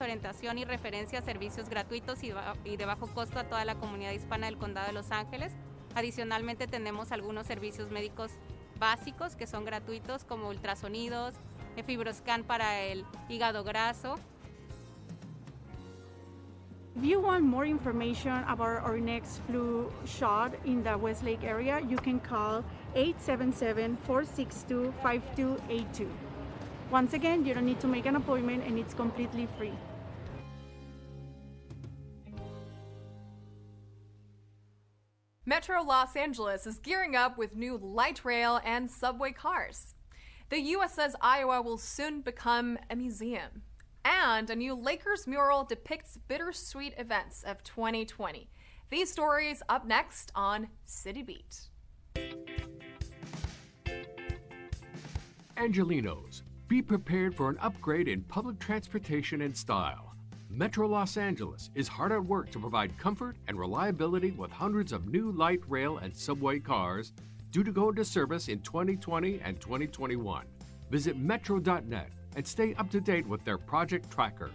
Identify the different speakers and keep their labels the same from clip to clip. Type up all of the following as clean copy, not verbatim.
Speaker 1: Orientación y referencia a servicios gratuitos y de bajo costo a toda la comunidad hispana del Condado de Los Ángeles. Adicionalmente tenemos algunos servicios médicos básicos que son gratuitos como ultrasonidos, fibroscan para el hígado graso.
Speaker 2: If you want more information about our next flu shot in the Westlake area, you can call 877-462-5282. Once again, you don't need to make an appointment and it's completely free.
Speaker 3: Metro Los Angeles is gearing up with new light rail and subway cars. The Uss Iowa will soon become a museum. And a new Lakers mural depicts bittersweet events of 2020. These stories up next on City Beat.
Speaker 4: Angelenos, be prepared for an upgrade in public transportation and style. Metro Los Angeles is hard at work to provide comfort and reliability with hundreds of new light rail and subway cars due to go into service in 2020 and 2021. Visit metro.net and stay up to date with their project tracker.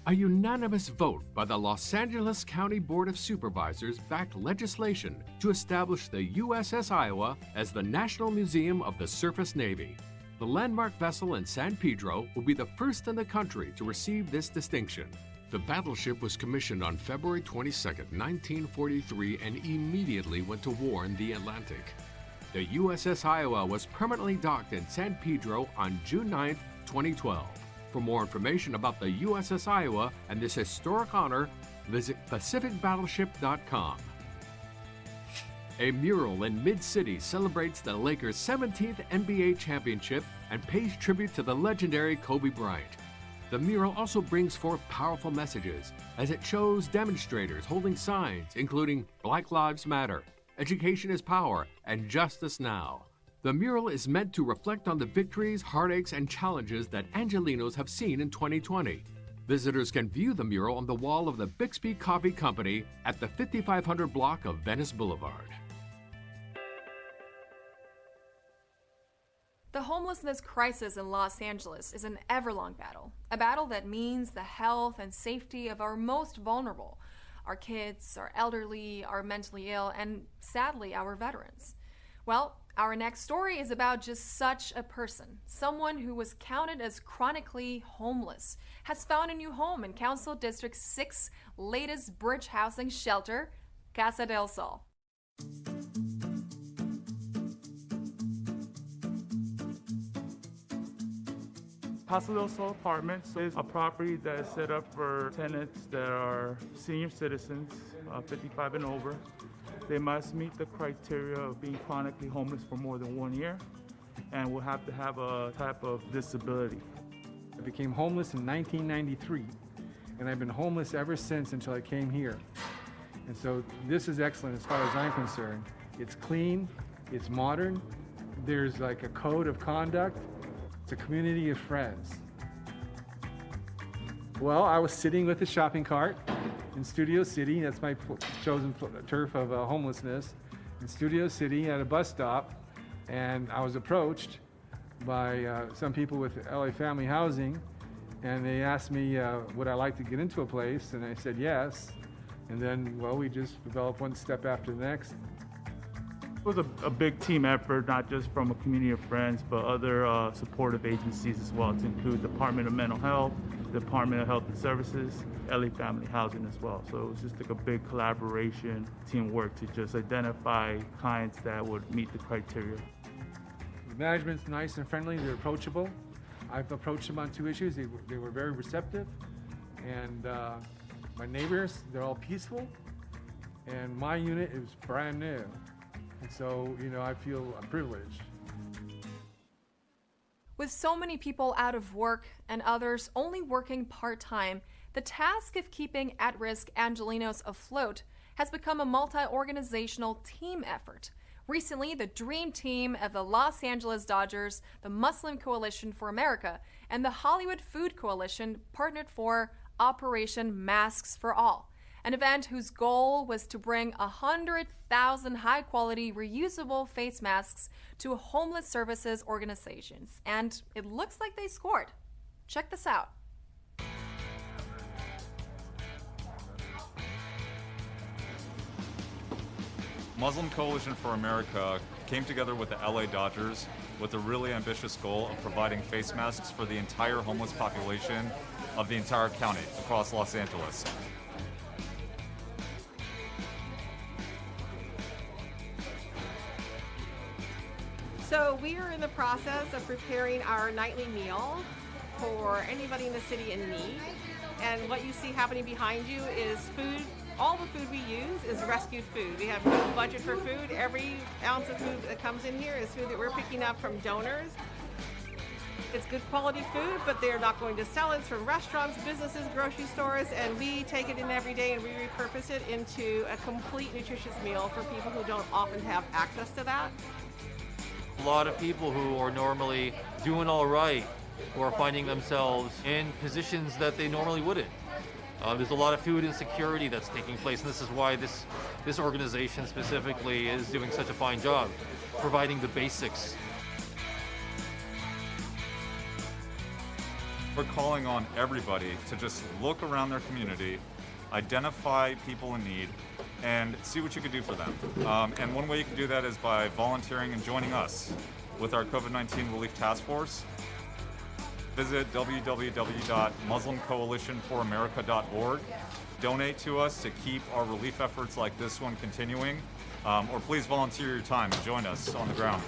Speaker 4: A unanimous vote by the Los Angeles County Board of Supervisors backed legislation to establish the USS Iowa as the National Museum of the Surface Navy. The landmark vessel in San Pedro will be the first in the country to receive this distinction. The battleship was commissioned on February 22, 1943, and immediately went to war in the Atlantic. The USS Iowa was permanently docked in San Pedro on June 9, 2012. For more information about the USS Iowa and this historic honor, visit pacificbattleship.com. A mural in Mid-City celebrates the Lakers' 17th NBA championship and pays tribute to the legendary Kobe Bryant. The mural also brings forth powerful messages as it shows demonstrators holding signs including Black Lives Matter, Education is Power, and Justice Now. The mural is meant to reflect on the victories, heartaches, and challenges that Angelenos have seen in 2020. Visitors can view the mural on the wall of the Bixby Coffee Company at the 5500 block of Venice Boulevard.
Speaker 3: The homelessness crisis in Los Angeles is an ever-long battle, a battle that means the health and safety of our most vulnerable, our kids, our elderly, our mentally ill, and sadly, our veterans. Well, our next story is about just such a person, someone who was counted as chronically homeless, has found a new home in Council District 6's latest bridge housing shelter, Casa del Sol.
Speaker 5: Casa del Sol Apartments is a property that is set up for tenants that are senior citizens, 55 and over. They must meet the criteria of being chronically homeless for more than 1 year and will have to have a type of disability.
Speaker 6: I became homeless in 1993, and I've been homeless ever since until I came here. And so this is excellent as far as I'm concerned. It's clean, it's modern, there's like a code of conduct. It's a community of friends. Well, I was sitting with a shopping cart in Studio City. That's my chosen turf of homelessness. In Studio City at a bus stop, and I was approached by some people with LA Family Housing, and they asked me, would I like to get into a place? And I said yes. And then, well, we just developed one step after the next.
Speaker 5: It was a big team effort, not just from a community of friends, but other supportive agencies as well, to include Department of Mental Health, Department of Health and Services, LA Family Housing as well. So it was just like a big collaboration, teamwork to just identify clients that would meet the criteria.
Speaker 6: The management's nice and friendly, they're approachable. I've approached them on 2 issues. They were very receptive. And my neighbors, they're all peaceful. And my unit is brand new. And so, I feel privileged.
Speaker 3: With so many people out of work and others only working part-time, the task of keeping at-risk Angelenos afloat has become a multi-organizational team effort. Recently, the Dream Team of the Los Angeles Dodgers, the Muslim Coalition for America, and the Hollywood Food Coalition partnered for Operation Masks for All, an event whose goal was to bring 100,000 high-quality reusable face masks to homeless services organizations. And it looks like they scored. Check this out.
Speaker 7: Muslim Coalition for America came together with the LA Dodgers with a really ambitious goal of providing face masks for the entire homeless population of the entire county across Los Angeles.
Speaker 8: So we are in the process of preparing our nightly meal for anybody in the city in need. And what you see happening behind you is food. All the food we use is rescued food. We have no budget for food. Every ounce of food that comes in here is food that we're picking up from donors. It's good quality food, but they're not going to sell it. It's from restaurants, businesses, grocery stores, and we take it in every day and we repurpose it into a complete nutritious meal for people who don't often have access to that.
Speaker 9: A lot of people who are normally doing all right who are finding themselves in positions that they normally wouldn't. There's a lot of food insecurity that's taking place, and this is why this organization specifically is doing such a fine job, providing the basics.
Speaker 7: We're calling on everybody to just look around their community, identify people in need, and see what you can do for them. And one way you can do that is by volunteering and joining us with our COVID-19 Relief Task Force. Visit www.muslimcoalitionforamerica.org. Donate to us to keep our relief efforts like this one continuing, or please volunteer your time and join us on the ground.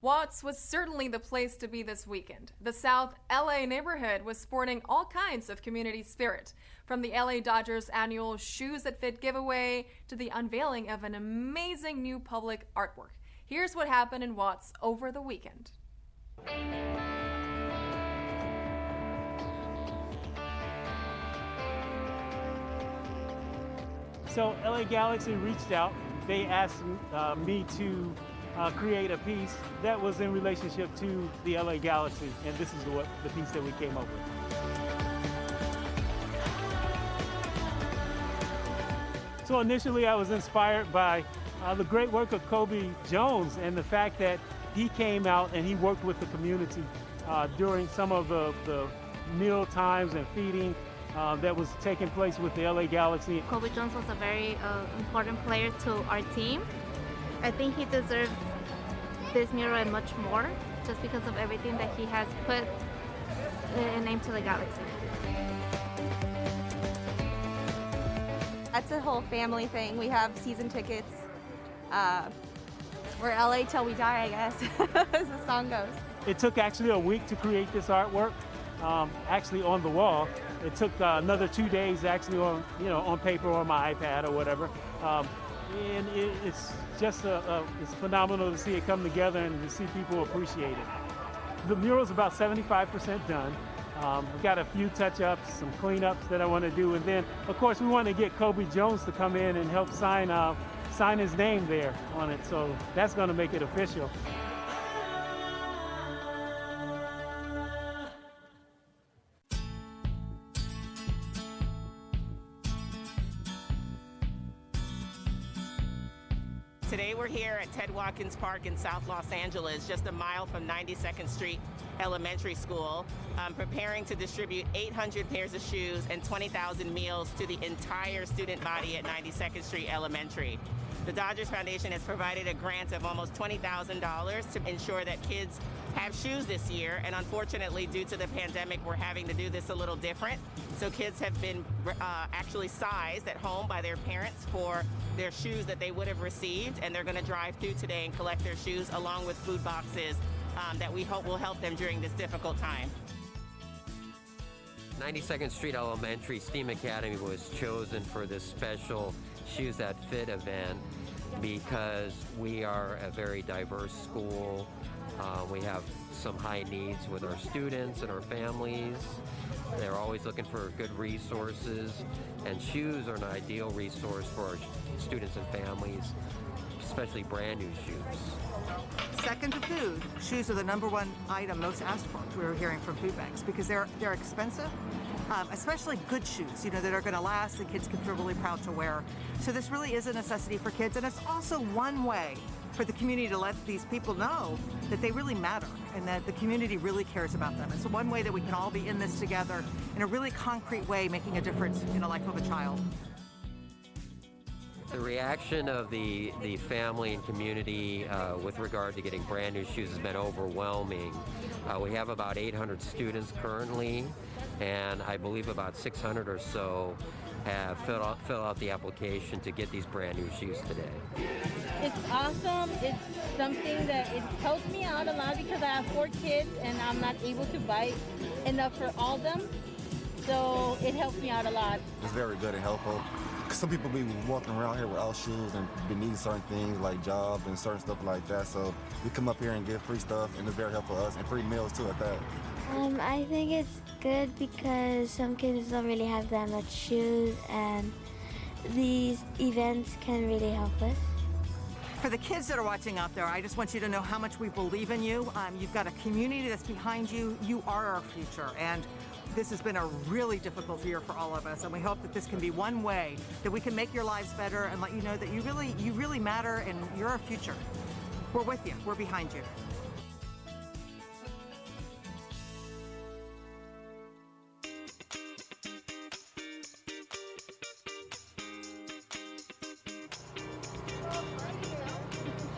Speaker 3: Watts was certainly the place to be this weekend. The South LA neighborhood was sporting all kinds of community spirit, from the LA Dodgers annual Shoes That Fit giveaway to the unveiling of an amazing new public artwork. Here's what happened in Watts over the weekend.
Speaker 10: So LA Galaxy reached out. They asked me to create a piece that was in relationship to the LA Galaxy, and this is the piece that we came up with. So initially I was inspired by the great work of Kobe Jones and the fact that he came out and he worked with the community during some of the meal times and feeding that was taking place with the LA Galaxy.
Speaker 11: Kobe Jones was a very important player to our team. I think he deserves this mural and much more, just because of everything that he has put a name to the Galaxy.
Speaker 12: That's a whole family thing. We have season tickets. We're LA till we die, I guess, as the song goes.
Speaker 10: It took actually a week to create this artwork, actually on the wall. It took another 2 days actually on paper or my iPad or whatever. And it's just it's phenomenal to see it come together and to see people appreciate it. The mural's about 75% done. We've got a few touch-ups, some cleanups that I want to do, and then of course we want to get Kobe Jones to come in and help sign his name there on it, so that's going to make it official.
Speaker 13: Today we're here at Ted Watkins Park in South Los Angeles, just a mile from 92nd Street Elementary School, preparing to distribute 800 pairs of shoes and 20,000 meals to the entire student body at 92nd Street Elementary. The Dodgers Foundation has provided a grant of almost $20,000 to ensure that kids have shoes this year, and unfortunately due to the pandemic we're having to do this a little different. So kids have been actually sized at home by their parents for their shoes that they would have received, and they're going to drive through today and collect their shoes along with food boxes that we hope will help them during this difficult time.
Speaker 14: 92nd Street Elementary STEAM Academy was chosen for this special Shoes That Fit event because we are a very diverse school. We have some high needs with our students and our families. They're always looking for good resources, and shoes are an ideal resource for our students and families, especially brand new shoes.
Speaker 15: Second to food, shoes are the #1 item most asked for, we were hearing from food banks, because they're expensive, especially good shoes, that are going to last and kids can feel really proud to wear. So this really is a necessity for kids, and it's also one way for the community to let these people know that they really matter and that the community really cares about them. It's one way that we can all be in this together in a really concrete way, making a difference in the life of a child.
Speaker 14: The reaction of the family and community with regard to getting brand new shoes has been overwhelming. We have about 800 students currently, and I believe about 600 or so have filled out the application to get these brand new shoes today.
Speaker 16: It's awesome. It's something that it helps me out a lot because I have 4 kids and I'm not able to buy enough for all of them. So it helps me out a lot.
Speaker 17: It's very good and helpful. Some people be walking around here without shoes and be needing certain things like jobs and certain stuff like that. So we come up here and get free stuff, and it's very helpful for us, and free meals too at that.
Speaker 18: I think it's good because some kids don't really have that much shoes, and these events can really help us.
Speaker 15: For the kids that are watching out there, I just want you to know how much we believe in you. You've got a community that's behind you. You are our future. And this has been a really difficult year for all of us, and we hope that this can be one way that we can make your lives better and let you know that you really matter and you're our future. We're with you. We're behind you.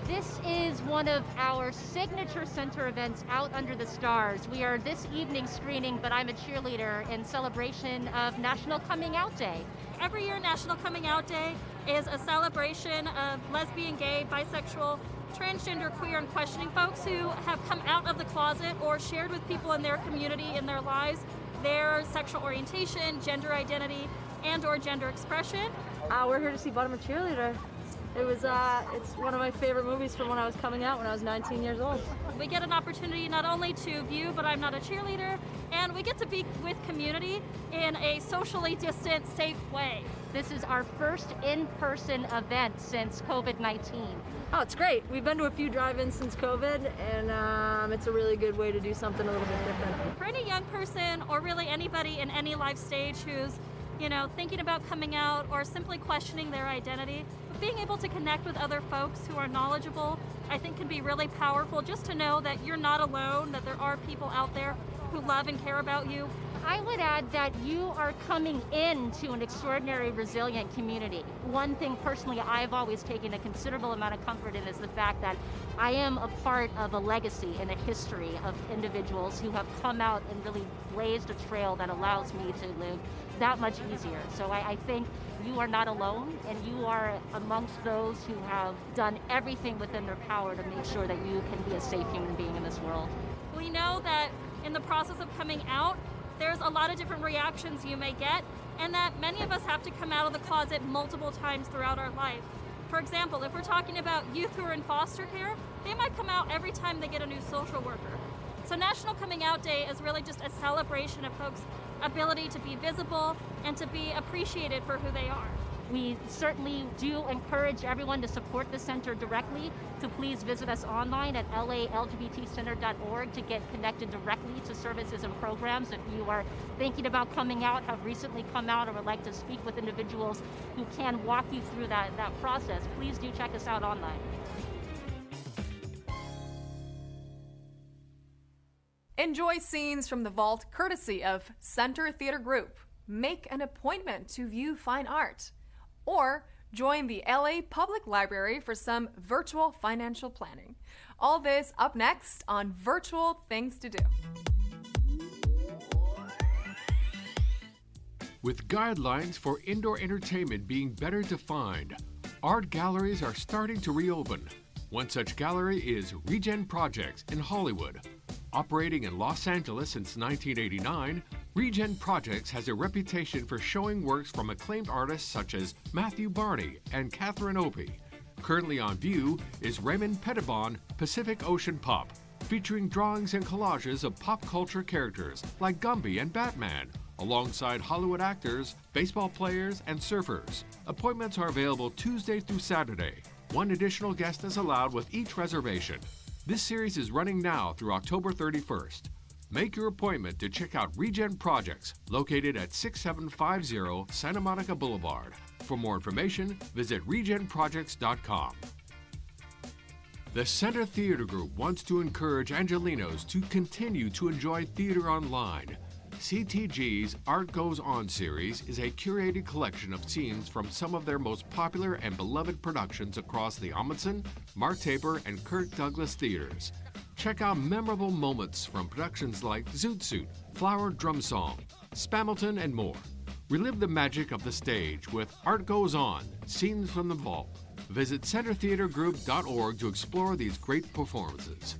Speaker 19: This is one of our signature center events out under the stars. We are this evening screening But I'm a Cheerleader in celebration of National Coming Out Day.
Speaker 20: Every year, National Coming Out Day is a celebration of lesbian, gay, bisexual, transgender, queer, and questioning folks who have come out of the closet or shared with people in their community, in their lives, their sexual orientation, gender identity, and/or gender expression.
Speaker 21: We're here to see But I'm a Cheerleader. It's one of my favorite movies from when I was coming out when I was 19 years old.
Speaker 20: We get an opportunity not only to view But I'm Not a Cheerleader, and we get to be with community in a socially distant, safe way.
Speaker 19: This is our first in-person event since COVID-19.
Speaker 21: Oh, it's great. We've been to a few drive-ins since COVID, and it's a really good way to do something a little bit different.
Speaker 20: For any young person, or really anybody in any life stage who's thinking about coming out or simply questioning their identity, being able to connect with other folks who are knowledgeable, I think can be really powerful, just to know that you're not alone, that there are people out there who love and care about you.
Speaker 19: I would add that you are coming into an extraordinary, resilient community. One thing personally I've always taken a considerable amount of comfort in is the fact that I am a part of a legacy and a history of individuals who have come out and really blazed a trail that allows me to live that much easier. So I think you are not alone, and you are amongst those who have done everything within their power to make sure that you can be a safe human being in this world.
Speaker 20: We know that in the process of coming out, there's a lot of different reactions you may get, and that many of us have to come out of the closet multiple times throughout our life. For example, if we're talking about youth who are in foster care, they might come out every time they get a new social worker. So National Coming Out Day is really just a celebration of folks' ability to be visible and to be appreciated for who they are.
Speaker 19: We certainly do encourage everyone to support the center directly, to please visit us online at lalgbtcenter.org to get connected directly to services and programs. If you are thinking about coming out, have recently come out, or would like to speak with individuals who can walk you through that process, please do check us out online.
Speaker 3: Enjoy scenes from the vault courtesy of Center Theater Group. Make an appointment to view fine art. Or join the LA Public Library for some virtual financial planning. All this up next on Virtual Things to Do.
Speaker 4: With guidelines for indoor entertainment being better defined, art galleries are starting to reopen. One such gallery is Regen Projects in Hollywood. Operating in Los Angeles since 1989, Regen Projects has a reputation for showing works from acclaimed artists such as Matthew Barney and Catherine Opie. Currently on view is Raymond Pettibon Pacific Ocean Pop, featuring drawings and collages of pop culture characters like Gumby and Batman, alongside Hollywood actors, baseball players, and surfers. Appointments are available Tuesday through Saturday. One additional guest is allowed with each reservation. This series is running now through October 31st. Make your appointment to check out Regen Projects, located at 6750 Santa Monica Boulevard. For more information, visit regenprojects.com. The Center Theater Group wants to encourage Angelenos to continue to enjoy theater online. CTG's Art Goes On series is a curated collection of scenes from some of their most popular and beloved productions across the Amundsen, Mark Taper, and Kirk Douglas theaters. Check out memorable moments from productions like Zoot Suit, Flower Drum Song, Spamilton, and more. Relive the magic of the stage with Art Goes On, Scenes from the Vault. Visit centertheatergroup.org to explore these great performances.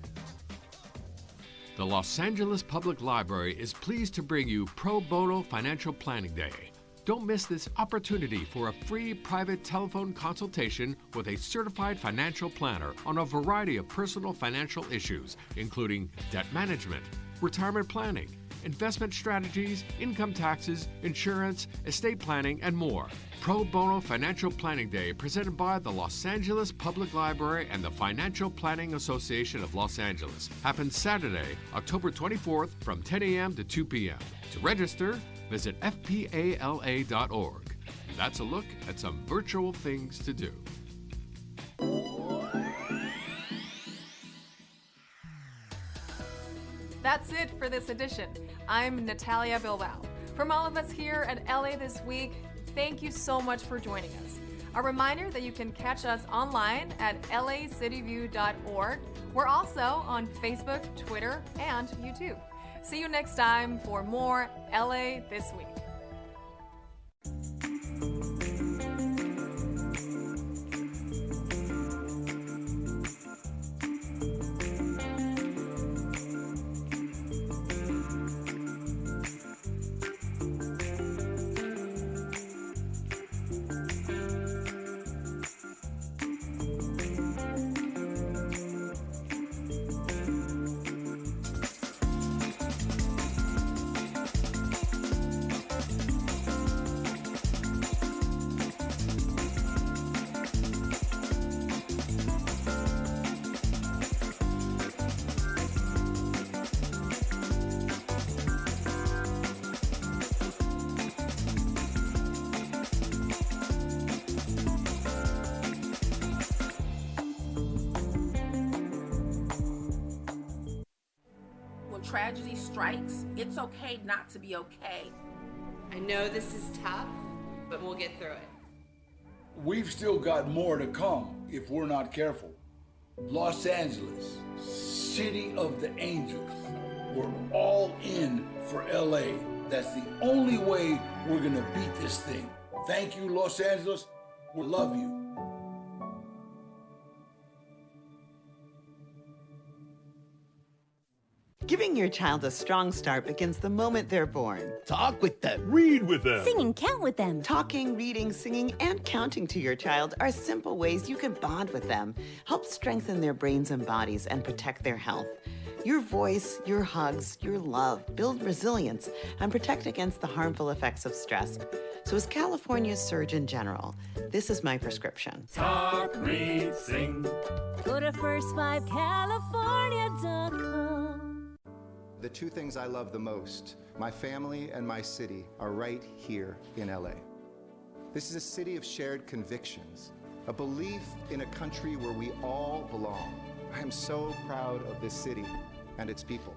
Speaker 4: The Los Angeles Public Library is pleased to bring you Pro Bono Financial Planning Day. Don't miss this opportunity for a free private telephone consultation with a certified financial planner on a variety of personal financial issues, including debt management, retirement planning, investment strategies, income taxes, insurance, estate planning, and more. Pro Bono Financial Planning Day, presented by the Los Angeles Public Library and the Financial Planning Association of Los Angeles, happens Saturday, October 24th from 10 a.m. to 2 p.m. To register, visit fpala.org. That's a look at some virtual things to do.
Speaker 3: That's it for this edition. I'm Natalia Bilbao. From all of us here at LA This Week, thank you so much for joining us. A reminder that you can catch us online at lacityview.org. We're also on Facebook, Twitter, and YouTube. See you next time for more LA This Week.
Speaker 1: Tragedy strikes, it's okay not to be okay.
Speaker 22: I know this is tough, but we'll get through it.
Speaker 23: We've still got more to come if we're not careful. Los Angeles, city of the angels. We're all in for LA. That's the only way we're gonna beat this thing. Thank you, Los Angeles. We love you.
Speaker 24: Giving your child a strong start begins the moment they're born.
Speaker 25: Talk with them. Read with them.
Speaker 24: Sing and count with them. Talking, reading, singing, and counting to your child are simple ways you can bond with them, help strengthen their brains and bodies, and protect their health. Your voice, your hugs, your love build resilience and protect against the harmful effects of stress. So as California's Surgeon General, this is my prescription.
Speaker 26: Talk, read, sing.
Speaker 27: Go to first5california.com.
Speaker 28: The two things I love the most, my family and my city, are right here in LA. This is a city of shared convictions, a belief in a country where we all belong. I am so proud of this city and its people.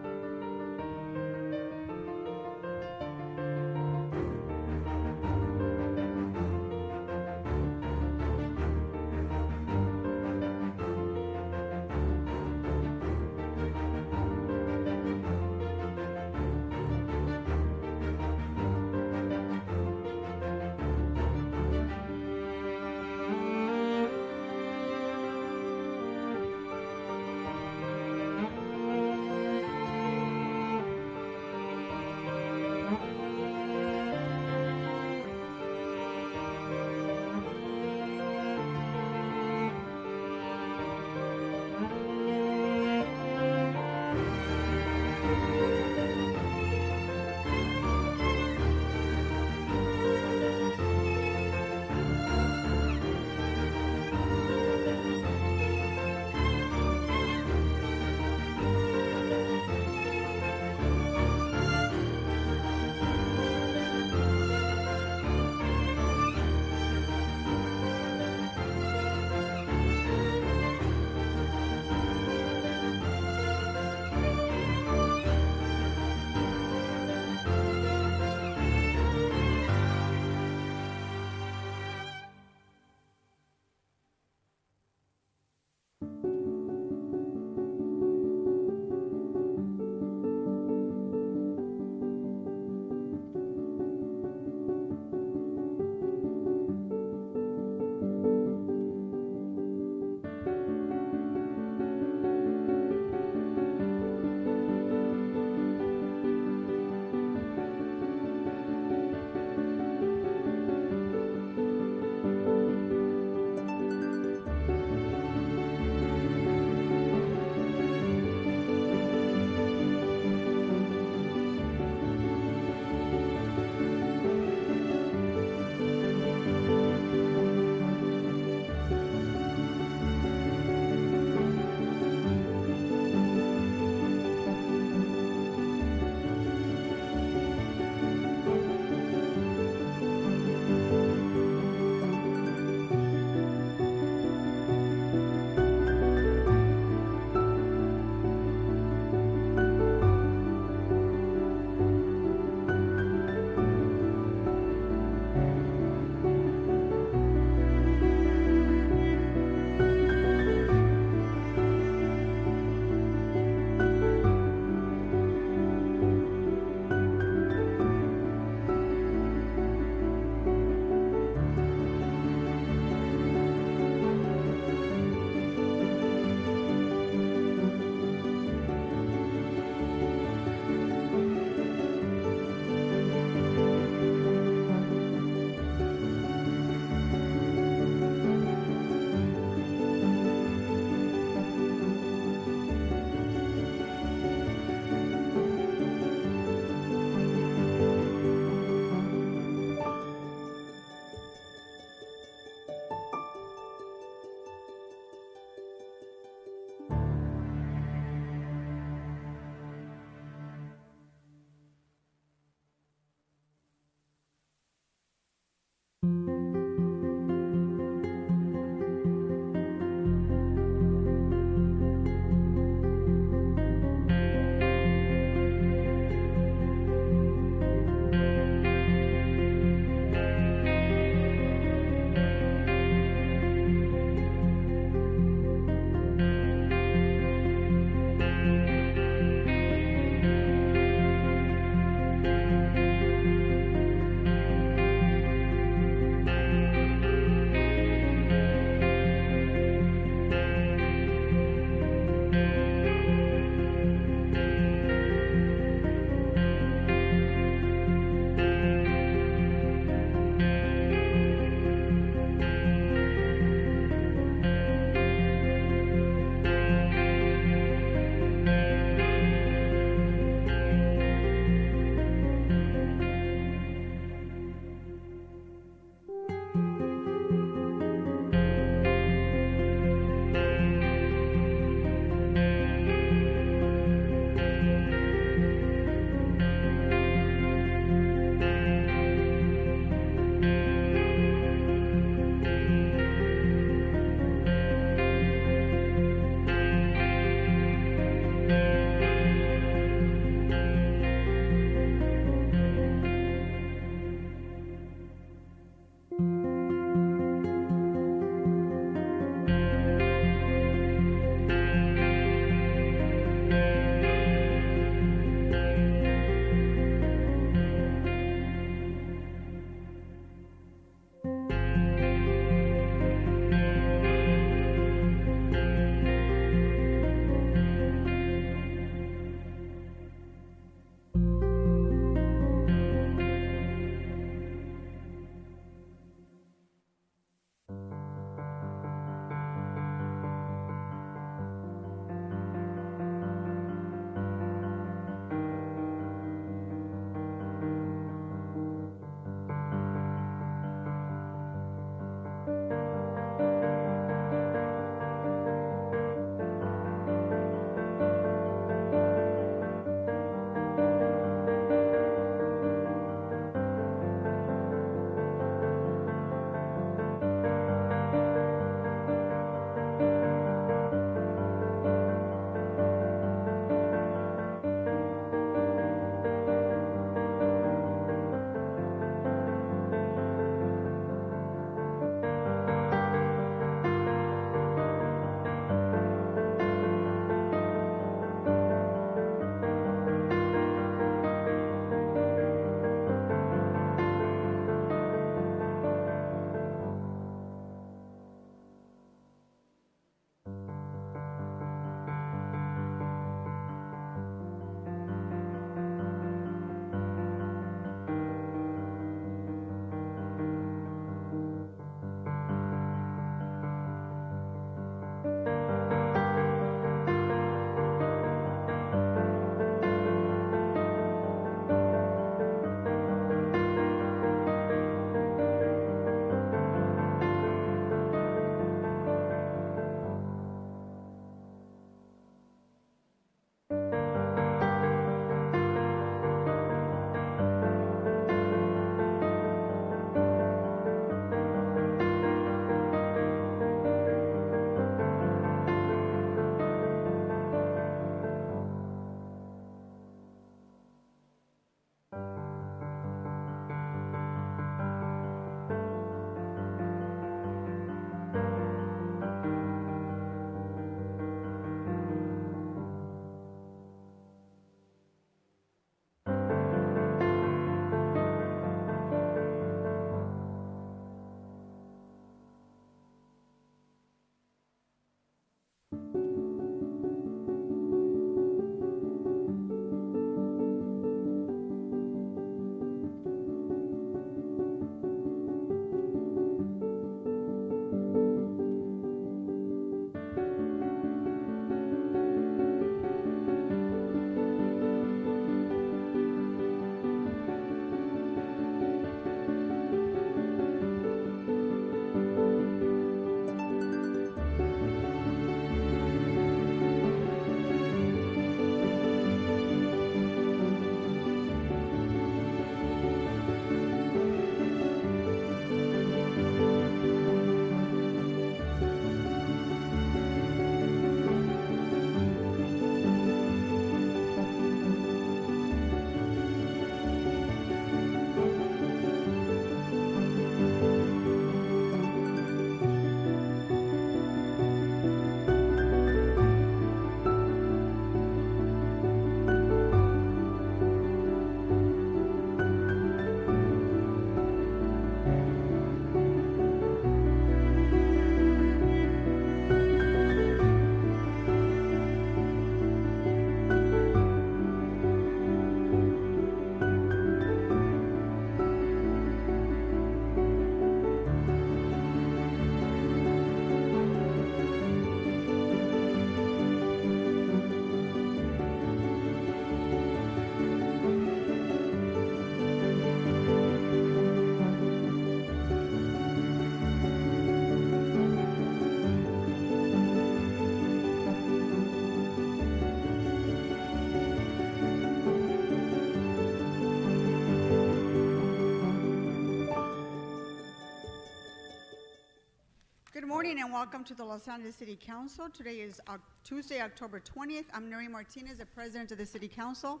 Speaker 2: Good morning and welcome to the Los Angeles City Council. Today is Tuesday, October 20th. I'm Nuri Martinez, the President of the City Council.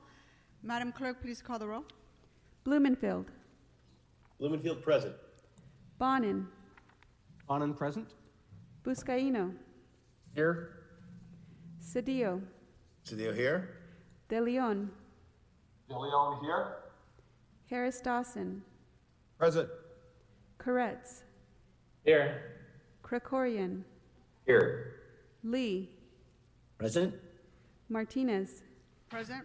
Speaker 2: Madam Clerk, please call the roll.
Speaker 5: Blumenfield.
Speaker 6: Blumenfield present.
Speaker 5: Bonin.
Speaker 6: Bonin present.
Speaker 5: Buscaino.
Speaker 6: Here.
Speaker 5: Cedillo.
Speaker 6: Cedillo here.
Speaker 5: De Leon.
Speaker 6: De Leon here.
Speaker 5: Harris Dawson.
Speaker 6: Present.
Speaker 5: Koretz.
Speaker 6: Here.
Speaker 5: Krikorian.
Speaker 6: Here.
Speaker 5: Lee.
Speaker 6: Present.
Speaker 5: Martinez.
Speaker 2: Present.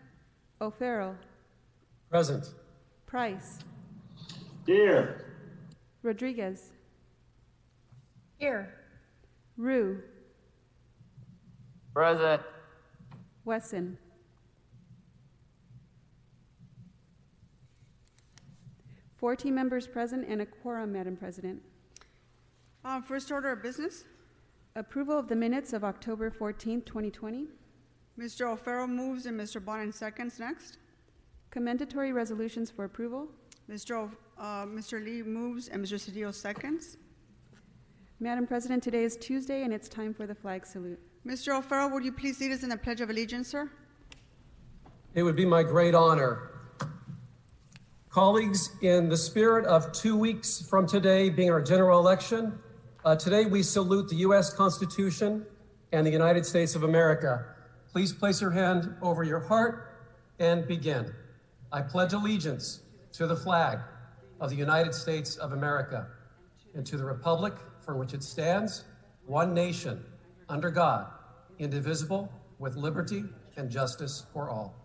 Speaker 5: O'Farrell.
Speaker 6: Present.
Speaker 5: Price.
Speaker 6: Here.
Speaker 5: Rodriguez.
Speaker 2: Here.
Speaker 5: Rue.
Speaker 6: Present.
Speaker 5: Wesson. Four team members present and a quorum, Madam President.
Speaker 2: First order of business.
Speaker 5: Approval of the minutes of October 14th, 2020.
Speaker 2: Mr. O'Farrell moves and Mr. Bonin seconds. Next.
Speaker 5: Commendatory resolutions for approval.
Speaker 2: Mr. Lee moves and Mr. Cedillo seconds.
Speaker 5: Madam President, today is Tuesday and it's time for the flag salute.
Speaker 2: Mr. O'Farrell, would you please lead us in the Pledge of Allegiance, sir?
Speaker 7: It would be my great honor. Colleagues, in the spirit of 2 weeks from today being our general election, today we salute the U.S. Constitution and the United States of America. Please place your hand over your heart and begin. I pledge allegiance to the flag of the United States of America and to the republic for which it stands, one nation, under God, indivisible, with liberty and justice for all.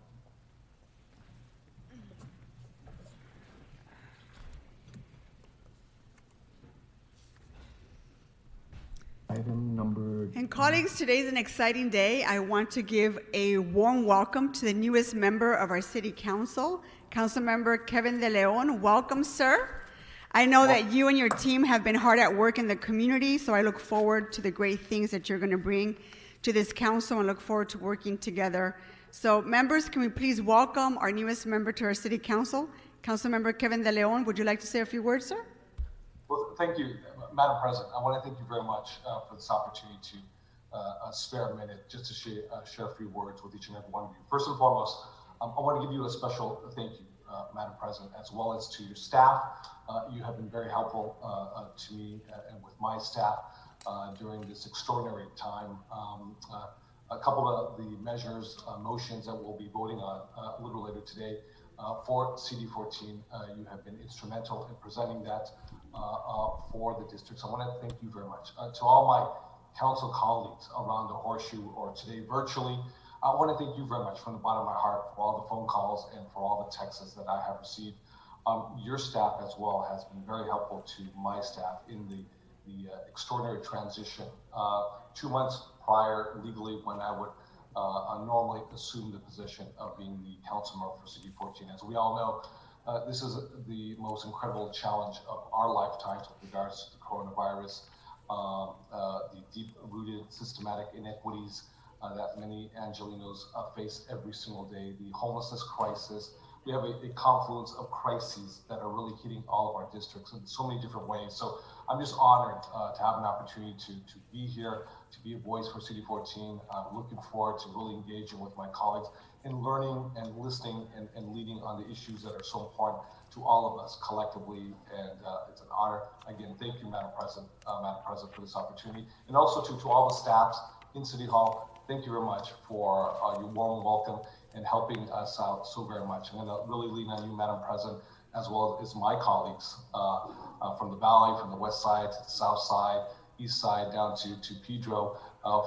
Speaker 6: Item number.
Speaker 2: And colleagues, today is an exciting day. I want to give a warm welcome to the newest member of our City Council, Councilmember Kevin De Leon. Welcome, sir. I know that you and your team have been hard at work in the community, so I look forward to the great things that you're going to bring to this council and look forward to working together. So members, can we please welcome our newest member to our City Council, Councilmember Kevin De Leon. Would you like to say a few words, sir?
Speaker 8: Well, thank you, Madam President. I want to thank you very much for this opportunity to spare a minute just to share a few words with each and every one of you. First and foremost, I want to give you a special thank you, Madam President, as well as to your staff. You have been very helpful to me and with my staff during this extraordinary time. A couple of the measures, motions that we'll be voting on a little later today for CD14, you have been instrumental in presenting that for the districts. I want to thank you very much. To all my council colleagues around the horseshoe or today virtually, I want to thank you very much from the bottom of my heart for all the phone calls and for all the texts that I have received. Your staff as well has been very helpful to my staff in the extraordinary transition. 2 months prior, legally, when I would normally assume the position of being the council member for CD14. As we all know, this is the most incredible challenge of our lifetimes with regards to the coronavirus, the deep-rooted systematic inequities that many Angelenos face every single day, the homelessness crisis. We have a confluence of crises that are really hitting all of our districts in so many different ways. So I'm just honored to have an opportunity to be here, to be a voice for CD14. I'm looking forward to really engaging with my colleagues and learning and listening and leading on the issues that are so important to all of us collectively. And it's an honor. Again, thank you, Madam President, for this opportunity. And also to all the staffs in City Hall, thank you very much for your warm welcome and helping us out so very much. I'm going to really lean on you, Madam President, as well as my colleagues from the Valley, from the West Side to the South Side, East Side, down to Pedro,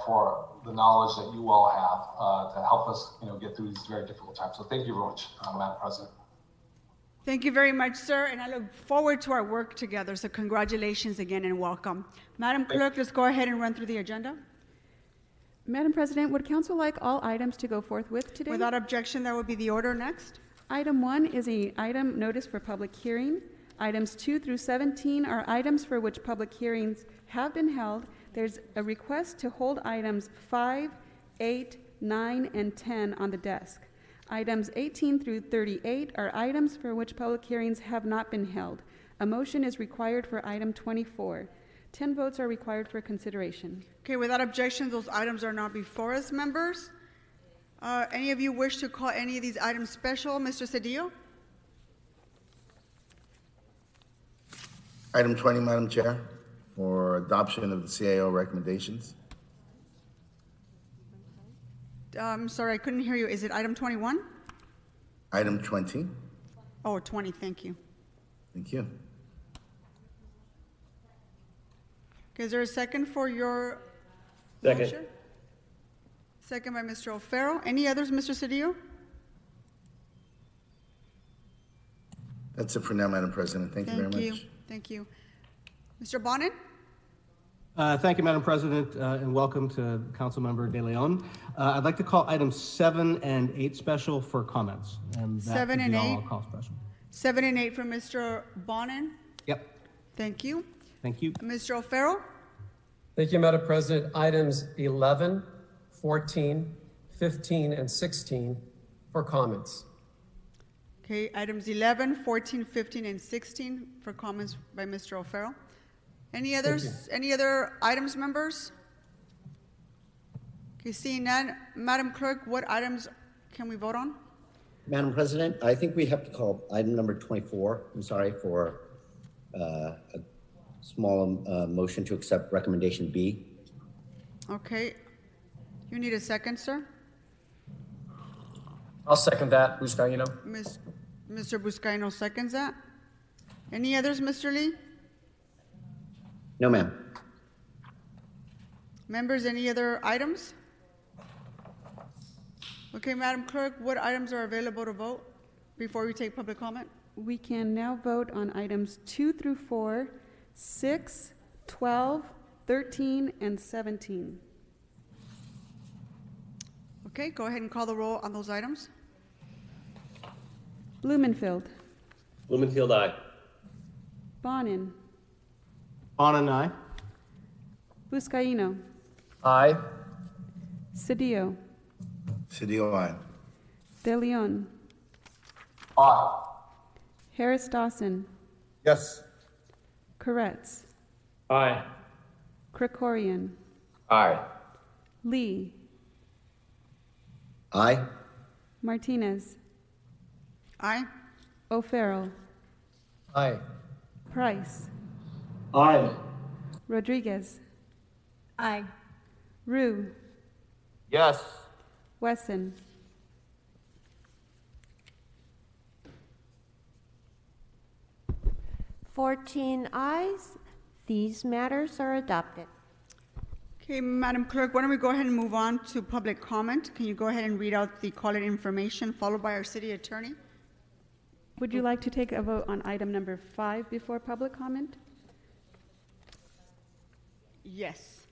Speaker 8: for the knowledge that you all have to help us, get through these very difficult times. So thank you very much, Madam President.
Speaker 2: Thank you very much, sir, and I look forward to our work together. So congratulations again and welcome. Madam Clerk, let's go ahead and run through the agenda.
Speaker 5: Madam President, would Council like all items to go forthwith today?
Speaker 2: Without objection, that would be the order next.
Speaker 5: Item 1 is an item notice for public hearing. Items 2 through 17 are items for which public hearings have been held. There's a request to hold items 5, 8, 9, and 10 on the desk. Items 18 through 38 are items for which public hearings have not been held. A motion is required for item 24. 10 votes are required for consideration.
Speaker 2: Okay, without objection, those items are now before us, members. Any of you wish to call any of these items special? Mr. Cedillo?
Speaker 9: Item 20, Madam Chair, for adoption of the CAO recommendations.
Speaker 2: I'm sorry, I couldn't hear you. Is it item 21?
Speaker 9: Item 20.
Speaker 2: Oh, 20, thank you.
Speaker 9: Thank you.
Speaker 2: Okay, is there a second for your
Speaker 6: Second.
Speaker 2: motion? Second by Mr. O'Farrell. Any others, Mr. Cedillo?
Speaker 9: That's it for now, Madam President. Thank you very much.
Speaker 2: Thank you. Mr. Bonin?
Speaker 10: Thank you, Madam President, and welcome to Councilmember De Leon. I'd like to call items 7 and 8 special for comments. And that
Speaker 2: 7 and 8?
Speaker 10: I'll call special.
Speaker 2: 7 and 8 from Mr. Bonin.
Speaker 10: Yep.
Speaker 2: Thank you.
Speaker 10: Thank you.
Speaker 2: Mr. O'Farrell?
Speaker 7: Thank you, Madam President. Items 11, 14, 15, and 16 for comments.
Speaker 2: Okay, items 11, 14, 15, and 16 for comments by Mr. O'Farrell. Any others? Any other items, members? Okay, seeing none, Madam Clerk, what items can we vote on?
Speaker 11: Madam President, I think we have to call item number 24. I'm sorry for a small motion to accept recommendation B.
Speaker 2: Okay. You need a second, sir?
Speaker 6: I'll second that, Buscaino.
Speaker 2: Mr. Buscaino seconds that. Any others, Mr. Lee?
Speaker 11: No, ma'am.
Speaker 2: Members, any other items? Okay, Madam Clerk, what items are available to vote before we take public comment?
Speaker 5: We can now vote on items 2 through 4, 6, 12, 13, and 17.
Speaker 2: Okay, go ahead and call the roll on those items.
Speaker 5: Blumenfield.
Speaker 6: Blumenfield, aye.
Speaker 5: Bonin.
Speaker 10: Bonin, aye.
Speaker 5: Buscaino.
Speaker 6: Aye.
Speaker 5: Cedillo.
Speaker 9: Cedillo, aye.
Speaker 5: De Leon.
Speaker 8: Aye.
Speaker 5: Harris Dawson.
Speaker 9: Yes.
Speaker 5: Koretz.
Speaker 6: Aye.
Speaker 5: Krikorian.
Speaker 6: Aye.
Speaker 5: Lee.
Speaker 11: Aye.
Speaker 5: Martinez.
Speaker 2: Aye.
Speaker 5: O'Farrell.
Speaker 7: Aye.
Speaker 5: Price.
Speaker 6: Aye.
Speaker 5: Rodriguez.
Speaker 21: Aye.
Speaker 5: Rue.
Speaker 6: Yes.
Speaker 5: Wesson.
Speaker 12: "14 ayes. These matters are adopted."
Speaker 2: Okay, Madam Clerk, why don't we go ahead and move on to public comment? Can you go ahead and read out the call-in information followed by our city attorney?
Speaker 5: Would you like to take a vote on item number 5 before public comment?
Speaker 2: Yes.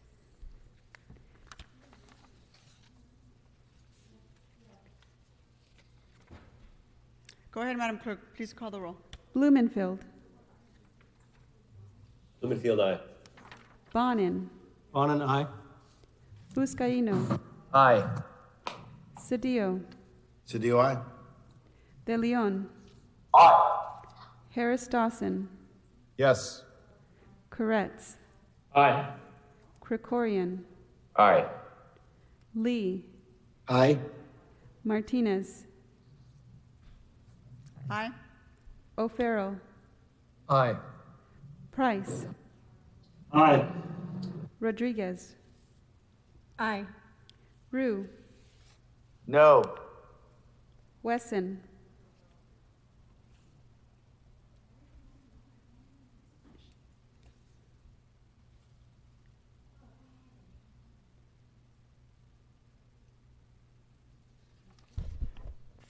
Speaker 2: Go ahead, Madam Clerk, please call the roll.
Speaker 5: Blumenfield.
Speaker 6: Blumenfield, aye.
Speaker 5: Bonin.
Speaker 10: Bonin, aye.
Speaker 5: Buscaino.
Speaker 6: Aye.
Speaker 5: Cedillo.
Speaker 9: Cedillo, aye.
Speaker 5: De Leon.
Speaker 8: Aye.
Speaker 5: Harris Dawson.
Speaker 6: Yes.
Speaker 5: Koretz.
Speaker 6: Aye.
Speaker 5: Krikorian.
Speaker 6: Aye.
Speaker 5: Lee.
Speaker 11: Aye.
Speaker 5: Martinez.
Speaker 2: Aye.
Speaker 5: O'Farrell.
Speaker 7: Aye.
Speaker 5: Price.
Speaker 6: Aye.
Speaker 5: Rodriguez.
Speaker 21: Aye.
Speaker 5: Rue.
Speaker 6: No.
Speaker 5: Wesson.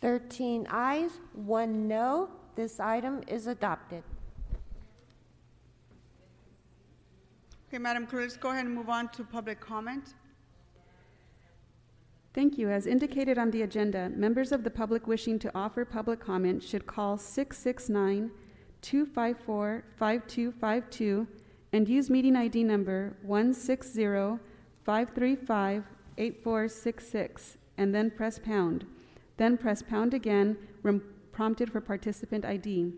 Speaker 12: "13 ayes, 1 no. This item is adopted."
Speaker 2: Okay, Madam Clerk, let's go ahead and move on to public comment.
Speaker 5: Thank you. As indicated on the agenda, members of the public wishing to offer public comment should call 669-254-5252 and use meeting ID number 160-535-8466 and then press pound. Then press pound again when prompted for participant ID.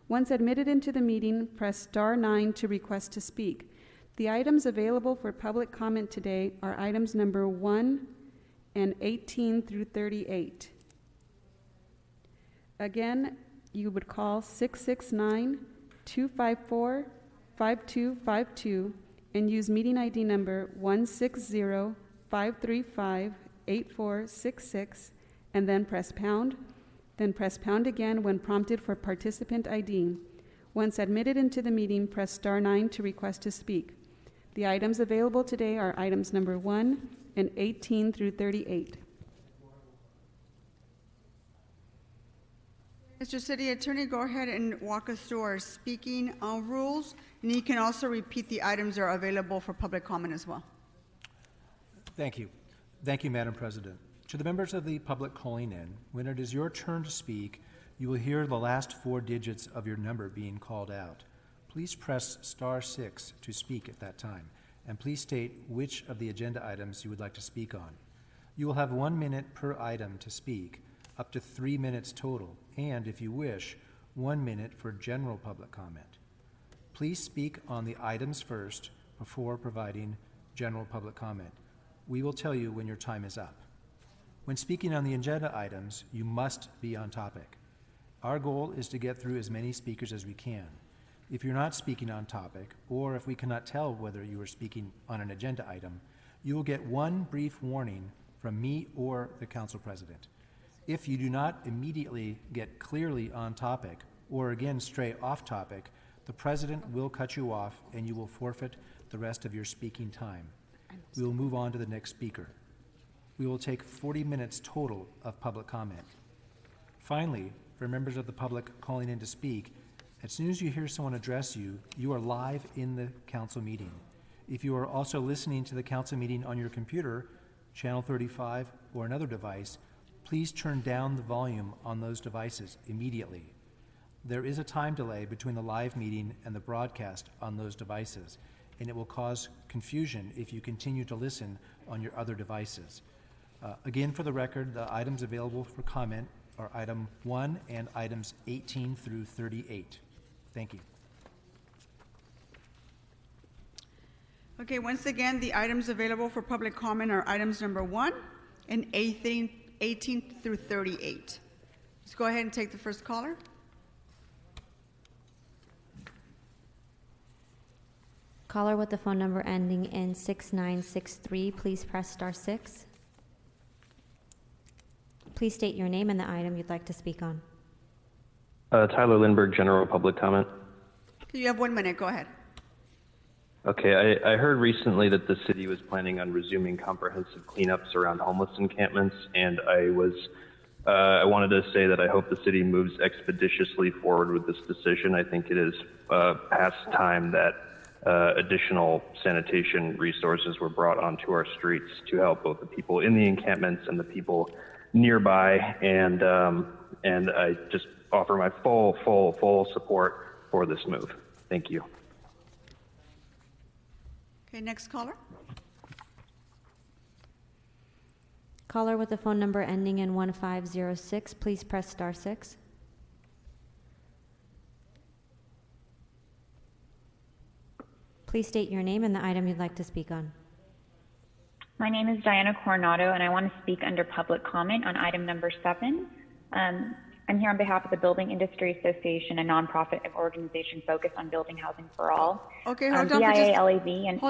Speaker 5: Once admitted into the meeting, press *9 to request to speak. The items available for public comment today are items number 1 and 18 through 38. Again, you would call 669-254-5252 and use meeting ID number 160-535-8466 and then press pound. Then press pound again when prompted for participant ID. Once admitted into the meeting, press star 9 to request to speak. The items available today are items number 1 and 18 through 38.
Speaker 2: Mr. City Attorney, go ahead and walk us through our speaking rules, and you can also repeat the items that are available for public comment as well.
Speaker 13: Thank you. Thank you, Madam President. To the members of the public calling in, when it is your turn to speak, you will hear the last 4 digits of your number being called out. Please press star 6 to speak at that time, and please state which of the agenda items you would like to speak on. You will have 1 minute per item to speak, up to 3 minutes total, and if you wish, 1 minute for general public comment. Please speak on the items first before providing general public comment. We will tell you when your time is up. When speaking on the agenda items, you must be on topic. Our goal is to get through as many speakers as we can. If you're not speaking on topic, or if we cannot tell whether you are speaking on an agenda item, you will get 1 brief warning from me or the Council President. If you do not immediately get clearly on topic, or again stray off topic, the President will cut you off and you will forfeit the rest of your speaking time. We will move on to the next speaker. We will take 40 minutes total of public comment. Finally, for members of the public calling in to speak, as soon as you hear someone address you, you are live in the council meeting. If you are also listening to the council meeting on your computer, channel 35, or another device, please turn down the volume on those devices immediately. There is a time delay between the live meeting and the broadcast on those devices, and it will cause confusion if you continue to listen on your other devices. Again, for the record, the items available for comment are item 1 and items 18 through 38. Thank you.
Speaker 2: Okay, once again, the items available for public comment are items number 1 and 18 through 38. Let's go ahead and take the first caller.
Speaker 14: Caller with the phone number ending in 6963, please press star 6. Please state your name and the item you'd like to speak on.
Speaker 15: Tyler Lindbergh, general public comment.
Speaker 2: You have 1 minute, go ahead.
Speaker 15: Okay, I heard recently that the city was planning on resuming comprehensive cleanups around homeless encampments, and I wanted to say that I hope the city moves expeditiously forward with this decision. I think it is past time that additional sanitation resources were brought onto our streets to help both the people in the encampments and the people nearby, and I just offer my full support for this move. Thank you.
Speaker 2: Okay, next caller.
Speaker 14: Caller with the phone number ending in 1506, please press star 6. Please state your name and the item you'd like to speak on.
Speaker 16: My name is Diana Coronado, and I want to speak under public comment on item number 7. I'm here on behalf of the Building Industry Association, a nonprofit organization focused on building housing for all.
Speaker 2: Okay, hold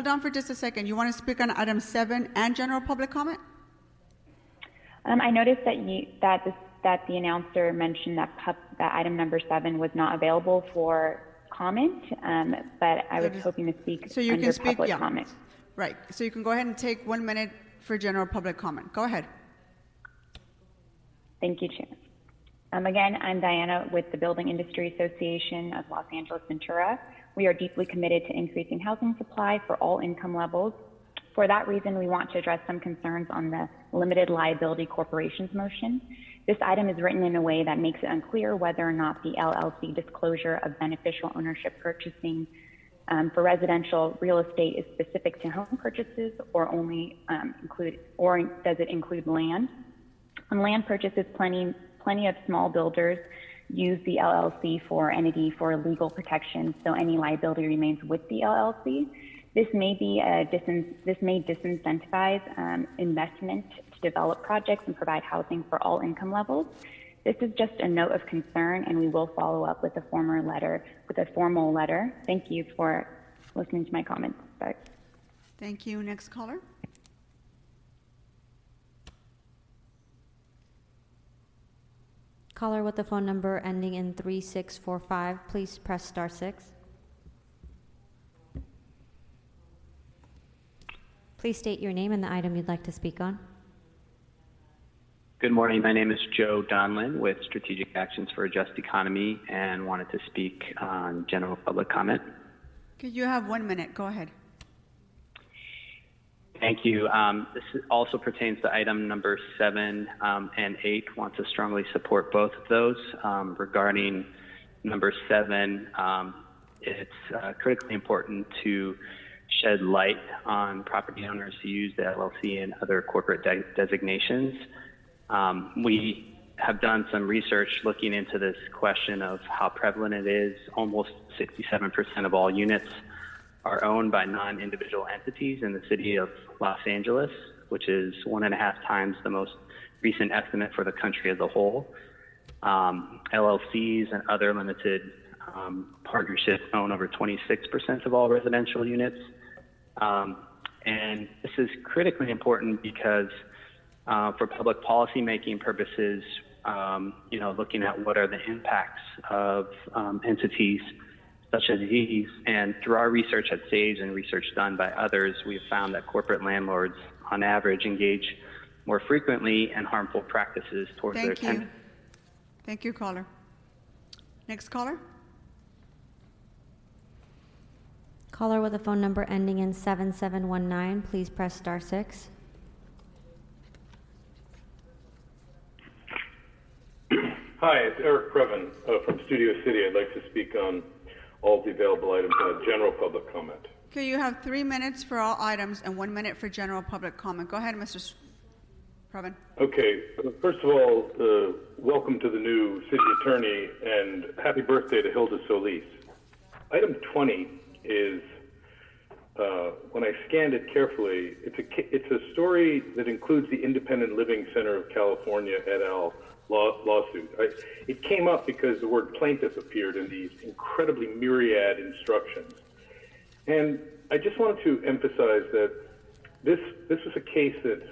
Speaker 2: on for just a second. You want to speak on item 7 and general public comment?
Speaker 16: I noticed that the announcer mentioned that item number 7 was not available for comment, but I was hoping to speak under public comment.
Speaker 2: Right, so you can go ahead and take 1 minute for general public comment. Go ahead.
Speaker 16: Thank you, Chair. Again, I'm Diana with the Building Industry Association of Los Angeles Ventura. We are deeply committed to increasing housing supply for all income levels. For that reason, we want to address some concerns on the limited liability corporations motion. This item is written in a way that makes it unclear whether or not the LLC disclosure of beneficial ownership purchasing for residential real estate is specific to home purchases or only does it include land? On land purchases, plenty of small builders use the LLC for entity for legal protection, so any liability remains with the LLC. This may disincentivize investment to develop projects and provide housing for all income levels. This is just a note of concern, and we will follow up with a formal letter. Thank you for listening to my comments. Bye.
Speaker 2: Thank you. Next caller.
Speaker 14: Caller with the phone number ending in 3645, please press star 6. Please state your name and the item you'd like to speak on.
Speaker 1: Good morning. My name is Joe Donlin with Strategic Actions for a Just Economy and wanted to speak on general public comment.
Speaker 2: Okay, you have 1 minute. Go ahead.
Speaker 1: Thank you. This also pertains to item number 7 and 8. Want to strongly support both of those. Regarding number 7, it's critically important to shed light on property owners who use the LLC and other corporate designations. We have done some research looking into this question of how prevalent it is. Almost 67% of all units are owned by non-individual entities in the city of Los Angeles, which is 1.5 times the most recent estimate for the country as a whole. LLCs and other limited partnerships own over 26% of all residential units. And this is critically important because for public policy making purposes, looking at what are the impacts of entities such as these, and through our research at SAGE and research done by others, we've found that corporate landlords on average engage more frequently in harmful practices towards their tenants.
Speaker 2: Thank you, caller. Next caller.
Speaker 14: Caller with a phone number ending in 7719, please press star 6.
Speaker 3: Hi, it's Eric Previn from Studio City. I'd like to speak on all the available items and a general public comment.
Speaker 2: Okay, you have 3 minutes for all items and 1 minute for general public comment. Go ahead, Mr. Previn.
Speaker 3: Okay, first of all, welcome to the new city attorney and happy birthday to Hilda Solis. Item 20 is, when I scanned it carefully, it's a story that includes the Independent Living Center of California et al. Lawsuit. It came up because the word plaintiff appeared in these incredibly myriad instructions. And I just wanted to emphasize that this was a case that,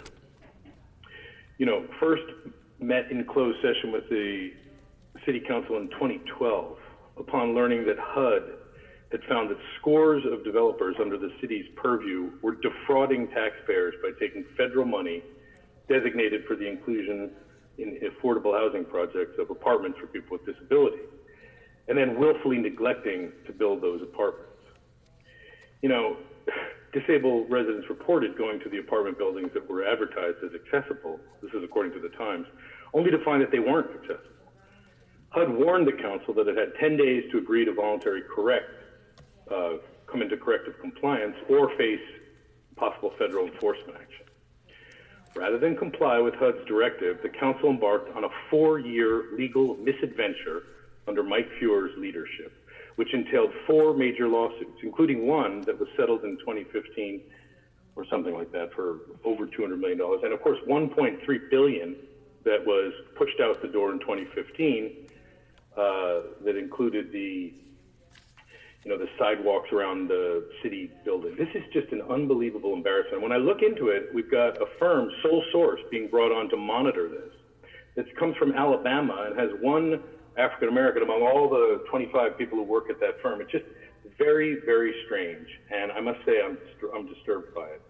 Speaker 3: first met in closed session with the City Council in 2012 upon learning that HUD had found that scores of developers under the city's purview were defrauding taxpayers by taking federal money designated for the inclusion in affordable housing projects of apartments for people with disabilities, and then willfully neglecting to build those apartments. Disabled residents reported going to the apartment buildings that were advertised as accessible, this is according to the Times, only to find that they weren't accessible. HUD warned the council that it had 10 days to agree to voluntary come into corrective compliance or face possible federal enforcement action. Rather than comply with HUD's directive, the council embarked on a 4-year legal misadventure under Mike Feuer's leadership, which entailed 4 major lawsuits, including one that was settled in 2015 or something like that for over $200 million. And of course, $1.3 billion that was pushed out the door in 2015 that included the sidewalks around the city building. This is just an unbelievable embarrassment. When I look into it, we've got a firm, Sole Source, being brought on to monitor this. It comes from Alabama and has one African American among all the 25 people who work at that firm. It's just very, very strange, and I must say I'm disturbed by it.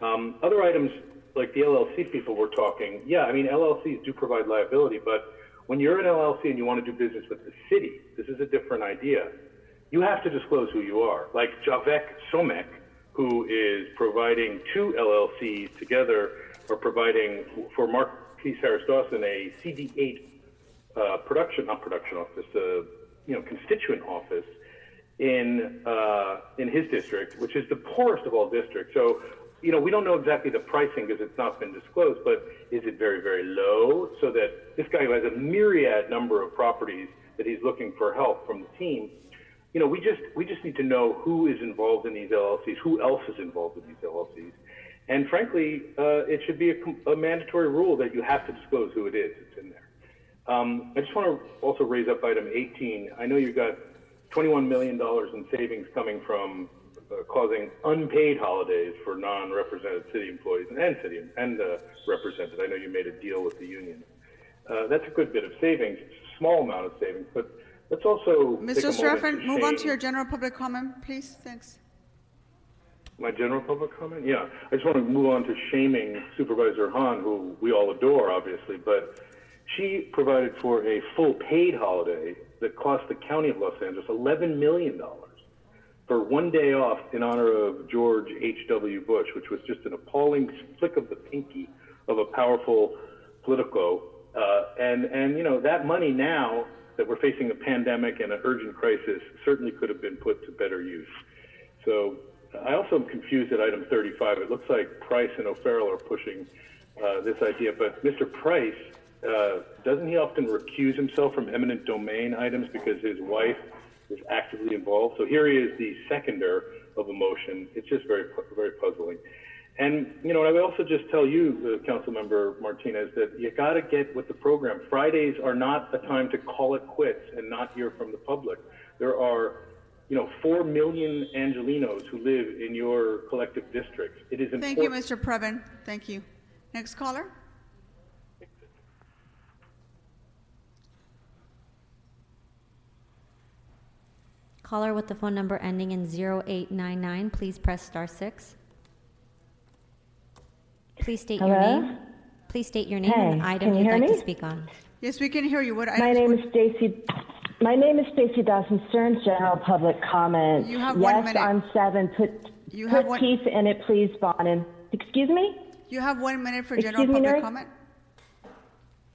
Speaker 3: Other items like the LLC people were talking, LLCs do provide liability, but when you're an LLC and you want to do business with the city, this is a different idea. You have to disclose who you are. Like Javek Somek, who is providing 2 LLCs together, or providing for Marquise Harris Dawson a CD8 constituent office in his district, which is the poorest of all districts. So, we don't know exactly the pricing because it's not been disclosed, but is it very, very low so that this guy who has a myriad number of properties that he's looking for help from the team, we just need to know who is involved in these LLCs, who else is involved in these LLCs. And frankly, it should be a mandatory rule that you have to disclose who it is. It's in there. I just want to also raise up item 18. I know you've got $21 million in savings coming from causing unpaid holidays for non-represented city employees and represented. I know you made a deal with the union. That's a good bit of savings, a small amount of savings, but let's also
Speaker 2: Mr. Straffen, move on to your general public comment, please. Thanks.
Speaker 3: My general public comment? Yeah, I just want to move on to shaming Supervisor Hahn, who we all adore, obviously, but she provided for a full paid holiday that cost the County of Los Angeles $11 million for one day off in honor of George H.W. Bush, which was just an appalling flick of the pinky of a powerful politico. And that money now that we're facing a pandemic and an urgent crisis certainly could have been put to better use. So I also am confused at item 35. It looks like Price and O'Farrell are pushing this idea, but Mr. Price, doesn't he often recuse himself from eminent domain items because his wife is actively involved? So here he is, the seconder of a motion. It's just very, very puzzling. And, I would also just tell you, Councilmember Martinez, that you got to get with the program. Fridays are not a time to call it quits and not hear from the public. There are 4 million Angelinos who live in your collective districts. It is important.
Speaker 2: Thank you, Mr. Previn. Thank you. Next caller.
Speaker 14: Caller with the phone number ending in 0899, please press *6. Please state your name. Please state your name and the item you'd like to speak on.
Speaker 2: Yes, we can hear you. What
Speaker 4: My name is Stacy Dawson Stearns, General Public Comment.
Speaker 2: You have
Speaker 4: yes,
Speaker 2: 1 minute.
Speaker 4: on 7. Put teeth in it, please, Bonin. Excuse me?
Speaker 2: You have 1 minute for general public comment.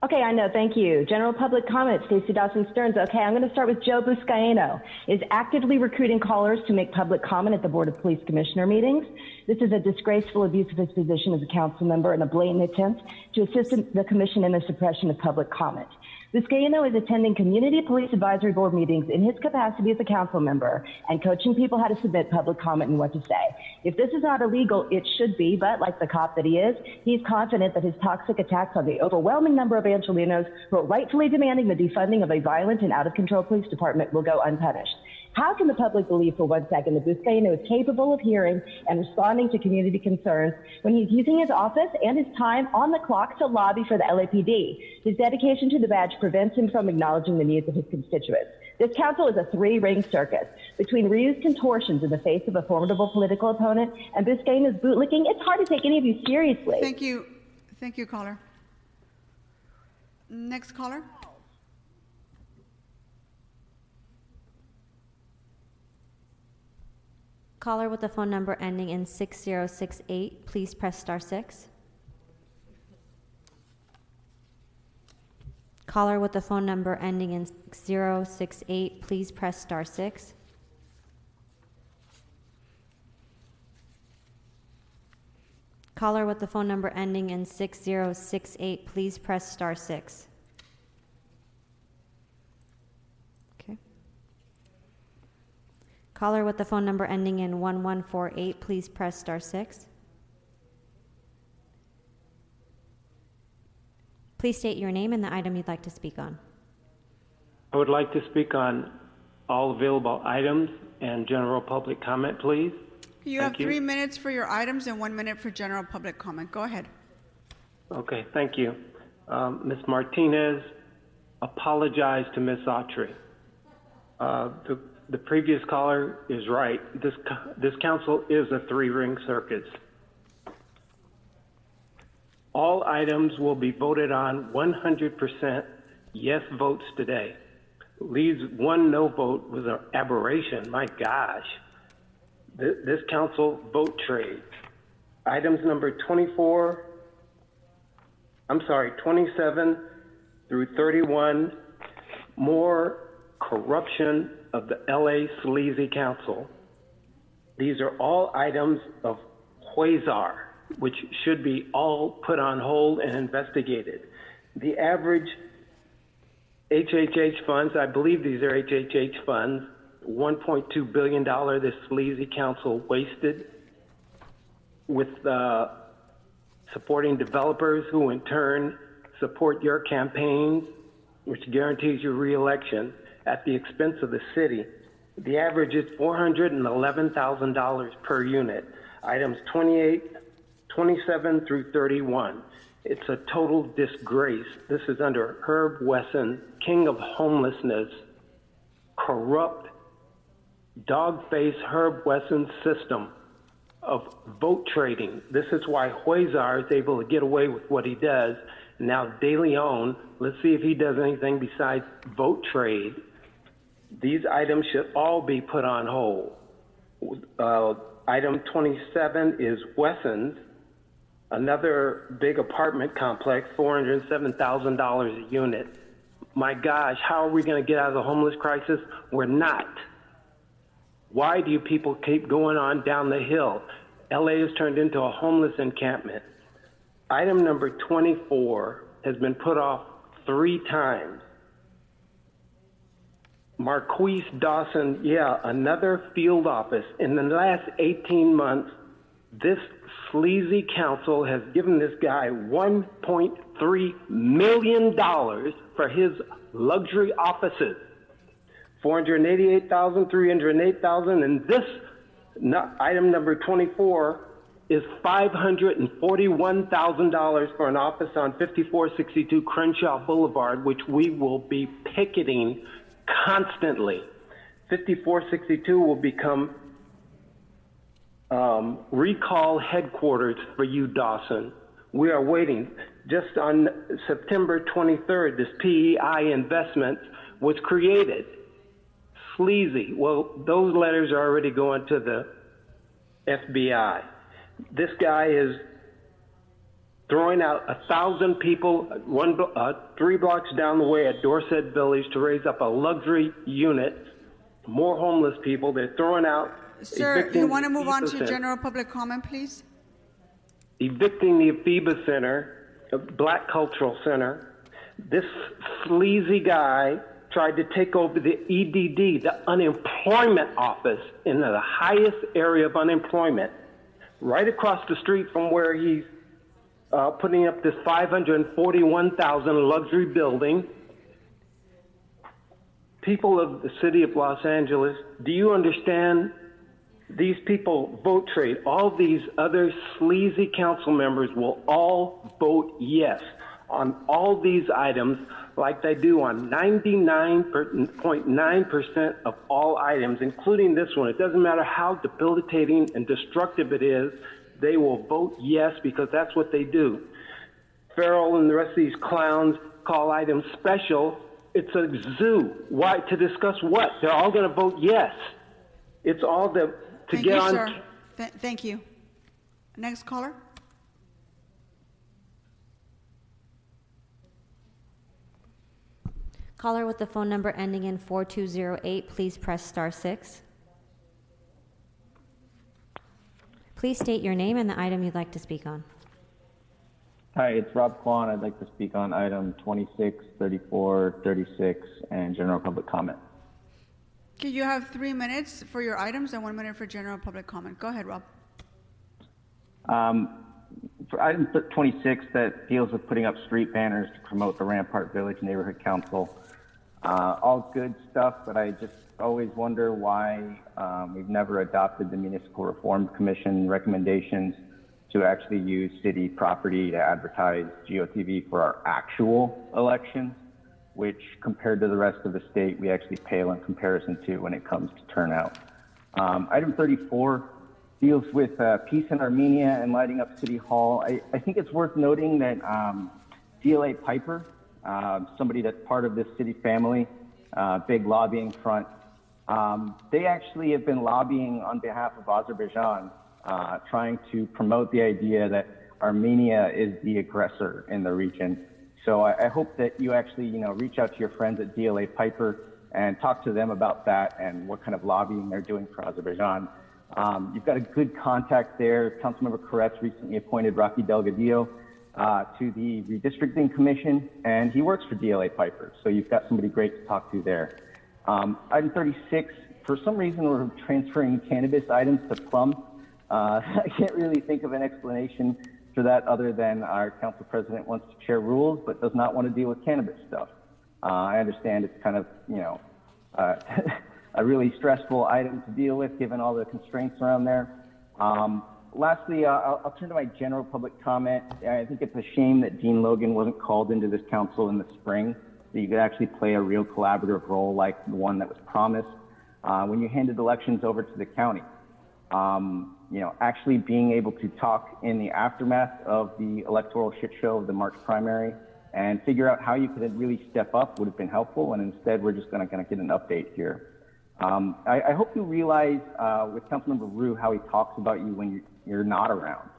Speaker 4: Okay, I know. Thank you. General public comment, Stacey Dawson Stearns. Okay, I'm going to start with Joe Buscaino. Is actively recruiting callers to make public comment at the Board of Police Commissioner meetings. This is a disgraceful abuse of his position as a council member and a blatant attempt to assist the commission in the suppression of public comment. Buscaino is attending Community Police Advisory Board meetings in his capacity as a council member and coaching people how to submit public comment and what to say. If this is not illegal, it should be, but like the cop that he is, he's confident that his toxic attacks on the overwhelming number of Angelinos who are rightfully demanding the defunding of a violent and out-of-control police department will go unpunished. How can the public believe for 1 second that Buscaino is capable of hearing and responding to community concerns when he's using his office and his time on the clock to lobby for the LAPD? His dedication to the badge prevents him from acknowledging the needs of his constituents. This council is a 3-ring circus. Between reused contortions in the face of a formidable political opponent and Buscaino's bootlicking, it's hard to take any of you seriously.
Speaker 2: Thank you. Thank you, caller. Next caller.
Speaker 14: Caller with the phone number ending in 6068, please press *6. Caller with the phone number ending in 6068, please press *6. Caller with the phone number ending in 6068, please press *6. Caller with the phone number ending in 1148, please press *6. Please state your name and the item you'd like to speak on.
Speaker 17: I would like to speak on all available items and general public comment, please.
Speaker 2: You have 3 minutes for your items and 1 minute for general public comment. Go ahead.
Speaker 17: Okay, thank you. Ms. Martinez, apologize to Ms. Autry. The previous caller is right. This council is a 3-ring circus. All items will be voted on 100% yes votes today. Leaves 1 no vote was an aberration. My gosh. This council vote trade. Items number 27 through 31, more corruption of the LA Sleazy Council. These are all items of Quasar, which should be all put on hold and investigated. The average HHH funds, I believe these are HHH funds, $1.2 billion this sleazy council wasted with supporting developers who in turn support your campaigns, which guarantees your reelection at the expense of the city. The average is $411,000 per unit. Items 28, 27 through 31. It's a total disgrace. This is under Herb Wesson, king of homelessness, corrupt, dog-faced Herb Wesson system of vote trading. This is why Huizar is able to get away with what he does. Now De Leon, let's see if he does anything besides vote trade. These items should all be put on hold. Item 27 is Wesson's, another big apartment complex, $407,000 a unit. My gosh, how are we going to get out of the homeless crisis? We're not. Why do you people keep going on down the hill? LA has turned into a homeless encampment. Item number 24 has been put off 3 times. Marquise Dawson, another field office. In the last 18 months, this sleazy council has given this guy $1.3 million for his luxury offices. $488,000, $308,000, and this item number 24 is $541,000 for an office on 5462 Crenshaw Boulevard, which we will be picketing constantly. 5462 will become recall headquarters for you, Dawson. We are waiting. Just on September 23rd, this PEI investment was created. Sleazy. Well, those letters are already going to the FBI. This guy is throwing out 1,000 people 3 blocks down the way at Dorset Village to raise up a luxury unit. More homeless people. They're throwing out.
Speaker 2: Sir, you want to move on to general public comment, please?
Speaker 17: Evicting the Afiba Center, the Black Cultural Center. This sleazy guy tried to take over the EDD, the unemployment office, in the highest area of unemployment, right across the street from where he's putting up this $541,000 luxury building. People of the city of Los Angeles, do you understand? These people vote trade. All these other sleazy council members will all vote yes on all these items, like they do on 99.9% of all items, including this one. It doesn't matter how debilitating and destructive it is, they will vote yes because that's what they do. Farrell and the rest of these clowns call items special. It's a zoo. Why? To discuss what? They're all going to vote yes. It's all to
Speaker 2: Thank
Speaker 17: get
Speaker 2: you,
Speaker 17: on.
Speaker 2: sir. Thank you. Next caller.
Speaker 14: Caller with the phone number ending in 4208, please press *6. Please state your name and the item you'd like to speak on.
Speaker 18: Hi, it's Rob Kwan. I'd like to speak on item 26, 34, 36, and general public comment.
Speaker 2: Okay, you have 3 minutes for your items and 1 minute for general public comment. Go ahead, Rob.
Speaker 18: For item 26 that deals with putting up street banners to promote the Rampart Village Neighborhood Council, all good stuff, but I just always wonder why we've never adopted the Municipal Reform Commission recommendations to actually use city property to advertise GOTV for our actual elections, which compared to the rest of the state, we actually pale in comparison to when it comes to turnout. Item 34 deals with peace in Armenia and lighting up City Hall. I think it's worth noting that DLA Piper, somebody that's part of this city family, big lobbying front, they actually have been lobbying on behalf of Azerbaijan, trying to promote the idea that Armenia is the aggressor in the region. So I hope that you actually, reach out to your friends at DLA Piper and talk to them about that and what kind of lobbying they're doing for Azerbaijan. You've got a good contact there. Councilmember Koretz recently appointed Rocky Delgadillo to the Redistricting Commission, and he works for DLA Piper. So you've got somebody great to talk to there. Item 36 for some reason, we're transferring cannabis items to plum. I can't really think of an explanation for that other than our council president wants to share rules, but does not want to deal with cannabis stuff. I understand it's kind of, a really stressful item to deal with given all the constraints around there. Lastly, I'll turn to my general public comment. I think it's a shame that Dean Logan wasn't called into this council in the spring, so you could actually play a real collaborative role like the one that was promised when you handed elections over to the county. Actually being able to talk in the aftermath of the electoral shit show of the March primary and figure out how you could really step up would have been helpful, and instead we're just going to get an update here. I hope you realize with Councilmember Rue how he talks about you when you're not around.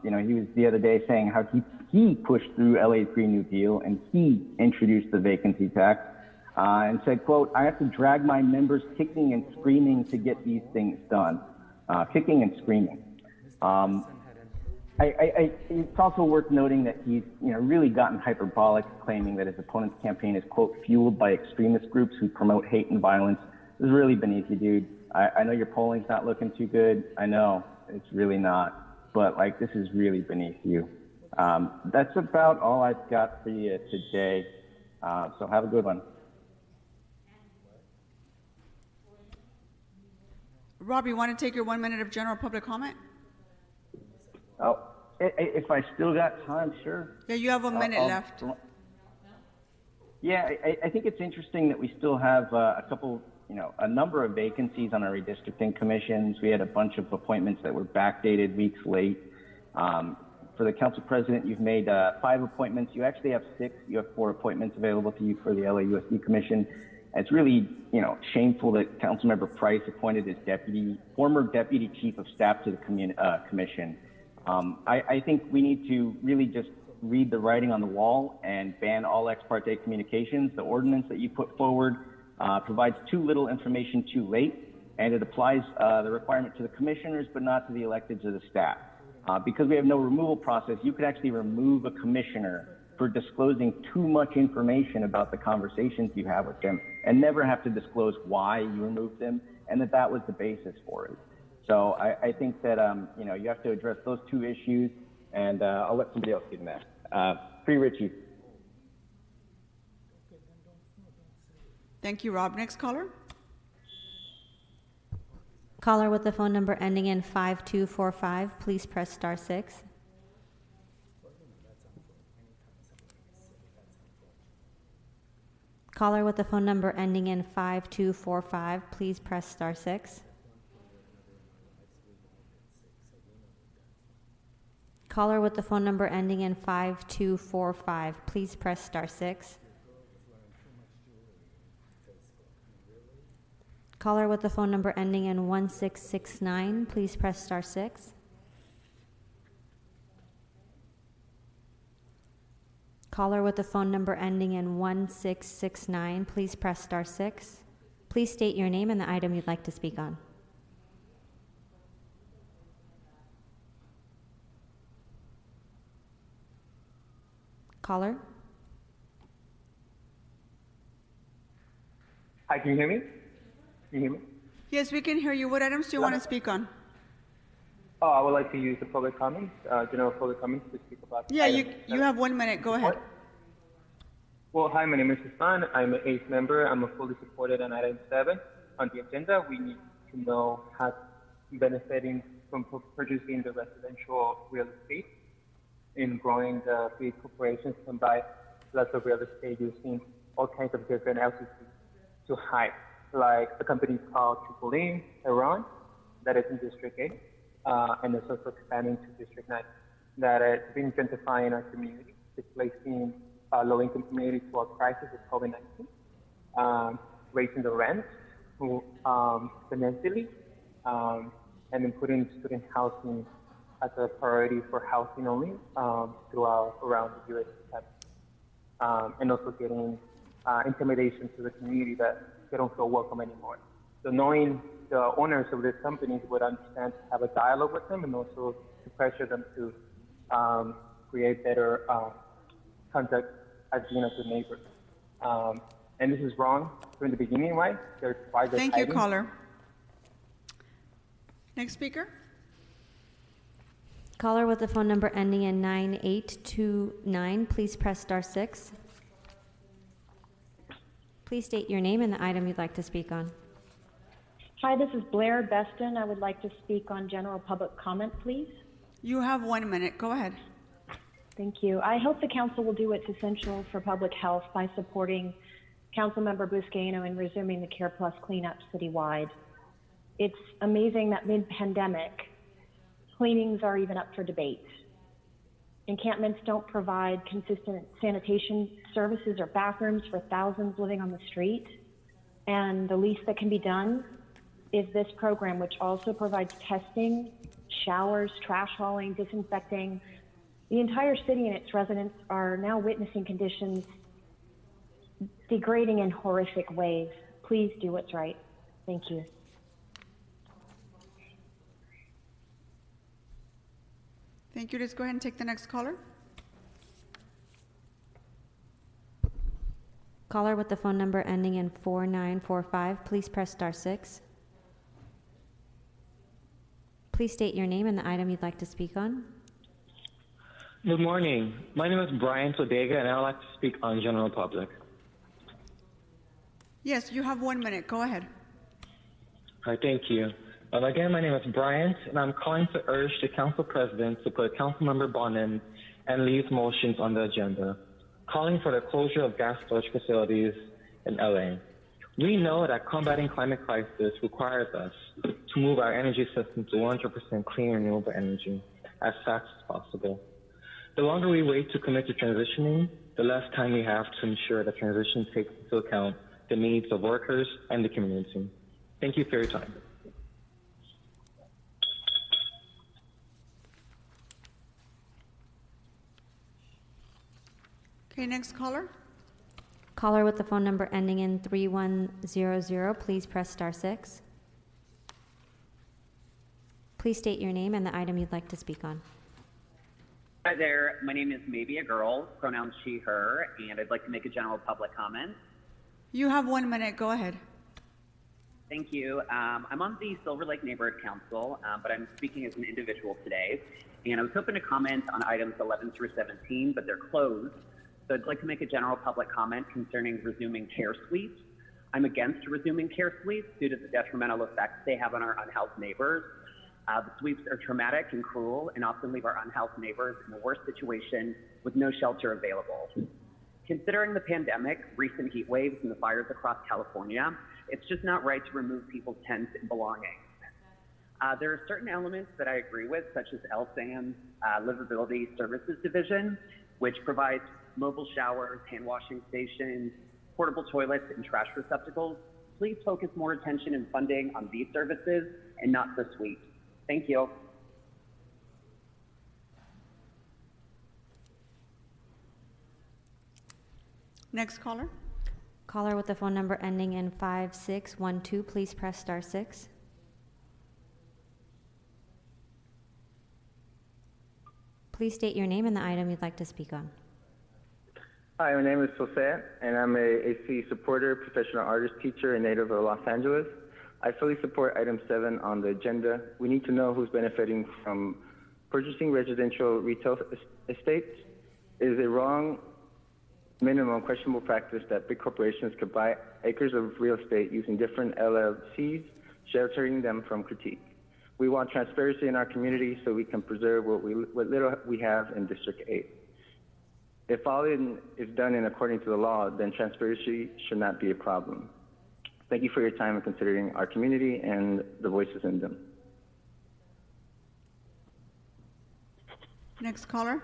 Speaker 18: He was the other day saying how he pushed through LA's Green New Deal and he introduced the vacancy tax and said, quote, "I have to drag my members kicking and screaming to get these things done." Kicking and screaming. It's also worth noting that he's really gotten hyperbolic, claiming that his opponent's campaign is, quote, "fueled by extremist groups who promote hate and violence." This is really beneath you, dude. I know your polling's not looking too good. I know it's really not, but this is really beneath you. That's about all I've got for you today. So have a good one.
Speaker 2: Rob, you want to take your 1 minute of general public comment?
Speaker 18: Oh, if I still got time, sure.
Speaker 2: Yeah, you have a minute left.
Speaker 18: Yeah, I think it's interesting that we still have a number of vacancies on our redistricting commissions. We had a bunch of appointments that were backdated weeks late. For the council president, you've made 5 appointments. You actually have 6. You have 4 appointments available to you for the LAUSD commission. It's really, shameful that Councilmember Price appointed his former deputy chief of staff to the commission. I think we need to really just read the writing on the wall and ban all ex parte communications. The ordinance that you put forward provides too little information too late, and it applies the requirement to the commissioners but not to the electeds or the staff. Because we have no removal process, you could actually remove a commissioner for disclosing too much information about the conversations you have with them and never have to disclose why you removed them and that was the basis for it. So I think that, you have to address those 2 issues, and I'll let somebody else get in there. Free Richie.
Speaker 2: Thank you, Rob. Next caller.
Speaker 14: Caller with the phone number ending in 5245, please press star 6. Caller with the phone number ending in 5245, please press star 6. Caller with the phone number ending in 5245, please press star 6. Caller with the phone number ending in 1669, please press star 6. Caller with the phone number ending in 1669, please press star 6. Please state your name and the item you'd like to speak on. Caller?
Speaker 19: Hi, can you hear me? Can you hear me?
Speaker 2: Yes, we can hear you. What items do you want to speak on?
Speaker 19: Oh, I would like to use the public comments, general public comments to speak about.
Speaker 2: Yeah, you have 1 minute. Go ahead.
Speaker 19: Well, hi, my name is Hassan. I'm an 8th member. I'm fully supported on item 7 on the agenda. We need to know how benefiting from purchasing the residential real estate in growing the big corporations can buy lots of real estate using all kinds of different LCCs to hide, like a company called Triple E, Iran, that is in District 8. And it's also expanding to District 9, that it's been gentrifying our community, displacing low-income communities to a crisis of COVID-19, raising the rent exponentially, and then putting student housing as a priority for housing only around the U.S. And also getting intimidation to the community that they don't feel welcome anymore. So knowing the owners of these companies would understand to have a dialogue with them and also to pressure them to create better contact as being a good neighbor. and this is wrong from the beginning, right?
Speaker 2: Thank you, caller. Next speaker.
Speaker 14: Caller with the phone number ending in 9829, please press star 6. Please state your name and the item you'd like to speak on.
Speaker 20: Hi, this is Blair Beston. I would like to speak on general public comment, please.
Speaker 2: You have 1 minute. Go ahead.
Speaker 20: Thank you. I hope the council will do what's essential for public health by supporting Councilmember Buscaino in resuming the Care Plus cleanup citywide. It's amazing that mid-pandemic, cleanings are even up for debate. Encampments don't provide consistent sanitation services or bathrooms for thousands living on the street. And the least that can be done is this program, which also provides testing, showers, trash hauling, disinfecting. The entire city and its residents are now witnessing conditions degrading in horrific ways. Please do what's right. Thank you.
Speaker 2: Thank you. Let's go ahead and take the next caller.
Speaker 14: Caller with the phone number ending in 4945, please press star 6. Please state your name and the item you'd like to speak on.
Speaker 22: Good morning. My name is Brian Sodega, and I would like to speak on general public.
Speaker 2: Yes, you have 1 minute. Go ahead.
Speaker 22: All right, thank you. Again, my name is Bryant, and I'm calling to urge the council president to put Councilmember Bonin and Lee's motions on the agenda, calling for the closure of gas storage facilities in LA. We know that combating climate crisis requires us to move our energy system to 100% clean renewable energy as fast as possible. The longer we wait to commit to transitioning, the less time we have to ensure that transition takes into account the needs of workers and the community. Thank you for your time.
Speaker 2: Okay, next caller.
Speaker 14: Caller with the phone number ending in 3100, please press star 6. Please state your name and the item you'd like to speak on.
Speaker 23: Hi there, my name is Maybe a Girl, pronouns she, her, and I'd like to make a general public comment.
Speaker 2: You have 1 minute. Go ahead.
Speaker 23: Thank you. I'm on the Silver Lake Neighborhood Council, but I'm speaking as an individual today, and I was hoping to comment on items 11 through 17, but they're closed. So I'd like to make a general public comment concerning resuming care suites. I'm against resuming care suites due to the detrimental effects they have on our unhoused neighbors. The sweeps are traumatic and cruel and often leave our unhoused neighbors in a worse situation with no shelter available. Considering the pandemic, recent heat waves, and the fires across California, it's just not right to remove people's tents and belongings. There are certain elements that I agree with, such as LSAM's Livability Services Division, which provides mobile showers, hand washing stations, portable toilets, and trash receptacles. Please focus more attention and funding on these services and not the sweeps. Thank you.
Speaker 2: Next caller.
Speaker 14: Caller with the phone number ending in 5612, please press star 6. Please state your name and the item you'd like to speak on.
Speaker 19: Hi, my name is Jose, and I'm a AC supporter, professional artist, teacher, and native of Los Angeles. I fully support item 7 on the agenda. We need to know who's benefiting from purchasing residential retail estates. It is a wrong, minimum, questionable practice that big corporations could buy acres of real estate using different LLCs, sheltering them from critique. We want transparency in our community so we can preserve what little we have in District 8. If all is done in according to the law, then transparency should not be a problem. Thank you for your time and considering our community and the voices in them.
Speaker 2: Next caller.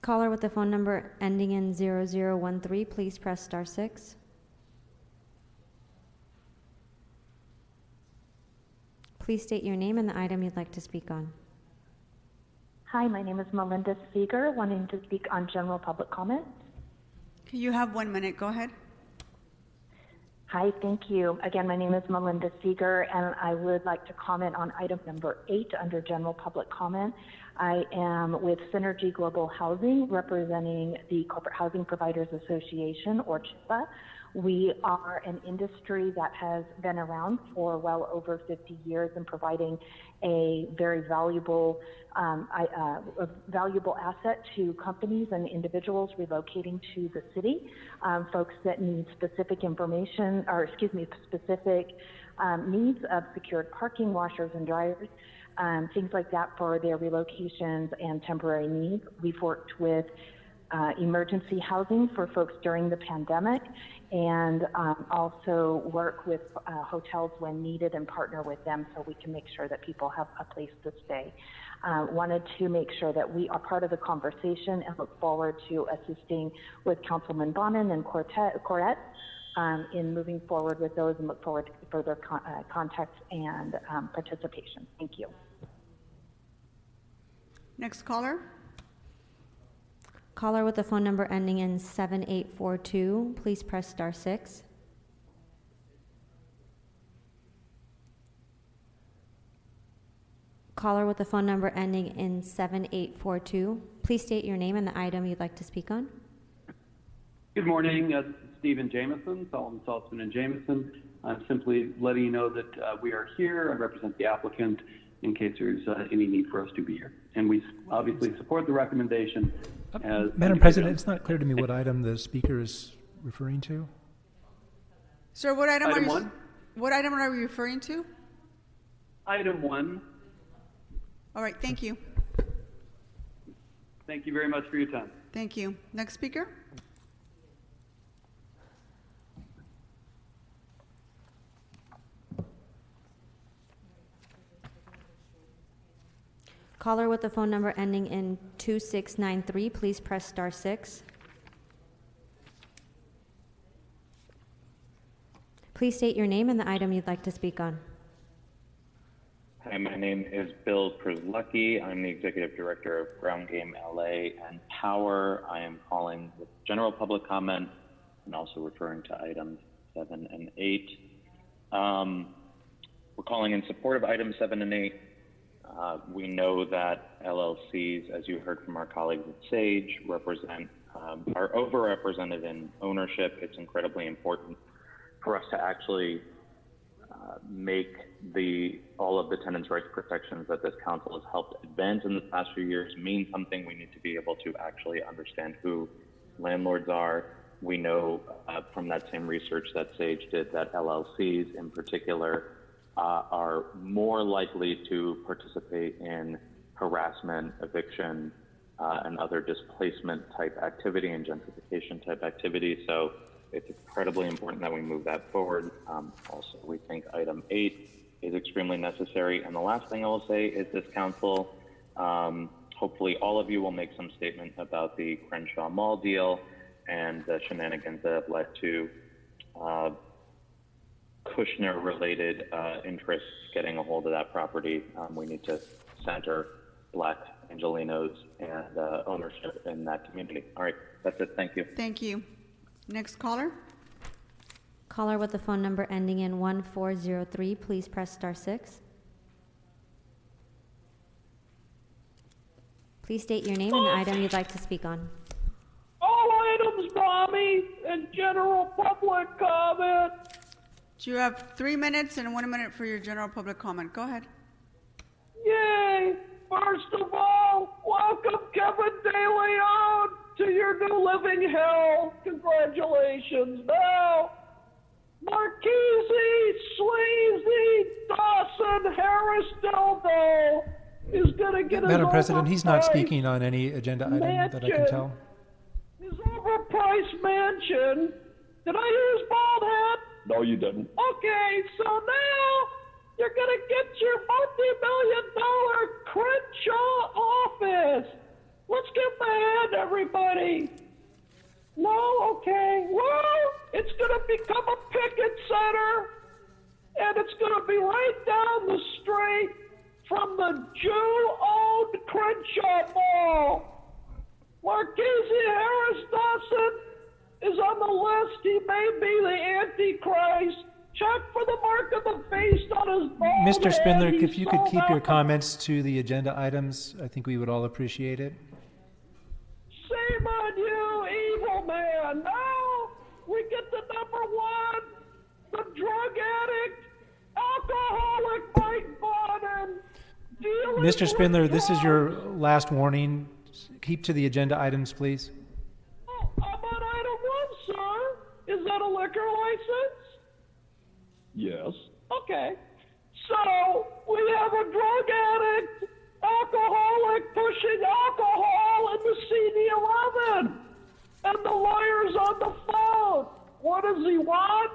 Speaker 14: Caller with the phone number ending in 0013, please press star 6. Please state your name and the item you'd like to speak on.
Speaker 20: Hi, my name is Melinda Seeger, wanting to speak on general public comment.
Speaker 2: Okay, you have 1 minute. Go ahead.
Speaker 20: Hi, thank you. Again, my name is Melinda Seeger, and I would like to comment on item number 8 under general public comment. I am with Synergy Global Housing, representing the Corporate Housing Providers Association, or CHIPA. We are an industry that has been around for well over 50 years and providing a very valuable asset to companies and individuals relocating to the city, folks that need specific information, or specific needs of secured parking, washers and dryers, things like that for their relocations and temporary needs. We've worked with emergency housing for folks during the pandemic, and also work with hotels when needed and partner with them so we can make sure that people have a place to stay. Wanted to make sure that we are part of the conversation and look forward to assisting with Councilman Bonin and Corette in moving forward with those, and look forward to further contact and participation. Thank you.
Speaker 2: Next caller.
Speaker 14: Caller with the phone number ending in 7842, please press *6. Caller with the phone number ending in 7842, please state your name and the item you'd like to speak on.
Speaker 8: Good morning. This is Stephen Jameson, Solomon, Saltzman, and Jameson. I'm simply letting you know that we are here. I represent the applicant in case there's any need for us to be here. And we obviously support the recommendation.
Speaker 13: Madam President, it's not clear to me what item the speaker is referring to.
Speaker 2: Sir, what item
Speaker 8: Item
Speaker 2: are you?
Speaker 8: 1.
Speaker 2: What item are you referring to?
Speaker 8: Item 1.
Speaker 2: All right, thank you.
Speaker 8: Thank you very much for your time.
Speaker 2: Thank you. Next speaker.
Speaker 14: Caller with the phone number ending in 2693, please press *6. Please state your name and the item you'd like to speak on.
Speaker 9: Hi, my name is Bill Przlucki. I'm the Executive Director of Ground Game LA and Power. I am calling with general public comment and also referring to items 7 and 8. We're calling in support of items 7 and 8. We know that LLCs, as you heard from our colleagues at SAGE, are overrepresented in ownership. It's incredibly important for us to actually make all of the tenants' rights protections that this council has helped advance in the past few years mean something. We need to be able to actually understand who landlords are. We know from that same research that SAGE did that LLCs in particular are more likely to participate in harassment, eviction, and other displacement type activity and gentrification type activity. So it's incredibly important that we move that forward. Also, we think item 8 is extremely necessary. And the last thing I will say is this council, hopefully all of you will make some statement about the Crenshaw Mall deal and the shenanigans that have led to Kushner-related interests getting a hold of that property. We need to center Black Angelenos and ownership in that community. All right, that's it. Thank you.
Speaker 2: Thank you. Next caller.
Speaker 14: Caller with the phone number ending in 1403, please press *6. Please state your name and the item you'd like to speak on.
Speaker 10: All items, Mommy, and general public comment.
Speaker 2: You have 3 minutes and 1 minute for your general public comment. Go ahead.
Speaker 10: Yay! First of all, welcome Kevin De Leon to your new living hell. Congratulations. Now, Marchese, Sleazy, Dawson, Harris, Deldo is going to get
Speaker 13: Madam
Speaker 10: his
Speaker 13: President, he's not
Speaker 10: overpriced
Speaker 13: speaking on any agenda item that I can tell.
Speaker 10: His overpriced mansion. Did I hear his bald head?
Speaker 6: No, you didn't.
Speaker 10: Okay, so now you're going to get your multi-million-dollar Crenshaw office. Let's get the head, everybody. No? Okay. Well, it's going to become a picket center, and it's going to be right down the street from the Jew-owned Crenshaw Mall. Marchese, Harris, Dawson, is on the list. He may be the Antichrist. Check for the mark of the beast on his bald
Speaker 13: Mr. Spindler,
Speaker 10: head.
Speaker 13: if you could keep your comments to the agenda items, I think we would all appreciate it.
Speaker 10: Shame on you, evil man. Now we get to number one, the drug addict, alcoholic Mike Bonham.
Speaker 13: Mr. Spindler, this is your last warning. Keep to the agenda items, please.
Speaker 10: Oh, I'm on item one, sir. Is that a liquor license?
Speaker 7: Yes.
Speaker 10: Okay. So we have a drug addict, alcoholic pushing alcohol in the CD11. And the lawyer's on the phone. What does he want?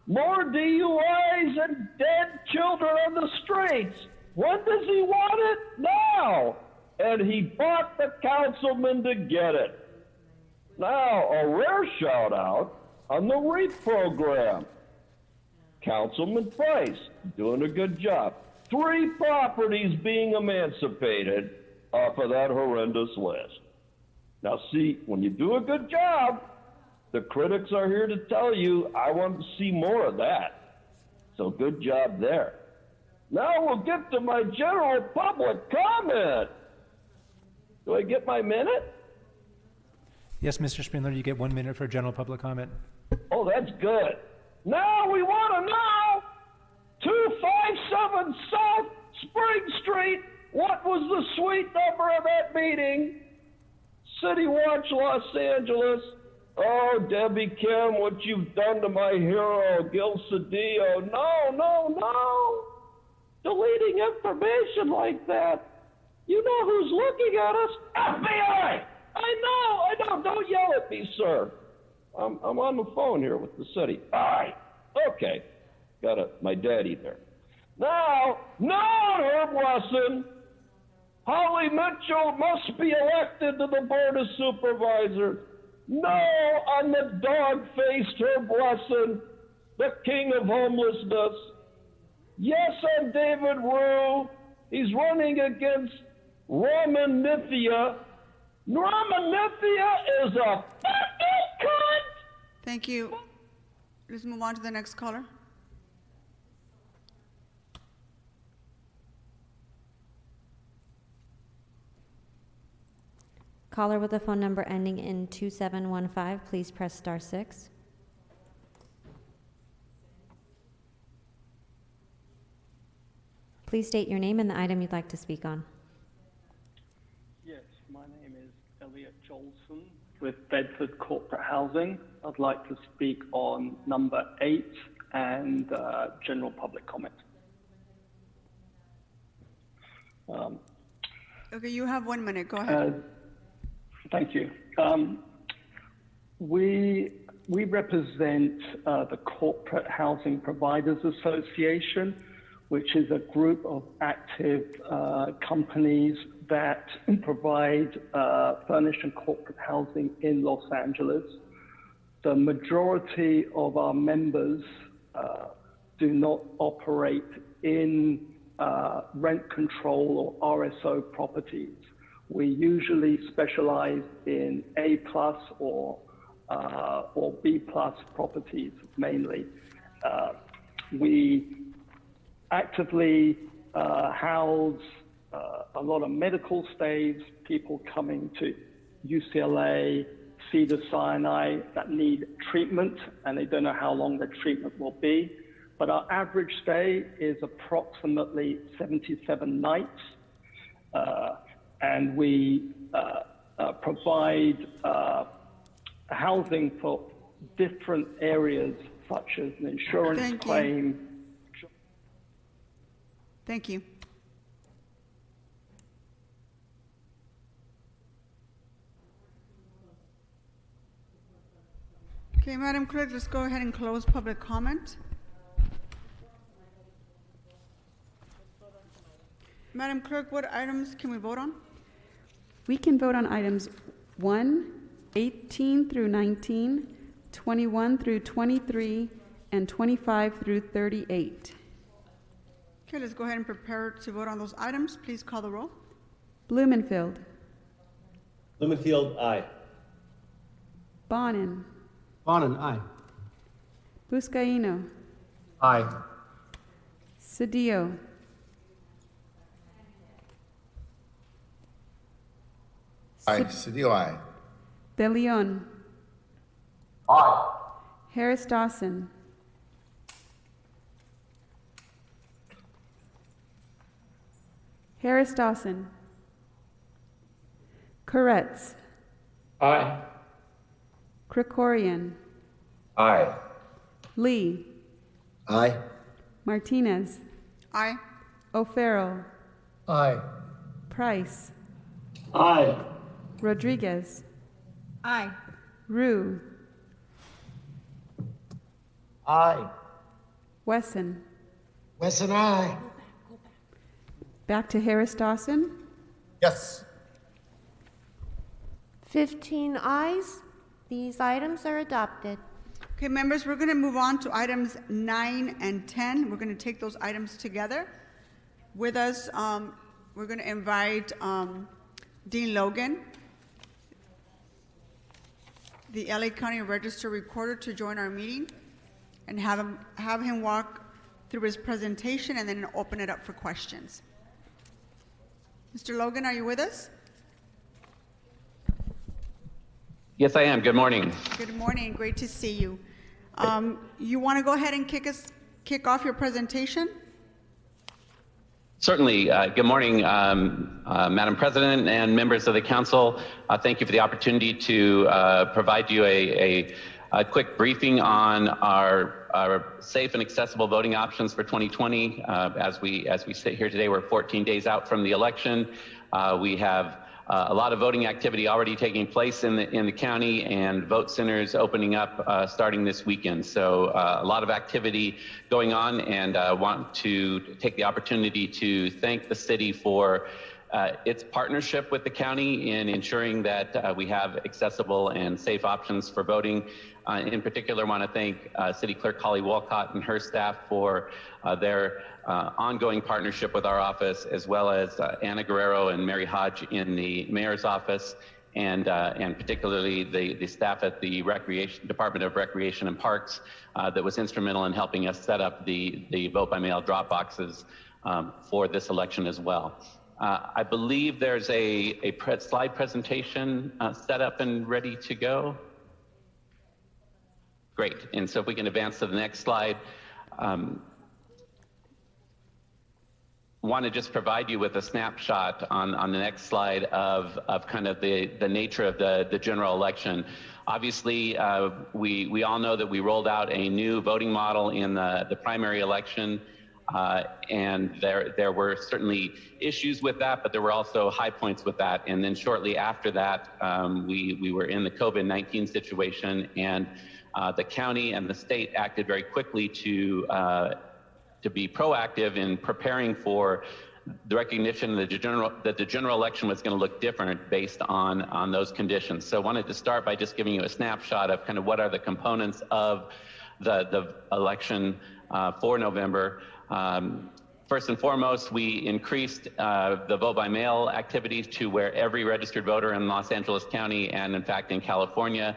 Speaker 10: More DUIs and dead children on the streets. When does he want it? Now.
Speaker 7: And he bought the councilman to get it. Now, a rare shout out on the REAP program. Councilman Price, doing a good job. 3 properties being emancipated off of that horrendous list. Now see, when you do a good job, the critics are here to tell you, I want to see more of that. So good job there. Now we'll get to my general public comment. Do I get my minute?
Speaker 13: Yes, Mr. Spindler, you get 1 minute for general public comment.
Speaker 7: Oh, that's good. Now we want to know 257 South Spring Street. What was the suite number of that meeting? City Watch Los Angeles. Oh, Debbie Kim, what you've done to my hero, Gil Cedillo. No. Deleting information like that. You know who's looking at us? FBI! I know. Don't yell at me, sir. I'm on the phone here with the city. All right. Okay. Got my daddy there. Now, Herb Wesson. Holly Mitchell must be elected to the Board of Supervisors. No on the dog-faced Herb Wesson, the king of homelessness. Yes on David Rue. He's running against Roman Nithya. Roman Nithya is a fucking cunt!
Speaker 2: Thank you. Let's move on to the next caller.
Speaker 14: Caller with a phone number ending in 2715, please press star 6. Please state your name and the item you'd like to speak on.
Speaker 11: Yes, my name is Elliot Jolson with Bedford Corporate Housing. I'd like to speak on number 8 and general public comment.
Speaker 2: Okay, you have 1 minute. Go ahead.
Speaker 11: Thank you. We represent the Corporate Housing Providers Association, which is a group of active companies that provide furnished and corporate housing in Los Angeles. The majority of our members do not operate in rent control or RSO properties. We usually specialize in A+ or B+ properties mainly. We actively house a lot of medical stays, people coming to UCLA, Cedars-Sinai that need treatment, and they don't know how long the treatment will be. But our average stay is approximately 77 nights, and we provide housing for different areas, such as an insurance claim.
Speaker 2: Thank you. Okay, Madam Clerk, let's go ahead and close public comment. Madam Clerk, what items can we vote on?
Speaker 5: We can vote on items 1, 18 through 19, 21 through 23, and 25 through 38.
Speaker 2: Okay, let's go ahead and prepare to vote on those items. Please call the roll.
Speaker 5: Blumenfield.
Speaker 6: Blumenfield, aye.
Speaker 5: Bonin.
Speaker 6: Bonin, aye.
Speaker 5: Buscaino.
Speaker 6: Aye.
Speaker 5: Cedillo.
Speaker 12: Aye. Cedillo, aye.
Speaker 5: De Leon.
Speaker 6: Aye.
Speaker 5: Harris Dawson. Harris Dawson. Koretz.
Speaker 6: Aye.
Speaker 5: Krikorian.
Speaker 6: Aye.
Speaker 5: Lee.
Speaker 12: Aye.
Speaker 5: Martinez.
Speaker 2: Aye.
Speaker 5: O'Farrell.
Speaker 6: Aye.
Speaker 5: Price.
Speaker 6: Aye.
Speaker 5: Rodriguez.
Speaker 20: Aye.
Speaker 5: Rue.
Speaker 6: Aye.
Speaker 5: Wesson.
Speaker 12: Wesson, aye.
Speaker 5: Back to Harris Dawson.
Speaker 12: Yes.
Speaker 15: 15 ayes. These items are adopted.
Speaker 2: Okay, members, we're going to move on to items 9 and 10. We're going to take those items together. With us, we're going to invite Dean Logan, the LA County Register Recorder, to join our meeting and have him walk through his presentation and then open it up for questions. Mr. Logan, are you with us?
Speaker 21: Yes, I am. Good morning.
Speaker 2: Good morning. Great to see you. You want to go ahead and kick off your presentation?
Speaker 21: Certainly. Good morning, Madam President and members of the council. Thank you for the opportunity to provide you a quick briefing on our safe and accessible voting options for 2020. As we sit here today, we're 14 days out from the election. We have a lot of voting activity already taking place in the county, and vote centers opening up starting this weekend. So a lot of activity going on, and I want to take the opportunity to thank the city for its partnership with the county in ensuring that we have accessible and safe options for voting. In particular, I want to thank City Clerk Holly Walcott and her staff for their ongoing partnership with our office, as well as Anna Guerrero and Mary Hodge in the mayor's office, and particularly the staff at the Department of Recreation and Parks that was instrumental in helping us set up the vote by mail drop boxes for this election as well. I believe there's a slide presentation set up and ready to go. Great. And so if we can advance to the next slide. Want to just provide you with a snapshot on the next slide of kind of the nature of the general election. Obviously, we all know that we rolled out a new voting model in the primary election, and there were certainly issues with that, but there were also high points with that. And then shortly after that, we were in the COVID-19 situation, and the county and the state acted very quickly to be proactive in preparing for the recognition that the general election was going to look different based on those conditions. So I wanted to start by just giving you a snapshot of kind of what are the components of the election for November. First and foremost, we increased the vote by mail activities to where every registered voter in Los Angeles County, and in fact in California,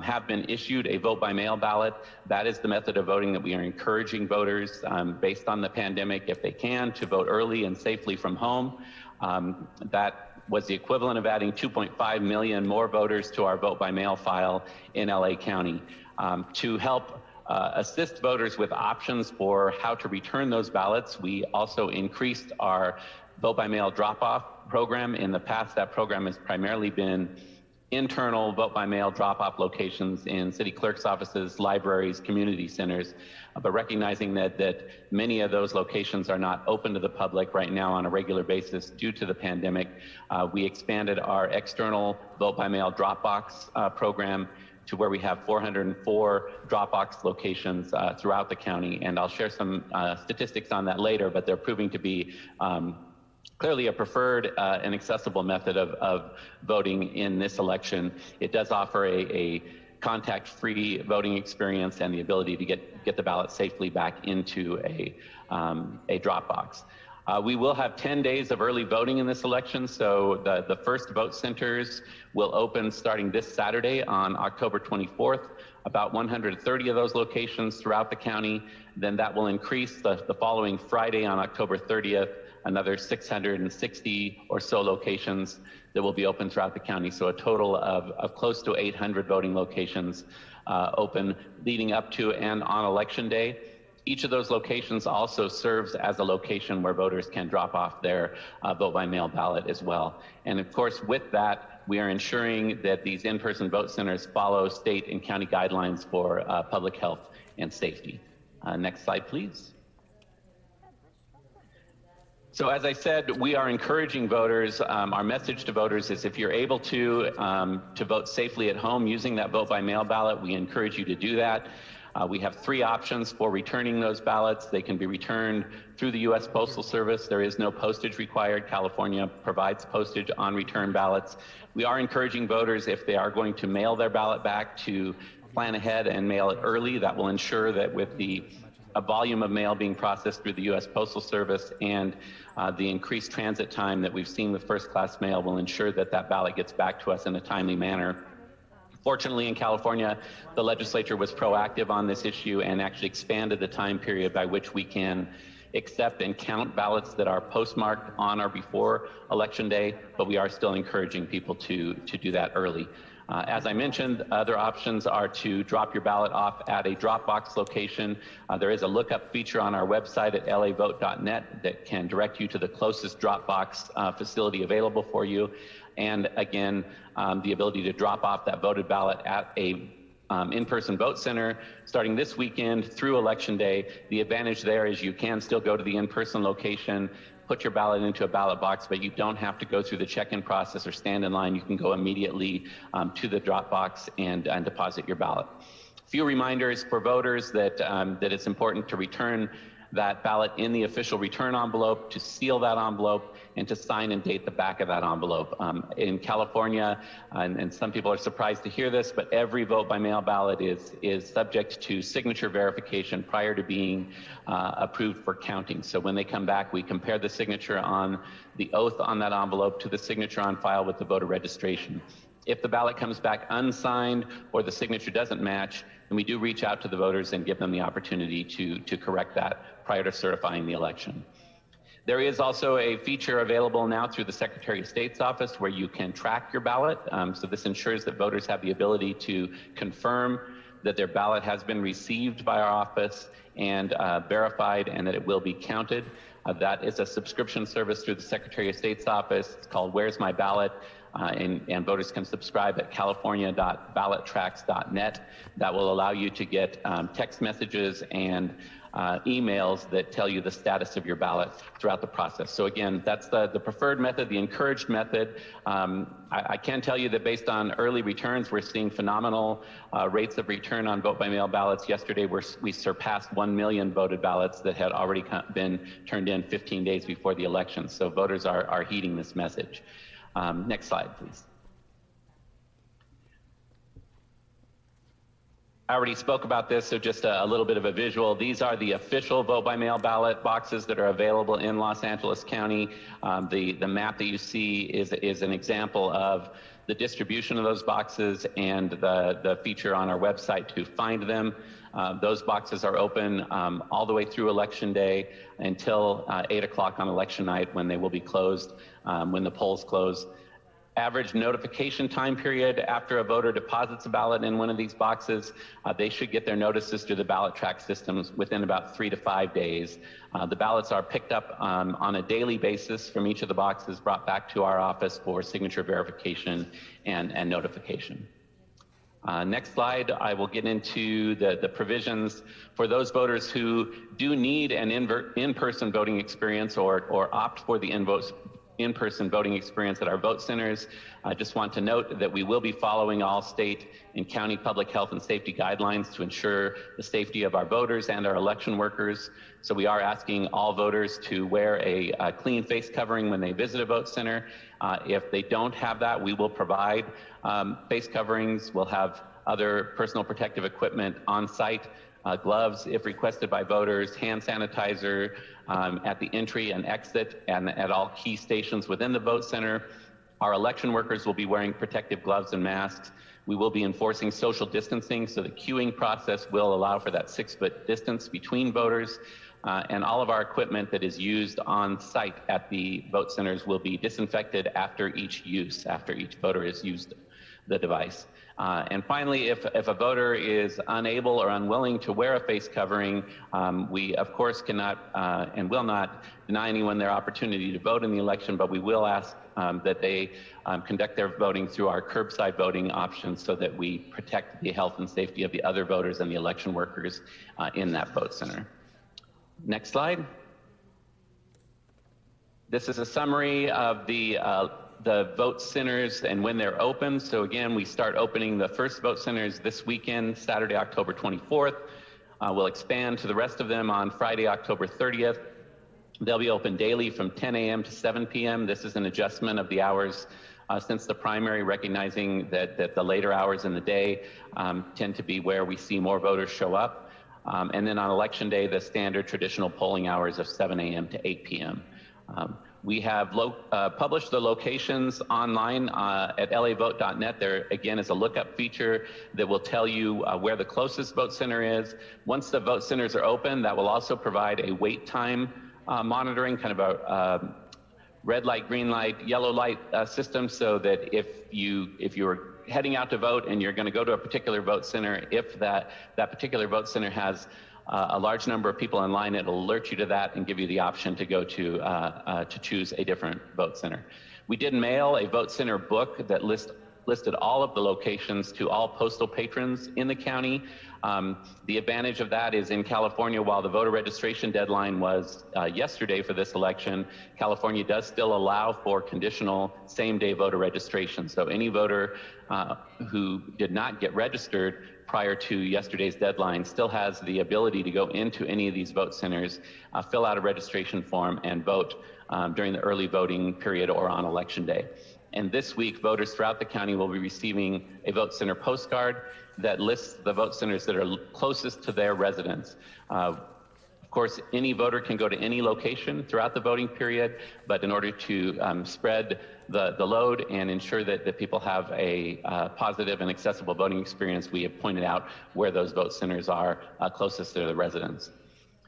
Speaker 21: have been issued a vote by mail ballot. That is the method of voting that we are encouraging voters based on the pandemic, if they can, to vote early and safely from home. That was the equivalent of adding 2.5 million more voters to our vote by mail file in LA County. To help assist voters with options for how to return those ballots, we also increased our vote by mail drop-off program. In the past, that program has primarily been internal vote by mail drop-off locations in city clerk's offices, libraries, community centers, but recognizing that many of those locations are not open to the public right now on a regular basis due to the pandemic, we expanded our external vote by mail drop-box program to where we have 404 drop-box locations throughout the county. And I'll share some statistics on that later, but they're proving to be clearly a preferred and accessible method of voting in this election. It does offer a contact-free voting experience and the ability to get the ballot safely back into a drop box. We will have 10 days of early voting in this election, so the first vote centers will open starting this Saturday on October 24th, about 130 of those locations throughout the county. Then that will increase the following Friday on October 30th, another 660 or so locations that will be open throughout the county. So a total of close to 800 voting locations open leading up to and on election day. Each of those locations also serves as a location where voters can drop off their vote by mail ballot as well. And of course, with that, we are ensuring that these in-person vote centers follow state and county guidelines for public health and safety. Next slide, please. So as I said, we are encouraging voters. Our message to voters is if you're able to vote safely at home using that vote by mail ballot, we encourage you to do that. We have 3 options for returning those ballots. They can be returned through the U.S. Postal Service. There is no postage required. California provides postage on return ballots. We are encouraging voters, if they are going to mail their ballot back, to plan ahead and mail it early. That will ensure that with the volume of mail being processed through the U.S. Postal Service and the increased transit time that we've seen with first-class mail will ensure that that ballot gets back to us in a timely manner. Fortunately, in California, the legislature was proactive on this issue and actually expanded the time period by which we can accept and count ballots that are postmarked on or before Election Day, but we are still encouraging people to do that early. As I mentioned, other options are to drop your ballot off at a drop box location. There is a lookup feature on our website at lavote.net that can direct you to the closest drop box facility available for you. And again, the ability to drop off that voted ballot at a in-person vote center starting this weekend through Election Day. The advantage there is you can still go to the in-person location, put your ballot into a ballot box, but you don't have to go through the check-in process or stand in line. You can go immediately to the drop box and deposit your ballot. A few reminders for voters that it's important to return that ballot in the official return envelope, to seal that envelope, and to sign and date the back of that envelope. In California, and some people are surprised to hear this, but every vote by mail ballot is subject to signature verification prior to being approved for counting. So when they come back, we compare the signature on the oath on that envelope to the signature on file with the voter registration. If the ballot comes back unsigned or the signature doesn't match, then we do reach out to the voters and give them the opportunity to correct that prior to certifying the election. There is also a feature available now through the Secretary of State's office where you can track your ballot. So this ensures that voters have the ability to confirm that their ballot has been received by our office and verified and that it will be counted. That is a subscription service through the Secretary of State's office. It's called Where's My Ballot? And voters can subscribe at california.ballottracks.net. That will allow you to get text messages and emails that tell you the status of your ballot throughout the process. So again, that's the preferred method, the encouraged method. I can tell you that based on early returns, we're seeing phenomenal rates of return on vote by mail ballots. Yesterday, we surpassed 1 million voted ballots that had already been turned in 15 days before the election. So voters are heeding this message. Next slide, please. I already spoke about this, so just a little bit of a visual. These are the official vote-by-mail ballot boxes that are available in Los Angeles County. The map that you see is an example of the distribution of those boxes and the feature on our website to find them. Those boxes are open all the way through Election Day until 8 o'clock on election night, when they will be closed, when the polls close. Average notification time period after a voter deposits a ballot in one of these boxes, they should get their notices through the ballot track systems within about 3 to 5 days. The ballots are picked up on a daily basis from each of the boxes, brought back to our office for signature verification and notification. Next slide, I will get into the provisions for those voters who do need an in-person voting experience or opt for the in-person voting experience at our vote centers. I just want to note that we will be following all state and county public health and safety guidelines to ensure the safety of our voters and our election workers. So we are asking all voters to wear a clean face covering when they visit a vote center. If they don't have that, we will provide face coverings. We'll have other personal protective equipment on site gloves if requested by voters, hand sanitizer at the entry and exit, and at all key stations within the vote center. Our election workers will be wearing protective gloves and masks. We will be enforcing social distancing, so the queuing process will allow for that 6-foot distance between voters. And all of our equipment that is used on site at the vote centers will be disinfected after each use, after each voter has used the device. And finally, if a voter is unable or unwilling to wear a face covering, we of course cannot and will not deny anyone their opportunity to vote in the election, but we will ask that they conduct their voting through our curbside voting options so that we protect the health and safety of the other voters and the election workers in that vote center. Next slide. This is a summary of the vote centers and when they're open. So again, we start opening the first vote centers this weekend, Saturday, October 24th. We'll expand to the rest of them on Friday, October 30th. They'll be open daily from 10 a.m. to 7 p.m. This is an adjustment of the hours since the primary, recognizing that the later hours in the day tend to be where we see more voters show up. And then on election day, the standard traditional polling hours of 7 a.m. to 8 p.m. We have published the locations online at lavote.net. There again is a lookup feature that will tell you where the closest vote center is. Once the vote centers are open, that will also provide a wait time monitoring, kind of a red light, green light, yellow light system, so that if you're heading out to vote and you're going to go to a particular vote center, if that particular vote center has a large number of people in line, it'll alert you to that and give you the option to go to choose a different vote center. We did mail a vote center book that listed all of the locations to all postal patrons in the county. The advantage of that is in California, while the voter registration deadline was yesterday for this election, California does still allow for conditional same-day voter registration. So any voter who did not get registered prior to yesterday's deadline still has the ability to go into any of these vote centers, fill out a registration form, and vote during the early voting period or on election day. And this week, voters throughout the county will be receiving a vote center postcard that lists the vote centers that are closest to their residence. Of course, any voter can go to any location throughout the voting period, but in order to spread the load and ensure that people have a positive and accessible voting experience, we have pointed out where those vote centers are closest to the residents.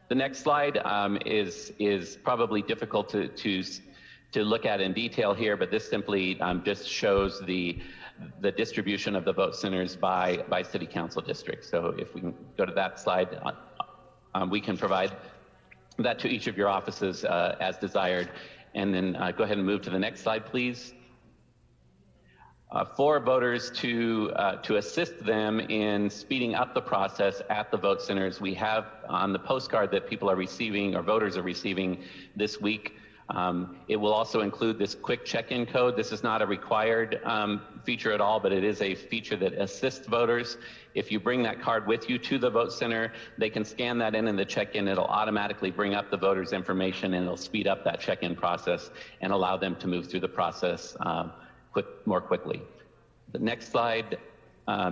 Speaker 21: The next slide is probably difficult to look at in detail here, but this simply just shows the distribution of the vote centers by city council district. So if we can go to that slide, we can provide that to each of your offices as desired. And then go ahead and move to the next slide, please. For voters to assist them in speeding up the process at the vote centers, we have on the postcard that people are receiving, or voters are receiving this week, it will also include this quick check-in code. This is not a required feature at all, but it is a feature that assists voters. If you bring that card with you to the vote center, they can scan that in the check-in. It'll automatically bring up the voter's information, and it'll speed up that check-in process and allow them to move through the process more quickly. The next slide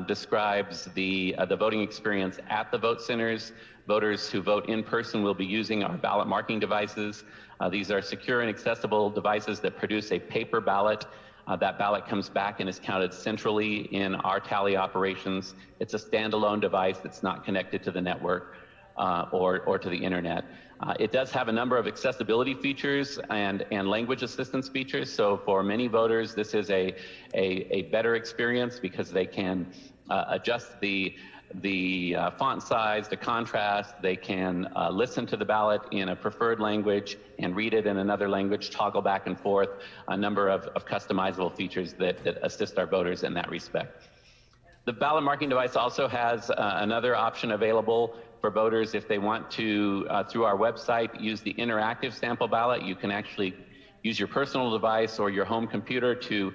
Speaker 21: describes the voting experience at the vote centers. Voters who vote in person will be using our ballot marking devices. These are secure and accessible devices that produce a paper ballot. That ballot comes back and is counted centrally in our tally operations. It's a standalone device that's not connected to the network or to the internet. It does have a number of accessibility features and language assistance features. So for many voters, this is a better experience because they can adjust the font size, the contrast. They can listen to the ballot in a preferred language and read it in another language, toggle back and forth, a number of customizable features that assist our voters in that respect. The ballot marking device also has another option available for voters if they want to, through our website, use the interactive sample ballot. You can actually use your personal device or your home computer to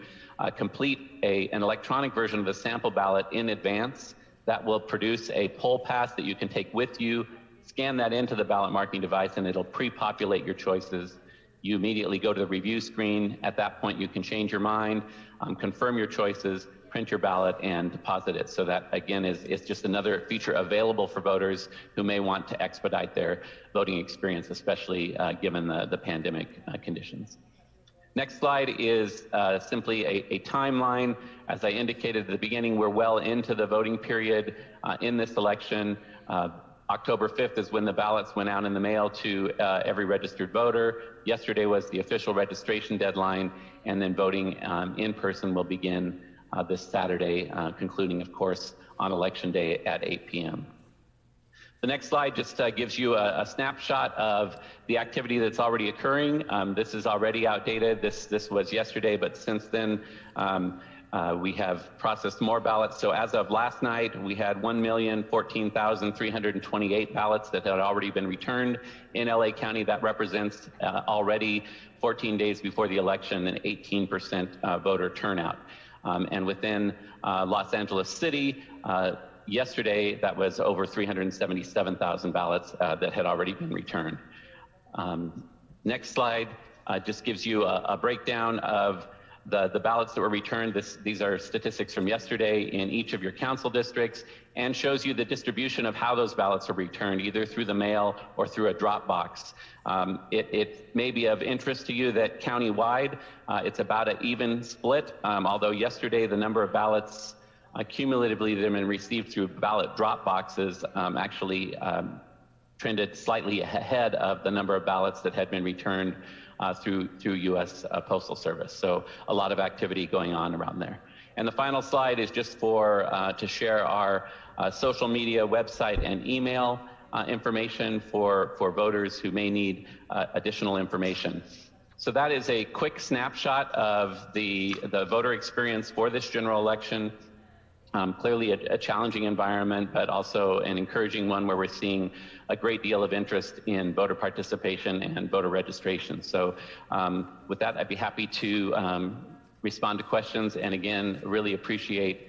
Speaker 21: complete an electronic version of the sample ballot in advance. That will produce a poll pass that you can take with you, scan that into the ballot marking device, and it'll pre-populate your choices. You immediately go to the review screen. At that point, you can change your mind, confirm your choices, print your ballot and deposit it. So that, again, is just another feature available for voters who may want to expedite their voting experience, especially given the pandemic conditions. Next slide is simply a timeline. As I indicated at the beginning, we're well into the voting period in this election. October 5th is when the ballots went out in the mail to every registered voter. Yesterday was the official registration deadline, and then voting in person will begin this Saturday, concluding, of course, on Election Day at 8 p.m. The next slide just gives you a snapshot of the activity that's already occurring. This is already outdated. This was yesterday, but since then, we have processed more ballots. So as of last night, we had 1,014,328 ballots that had already been returned in LA County. That represents already 14 days before the election, an 18% voter turnout. And within Los Angeles City, yesterday, that was over 377,000 ballots that had already been returned. Next slide just gives you a breakdown of the ballots that were returned. These are statistics from yesterday in each of your council districts, and shows you the distribution of how those ballots are returned, either through the mail or through a drop box. It may be of interest to you that countywide, it's about an even split, although yesterday the number of ballots cumulatively that have been received through ballot drop boxes actually trended slightly ahead of the number of ballots that had been returned through U.S. Postal Service. So a lot of activity going on around there. And the final slide is just to share our social media, website, and email information for voters who may need additional information. So that is a quick snapshot of the voter experience for this general election. Clearly a challenging environment, but also an encouraging one where we're seeing a great deal of interest in voter participation and voter registration. So with that, I'd be happy to respond to questions, and again, really appreciate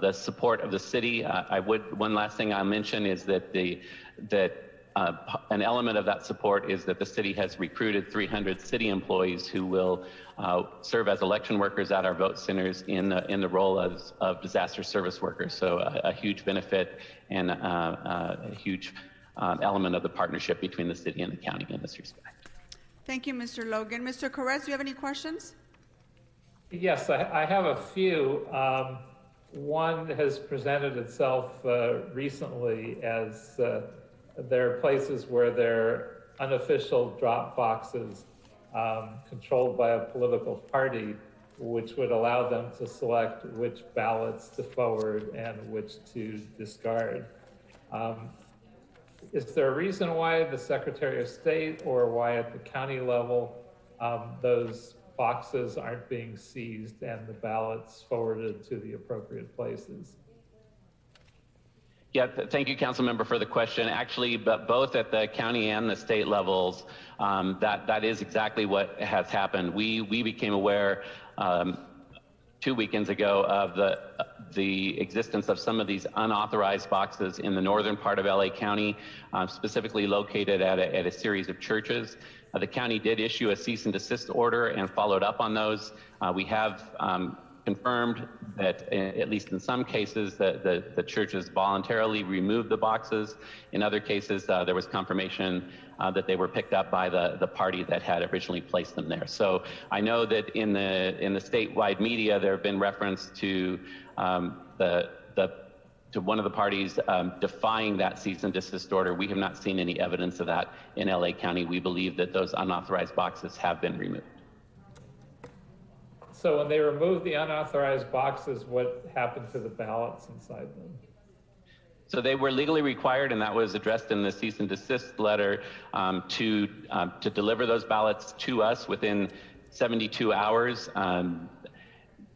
Speaker 21: the support of the city. One last thing I'll mention is that an element of that support is that the city has recruited 300 city employees who will serve as election workers at our vote centers in the role of disaster service workers. So a huge benefit and a huge element of the partnership between the city and the county in this respect.
Speaker 2: Thank you, Mr. Logan. Mr. Correz, do you have any questions?
Speaker 1: Yes, I have a few. One has presented itself recently as there are places where there are unofficial drop boxes controlled by a political party, which would allow them to select which ballots to forward and which to discard. Is there a reason why the Secretary of State or why at the county level those boxes aren't being seized and the ballots forwarded to the appropriate places?
Speaker 21: Yeah, thank you, Council Member, for the question. Actually, but both at the county and the state levels, that is exactly what has happened. We became aware 2 weekends ago of the existence of some of these unauthorized boxes in the northern part of LA County, specifically located at a series of churches. The county did issue a cease and desist order and followed up on those. We have confirmed that, at least in some cases, the churches voluntarily removed the boxes. In other cases, there was confirmation that they were picked up by the party that had originally placed them there. So I know that in the statewide media, there have been reference to one of the parties defying that cease and desist order. We have not seen any evidence of that in LA County. We believe that those unauthorized boxes have been removed.
Speaker 1: So when they removed the unauthorized boxes, what happened to the ballots inside them?
Speaker 21: So they were legally required, and that was addressed in the cease and desist letter, to deliver those ballots to us within 72 hours.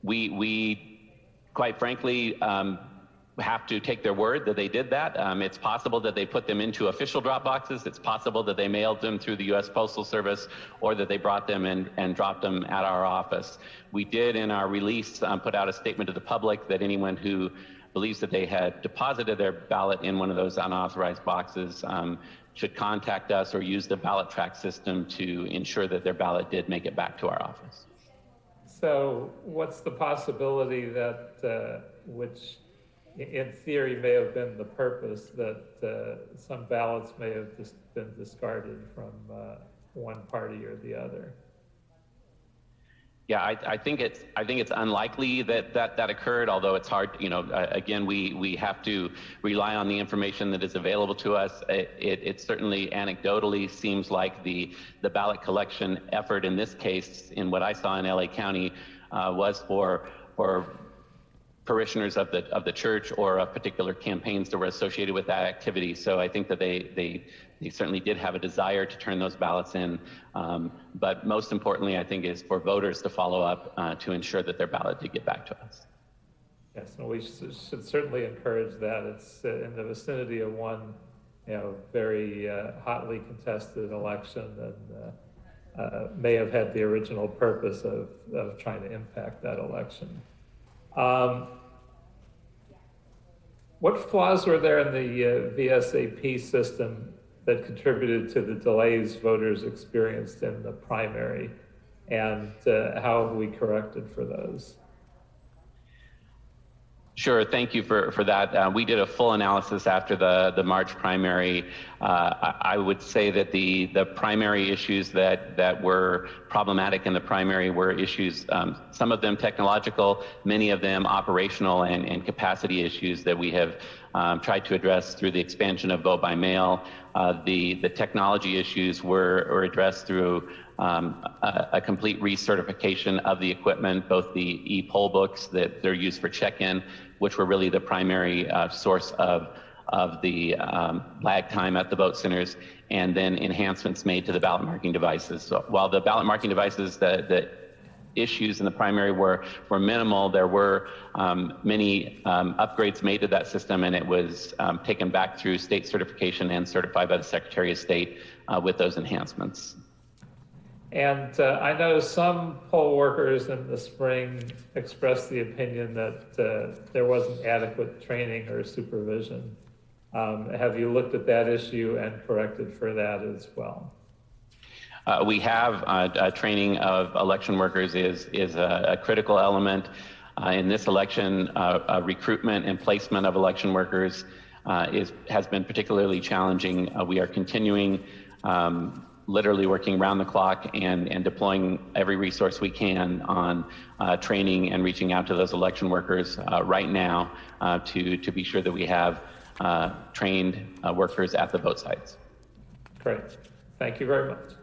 Speaker 21: We quite frankly, have to take their word that they did that. It's possible that they put them into official drop boxes. It's possible that they mailed them through the U.S. Postal Service, or that they brought them and dropped them at our office. We did, in our release, put out a statement to the public that anyone who believes that they had deposited their ballot in one of those unauthorized boxes should contact us or use the ballot track system to ensure that their ballot did make it back to our office.
Speaker 1: So what's the possibility that, which in theory may have been the purpose, that some ballots may have just been discarded from one party or the other?
Speaker 21: Yeah, I think it's unlikely that occurred, although it's hard, again, we have to rely on the information that is available to us. It certainly anecdotally seems like the ballot collection effort in this case, in what I saw in LA County, was for parishioners of the church or of particular campaigns that were associated with that activity. So I think that they certainly did have a desire to turn those ballots in. But most importantly, I think, is for voters to follow up to ensure that their ballot did get back to us.
Speaker 1: Yes, and we should certainly encourage that. It's in the vicinity of one, very hotly contested election, and may have had the original purpose of trying to impact that election. What flaws were there in the Vsap system that contributed to the delays voters experienced in the primary, and how have we corrected for those?
Speaker 21: Sure, thank you for that. We did a full analysis after the March primary. I would say that the primary issues that were problematic in the primary were issues, some of them technological, many of them operational and capacity issues that we have tried to address through the expansion of vote by mail. The technology issues were addressed through a complete recertification of the equipment, both the e-poll books that they're used for check-in, which were really the primary source of the lag time at the vote centers, and then enhancements made to the ballot marking devices. So while the ballot marking devices, the issues in the primary were minimal, there were many upgrades made to that system, and it was taken back through state certification and certified by the Secretary of State with those enhancements.
Speaker 1: And I know some poll workers in the spring expressed the opinion that there wasn't adequate training or supervision. Have you looked at that issue and corrected for that as well?
Speaker 21: We have training of election workers is a critical element. In this election, recruitment and placement of election workers has been particularly challenging. We are continuing literally working round the clock and deploying every resource we can on training and reaching out to those election workers right now to be sure that we have trained workers at the vote sites.
Speaker 1: Great. Thank you very much.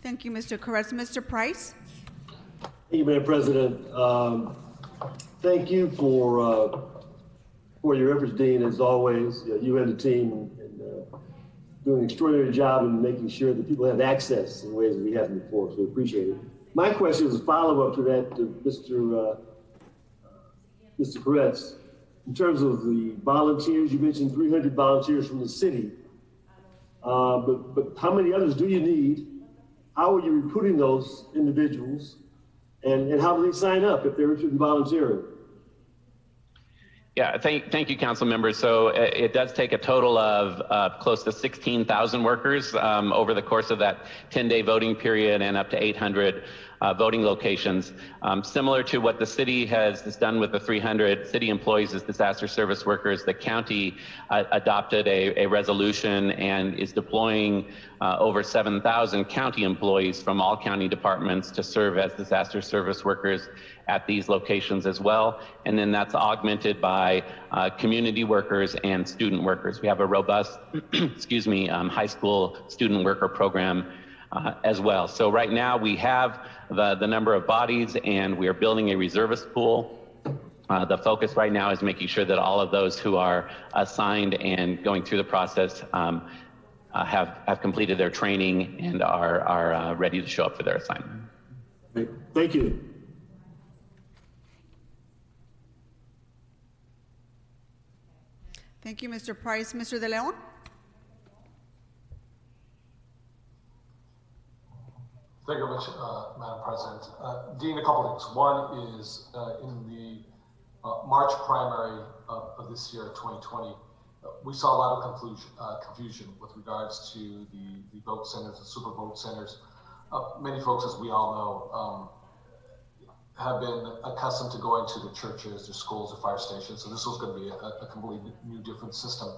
Speaker 2: Thank you, Mr. Koretz. Mr. Price?
Speaker 3: Thank you, Madam President. Thank you for your efforts, Dean, as always. You and the team doing an extraordinary job in making sure that people have access in ways that we haven't before, so we appreciate it. My question is a follow-up to that, to Mr. Koretz. In terms of the volunteers, you mentioned 300 volunteers from the city, but how many others do you need? How are you recruiting those individuals? And how do they sign up if they're interested in volunteering?
Speaker 21: Yeah, thank you, council members. So it does take a total of close to 16,000 workers over the course of that 10-day voting period, and up to 800 voting locations. Similar to what the city has done with the 300 city employees as disaster service workers, the county adopted a resolution and is deploying over 7,000 county employees from all county departments to serve as disaster service workers at these locations as well. And then that's augmented by community workers and student workers. We have a robust, high school student worker program as well. So right now we have the number of bodies, and we are building a reservist pool. The focus right now is making sure that all of those who are assigned and going through the process have completed their training and are ready to show up for their assignment.
Speaker 3: Great. Thank you.
Speaker 2: Thank you, Mr. Price. Mr. De Leon?
Speaker 4: Thank you very much, Madam President. Dean, a couple things. One is in the March primary of this year, 2020, we saw a lot of confusion with regards to the vote centers, the super vote centers. many folks, as we all know, have been accustomed to going to the churches, the schools, the fire stations. So this was going to be a completely new, different system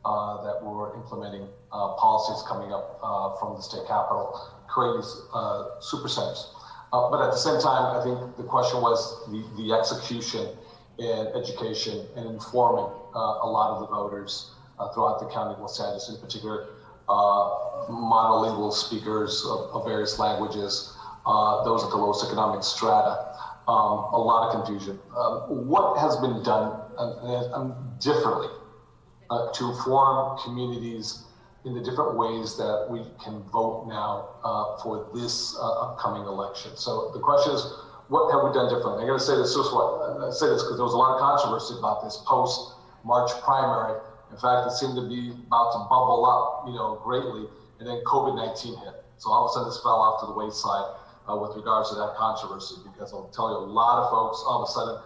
Speaker 4: that we're implementing policies coming up from the state capitol, creating these super centers. But at the same time, I think the question was the execution and education and informing a lot of the voters throughout the county of Los Angeles, in particular, monolingual speakers of various languages, those at the lowest economic strata. A lot of confusion. What has been done differently to inform communities in the different ways that we can vote now for this upcoming election? So the question is, what have we done differently? I'm going to say this I say this because there was a lot of controversy about this post-March primary. In fact, it seemed to be about to bubble up, greatly, and then COVID-19 hit. So all of a sudden, this fell off to the wayside with regards to that controversy, because I'll tell you, a lot of folks all of a sudden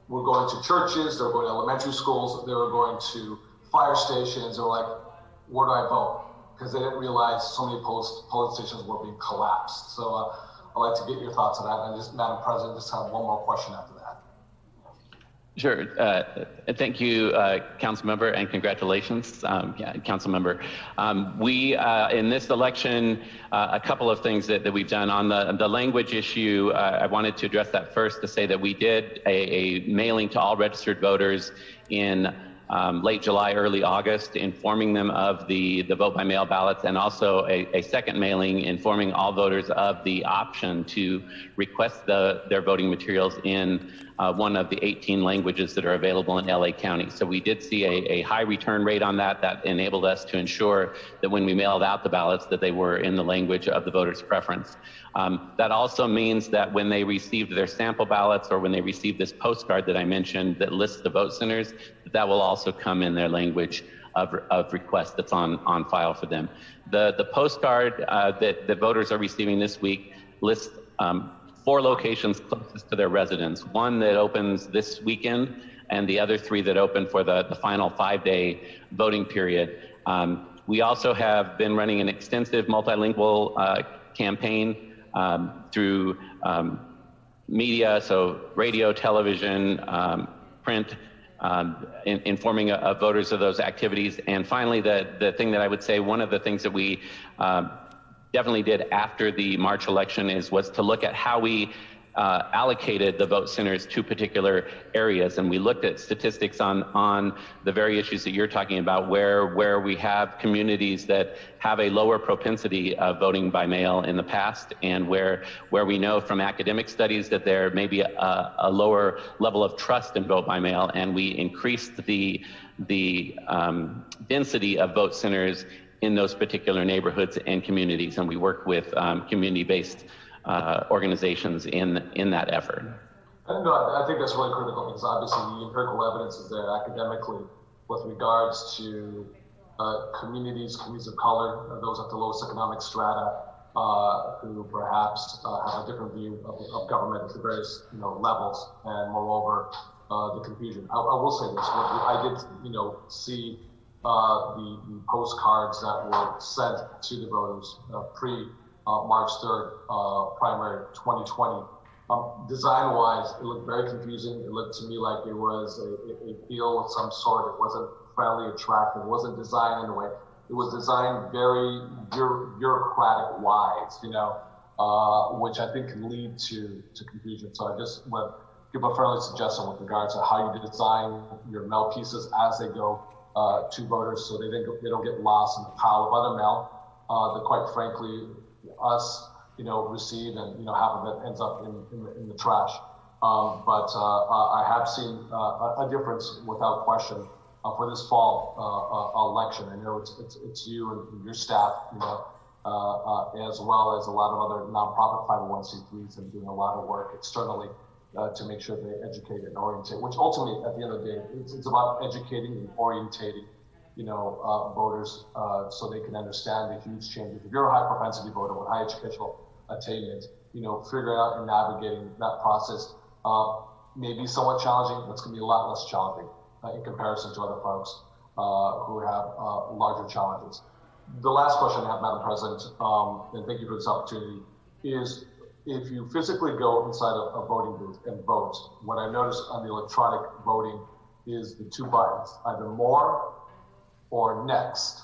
Speaker 4: were going to churches, they were going to elementary schools, they were going to fire stations. They were like, where do I vote? Because they didn't realize so many polling stations were being collapsed. So I'd like to get your thoughts on that. And just, Madam President, just have one more question after that.
Speaker 21: Sure. Thank you, Council Member, and congratulations, Council Member. We, in this election, a couple of things that we've done. On the language issue, I wanted to address that first to say that we did a mailing to all registered voters in late July, early August, informing them of the vote by mail ballots, and also a second mailing informing all voters of the option to request their voting materials in one of the 18 languages that are available in LA County. So we did see a high return rate on that. That enabled us to ensure that when we mailed out the ballots that they were in the language of the voter's preference. That also means that when they received their sample ballots, or when they received this postcard that I mentioned that lists the vote centers, that will also come in their language of request that's on file for them. The postcard that the voters are receiving this week lists 4 locations closest to their residence, one that opens this weekend and the other 3 that open for the final 5-day voting period. We also have been running an extensive multilingual campaign through media, so radio, television, print, informing voters of those activities. And finally, the thing that I would say, one of the things that we definitely did after the March election was to look at how we allocated the vote centers to particular areas. And we looked at statistics on the very issues that you're talking about, where we have communities that have a lower propensity of voting by mail in the past, and where we know from academic studies that there may be a lower level of trust in vote by mail. And we increased the density of vote centers in those particular neighborhoods and communities. And we work with community-based organizations in that effort.
Speaker 4: No, I think that's really critical, because obviously the empirical evidence is there academically with regards to communities of color, those at the lowest economic strata, who perhaps have a different view of government at the various levels, and moreover the confusion. I will say this: I did see the postcards that were sent to the voters pre March 3rd primary 2020. Design-wise, it looked very confusing. It looked to me like it was a deal of some sort. It wasn't friendly, attractive. It wasn't designed in a way. It was designed very bureaucratic-wise, which I think can lead to confusion. So I just want to give a friendly suggestion with regards to how you design your mail pieces as they go to voters, so they don't get lost in the pile of other mail that, quite frankly, us receive, and half of it ends up in the trash. But I have seen a difference without question for this fall election. I know it's you and your staff, as well as a lot of other nonprofit 501c3s, and doing a lot of work externally to make sure they educate and orientate, which ultimately, at the end of the day, it's about educating and orientating voters so they can understand the huge changes. If you're a high propensity voter with high educational attainment, figuring out and navigating that process may be somewhat challenging, but it's going to be a lot less challenging in comparison to other folks who have larger challenges. The last question I have, Madam President, and thank you for this opportunity, is if you physically go inside a voting booth and vote, what I noticed on the electronic voting is the two buttons, either more or next.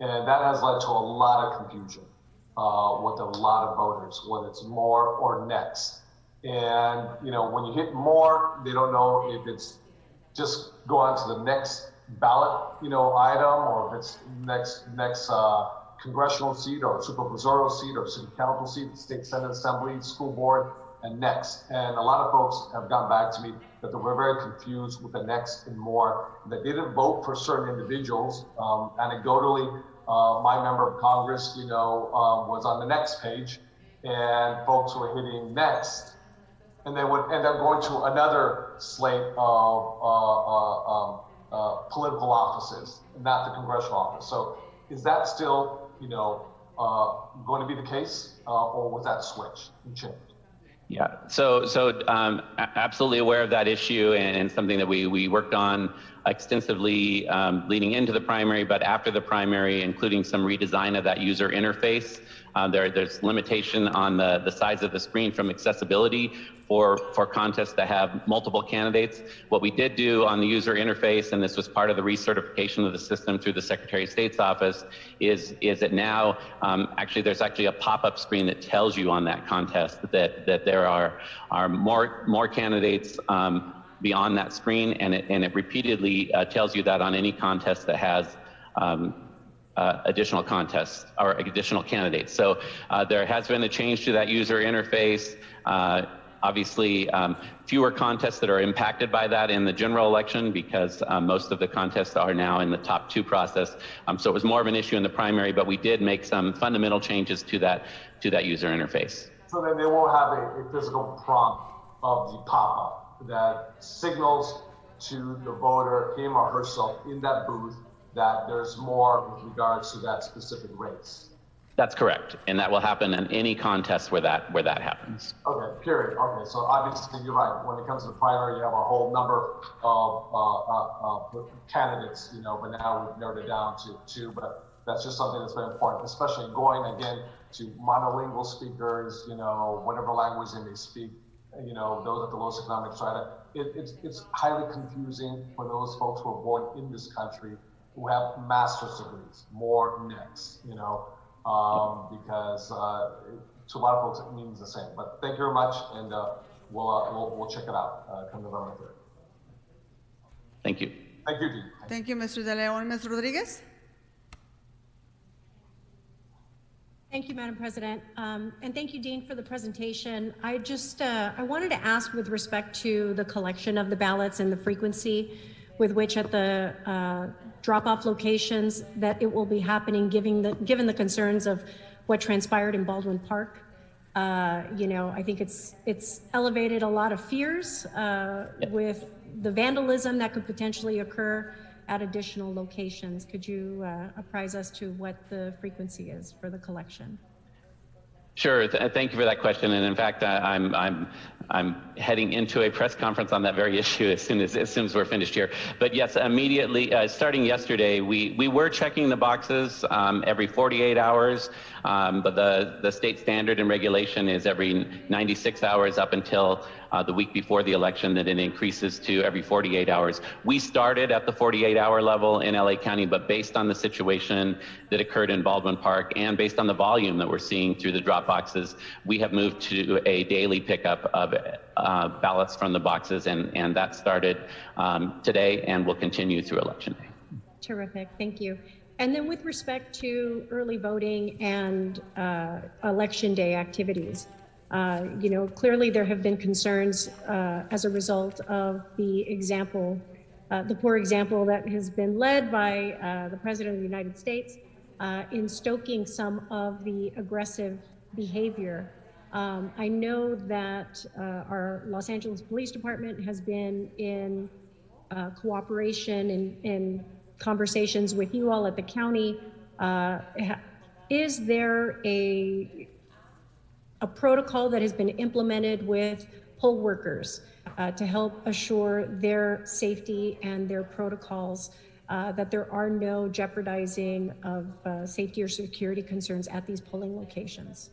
Speaker 4: And that has led to a lot of confusion with a lot of voters, whether it's more or next. And when you hit more, they don't know if it's just go on to the next ballot, item, or if it's next congressional seat or supervisorial seat or city council seat, state senate assembly, school board, and next. And a lot of folks have gone back to me that they were very confused with the next and more, that they didn't vote for certain individuals. Anecdotally, my member of Congress, was on the next page, and folks were hitting next, and they would end up going to another slate of political offices, not the congressional office. So is that still, going to be the case, or was that switch and change?
Speaker 21: Yeah, so absolutely aware of that issue, and something that we worked on extensively leading into the primary, but after the primary, including some redesign of that user interface. There's limitation on the size of the screen from accessibility for contests that have multiple candidates. What we did do on the user interface, and this was part of the recertification of the system through the Secretary of State's office, is that now actually there's actually a pop-up screen that tells you on that contest that there are more candidates beyond that screen, and it repeatedly tells you that on any contest that has additional contests or additional candidates. So there has been a change to that user interface. Obviously, fewer contests that are impacted by that in the general election, because most of the contests are now in the top two process. So it was more of an issue in the primary, but we did make some fundamental changes to that user interface.
Speaker 4: So then they won't have a physical prompt of the pop-up that signals to the voter, him or herself in that booth, that there's more with regards to that specific race.
Speaker 21: That's correct, and that will happen in any contest where that happens.
Speaker 4: Okay, period. Okay, so obviously you're right. When it comes to the primary, you have a whole number of candidates, but now we've narrowed it down to two. But that's just something that's very important, especially going again to monolingual speakers, whatever language they may speak, those at the lowest economic strata. It's highly confusing for those folks who are born in this country who have master's degrees, more next, because to a lot of folks it means the same. But thank you very much, and we'll check it out come November 3rd.
Speaker 21: Thank you.
Speaker 4: Thank you, Dean.
Speaker 2: Thank you, Mr. De Leon. Ms. Rodriguez?
Speaker 16: Thank you, Madam President. And thank you, Dean, for the presentation. I just, I wanted to ask with respect to the collection of the ballots and the frequency with which at the drop-off locations that it will be happening, given the concerns of what transpired in Baldwin Park. I think it's elevated a lot of fears with the vandalism that could potentially occur at additional locations. Could you apprise us to what the frequency is for the collection?
Speaker 21: Sure. Thank you for that question. And in fact, I'm heading into a press conference on that very issue as soon as we're finished here. But yes, immediately, starting yesterday, we were checking the boxes every 48 hours. But the state standard and regulation is every 96 hours up until the week before the election, that it increases to every 48 hours. We started at the 48-hour level in LA County, but based on the situation that occurred in Baldwin Park and based on the volume that we're seeing through the drop boxes, we have moved to a daily pickup of ballots from the boxes, and that started today and will continue through Election Day.
Speaker 16: Terrific, thank you. And then with respect to early voting and Election Day activities, clearly there have been concerns as a result of the poor example that has been led by the President of the United States in stoking some of the aggressive behavior. I know that our Los Angeles Police Department has been in cooperation and conversations with you all at the county. Is there a protocol that has been implemented with poll workers to help assure their safety and their protocols, that there are no jeopardizing of safety or security concerns at these polling locations?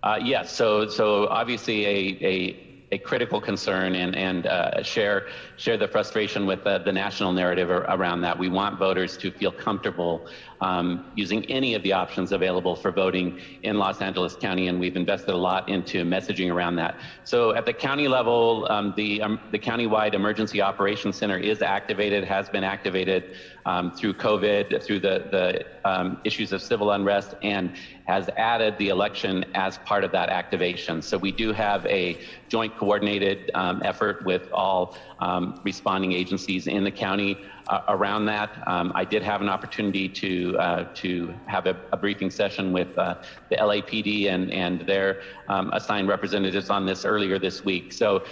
Speaker 21: Yes, so obviously a critical concern and share the frustration with the national narrative around that. We want voters to feel comfortable using any of the options available for voting in Los Angeles County, and we've invested a lot into messaging around that. So at the county level, the Countywide Emergency Operations Center is activated, has been activated through COVID, through the issues of civil unrest, and has added the election as part of that activation. So we do have a joint coordinated effort with all responding agencies in the county around that. I did have an opportunity to have a briefing session with the LAPD and their assigned representatives on this earlier this week. So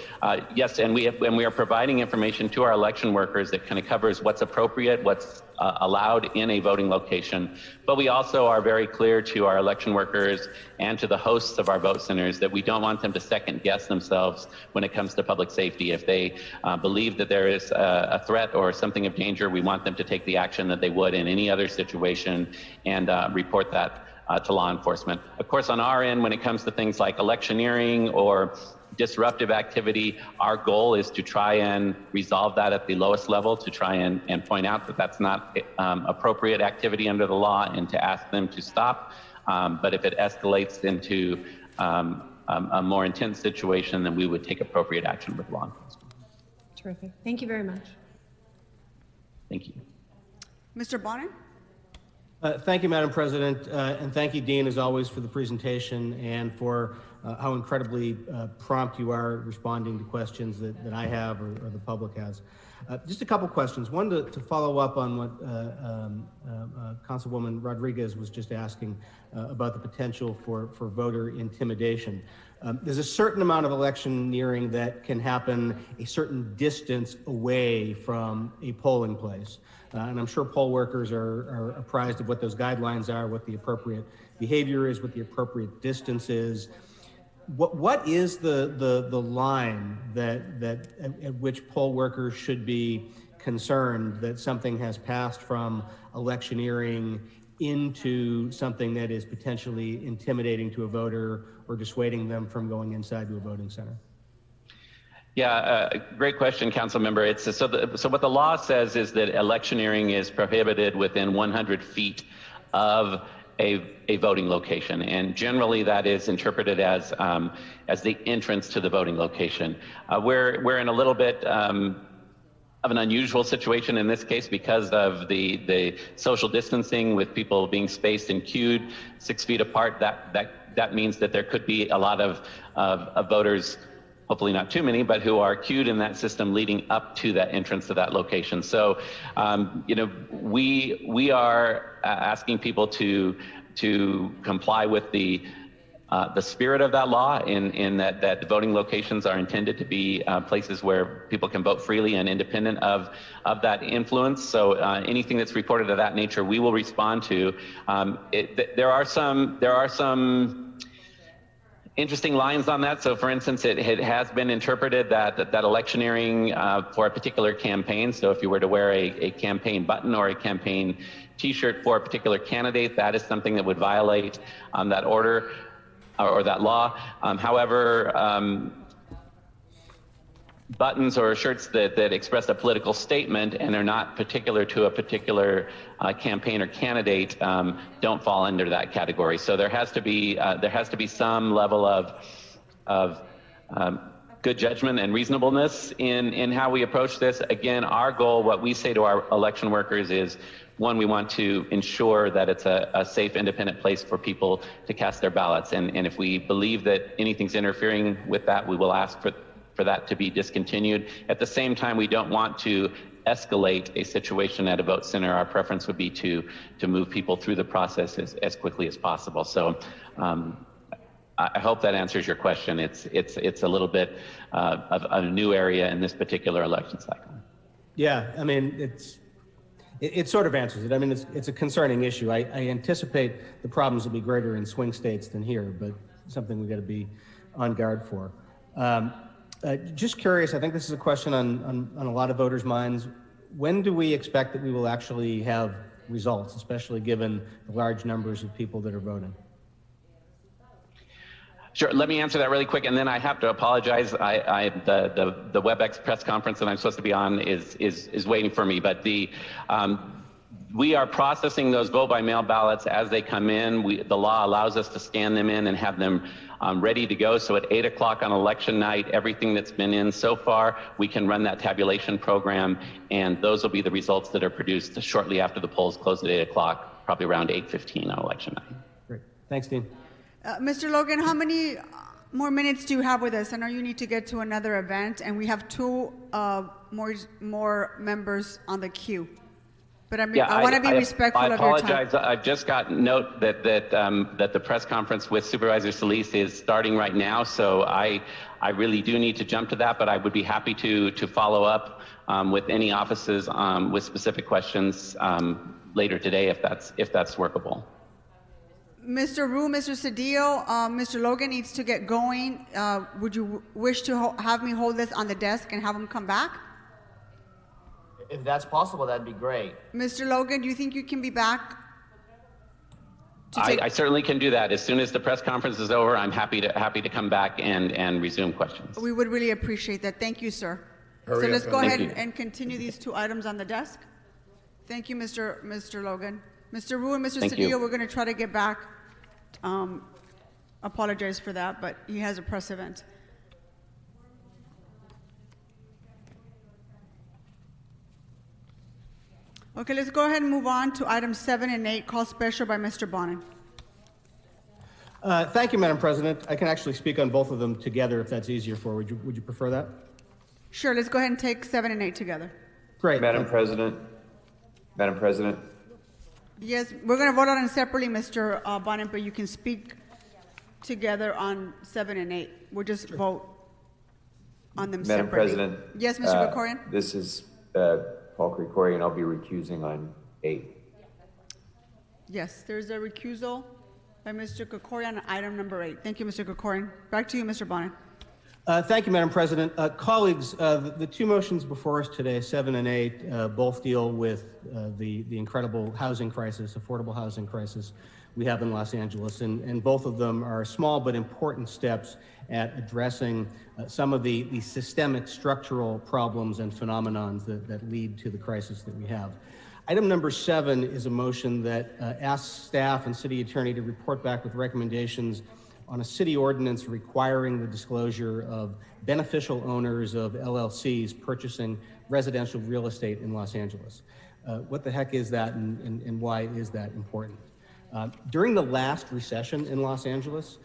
Speaker 21: yes, and we are providing information to our election workers that kind of covers what's appropriate, what's allowed in a voting location. But we also are very clear to our election workers and to the hosts of our vote centers that we don't want them to second guess themselves when it comes to public safety. If they believe that there is a threat or something of danger, we want them to take the action that they would in any other situation and report that to law enforcement. Of course, on our end, when it comes to things like electioneering or disruptive activity, our goal is to try and resolve that at the lowest level, to try and point out that that's not appropriate activity under the law and to ask them to stop. But if it escalates into a more intense situation, then we would take appropriate action with law enforcement.
Speaker 16: Terrific. Thank you very much.
Speaker 21: Thank you.
Speaker 2: Mr. Bonner?
Speaker 17: Thank you, Madam President, and thank you, Dean, as always, for the presentation and for how incredibly prompt you are responding to questions that I have or the public has. Just a couple questions. One to follow up on what Councilwoman Rodriguez was just asking about the potential for voter intimidation. There's a certain amount of electioneering that can happen a certain distance away from a polling place. And I'm sure poll workers are apprised of what those guidelines are, what the appropriate behavior is, what the appropriate distance is. What is the line that at which poll workers should be concerned that something has passed from electioneering into something that is potentially intimidating to a voter or dissuading them from going inside to a voting center?
Speaker 21: Yeah, great question, Council Member. So what the law says is that electioneering is prohibited within 100 feet of a voting location, and generally that is interpreted as the entrance to the voting location. We're in a little bit of an unusual situation in this case because of the social distancing with people being spaced and queued 6 feet apart. That means that there could be a lot of voters, hopefully not too many, but who are queued in that system leading up to that entrance to that location. So, we are asking people to comply with the spirit of that law in that the voting locations are intended to be places where people can vote freely and independent of that influence. So anything that's reported of that nature, we will respond to. There are some interesting lines on that. So for instance, it has been interpreted that electioneering for a particular campaign, so if you were to wear a campaign button or a campaign t-shirt for a particular candidate, that is something that would violate that order or that law. However, buttons or shirts that express a political statement and are not particular to a particular campaign or candidate don't fall under that category. So there has to be some level of good judgment and reasonableness in how we approach this. Again, our goal, what we say to our election workers is, one, we want to ensure that it's a safe, independent place for people to cast their ballots. And if we believe that anything's interfering with that, we will ask for that to be discontinued. At the same time, we don't want to escalate a situation at a vote center. Our preference would be to move people through the process as quickly as possible. So I hope that answers your question. It's a little bit of a new area in this particular election cycle.
Speaker 17: Yeah, I mean, it sort of answers it. I mean, it's a concerning issue. I anticipate the problems will be greater in swing states than here, but something we got to be on guard for. Just curious, I think this is a question on a lot of voters' minds. When do we expect that we will actually have results, especially given the large numbers of people that are voting?
Speaker 21: Sure. Let me answer that really quick, and then I have to apologize. The WebEx press conference that I'm supposed to be on is waiting for me. But we are processing those vote by mail ballots as they come in. The law allows us to scan them in and have them ready to go. So at 8 o'clock on election night, everything that's been in so far, we can run that tabulation program, and those will be the results that are produced shortly after the polls close at 8 o'clock, probably around 8:15 on election night.
Speaker 17: Great. Thanks, Dean.
Speaker 2: Mr. Logan, how many more minutes do you have with us? I know you need to get to another event, and we have two more members on the queue. But I want to be respectful of your time.
Speaker 21: I apologize. I've just got note that the press conference with Supervisor Solis is starting right now, so I really do need to jump to that. But I would be happy to follow up with any offices with specific questions later today if that's workable.
Speaker 2: Mr. Rue, Mr. Cedillo, Mr. Logan needs to get going. Would you wish to have me hold this on the desk and have him come back?
Speaker 6: If that's possible, that'd be great.
Speaker 2: Mr. Logan, do you think you can be back?
Speaker 21: I certainly can do that. As soon as the press conference is over, I'm happy to come back and resume questions.
Speaker 2: We would really appreciate that. Thank you, sir. So let's go ahead and continue these two items on the desk. Thank you, Mr. Logan. Mr. Rue and Mr. Cedillo, we're going to try to get back. Apologize for that, but he has a press event. Okay, let's go ahead and move on to items 7 and 8, called special by Mr. Bonin.
Speaker 17: Thank you, Madam President. I can actually speak on both of them together if that's easier for you. Would you prefer that?
Speaker 2: Sure, let's go ahead and take 7 and 8 together.
Speaker 17: Great.
Speaker 6: Madam President.
Speaker 2: Yes, we're going to vote on them separately, Mr. Bonin, but you can speak together on 7 and 8. We'll just vote on them
Speaker 6: Madam
Speaker 2: separately.
Speaker 6: President.
Speaker 2: Yes, Mr. Krikorian?
Speaker 6: This is Paul Krikorian. I'll be recusing on 8.
Speaker 2: Yes, there's a recusal by Mr. Krikorian on item number 8. Thank you, Mr. Krikorian. Back to you, Mr. Bonin.
Speaker 17: Thank you, Madam President. Colleagues, the two motions before us today, 7 and 8, both deal with the incredible housing crisis, affordable housing crisis we have in Los Angeles, and both of them are small but important steps at addressing some of the systemic structural problems and phenomenons that lead to the crisis that we have. Item number 7 is a motion that asks staff and city attorney to report back with recommendations on a city ordinance requiring the disclosure of beneficial owners of LLCs purchasing residential real estate in Los Angeles. What the heck is that, and why is that important? During the last recession in Los Angeles,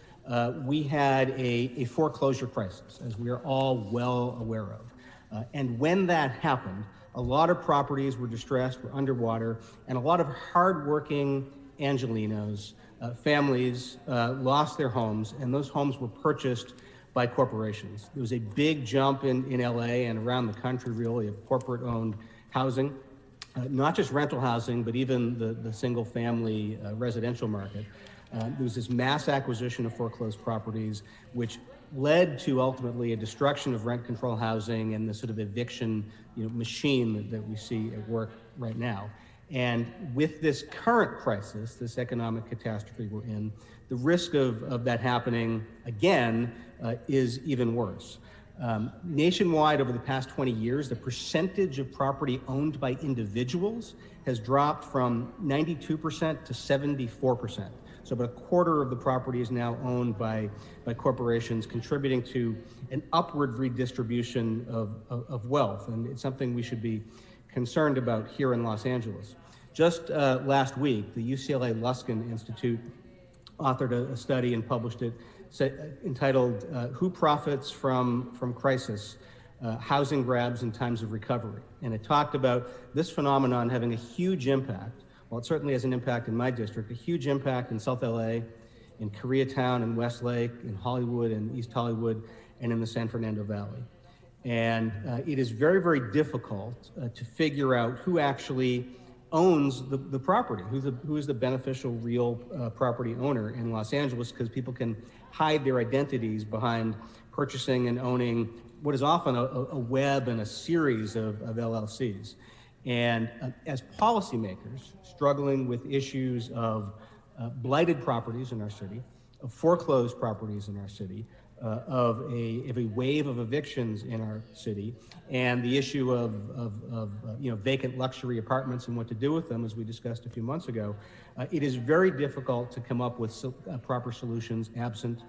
Speaker 17: we had a foreclosure crisis, as we are all well aware of. And when that happened, a lot of properties were distressed, were underwater, and a lot of hardworking Angelenos, families lost their homes, and those homes were purchased by corporations. There was a big jump in LA and around the country, really, of corporate-owned housing, not just rental housing, but even the single-family residential market. There was this mass acquisition of foreclosed properties, which led to ultimately a destruction of rent control housing and the sort of eviction machine that we see at work right now. And with this current crisis, this economic catastrophe we're in, the risk of that happening again is even worse. Nationwide, over the past 20 years, the percentage of property owned by individuals has dropped from 92% to 74%. So about a quarter of the property is now owned by corporations, contributing to an upward redistribution of wealth. And it's something we should be concerned about here in Los Angeles. Just last week, the UCLA Luskin Institute authored a study and published it entitled Who Profits from Crisis? Housing Grabs in Times of Recovery. And it talked about this phenomenon having a huge impact. Well, it certainly has an impact in my district, a huge impact in South LA, in Koreatown and Westlake, in Hollywood and East Hollywood, and in the San Fernando Valley. And it is very, very difficult to figure out who actually owns the property, who is the beneficial real property owner in Los Angeles, because people can hide their identities behind purchasing and owning what is often a web and a series of LLCs. And as policymakers struggling with issues of blighted properties in our city, foreclosed properties in our city, of a wave of evictions in our city, and the issue of vacant luxury apartments and what to do with them, as we discussed a few months ago, it is very difficult to come up with proper solutions absent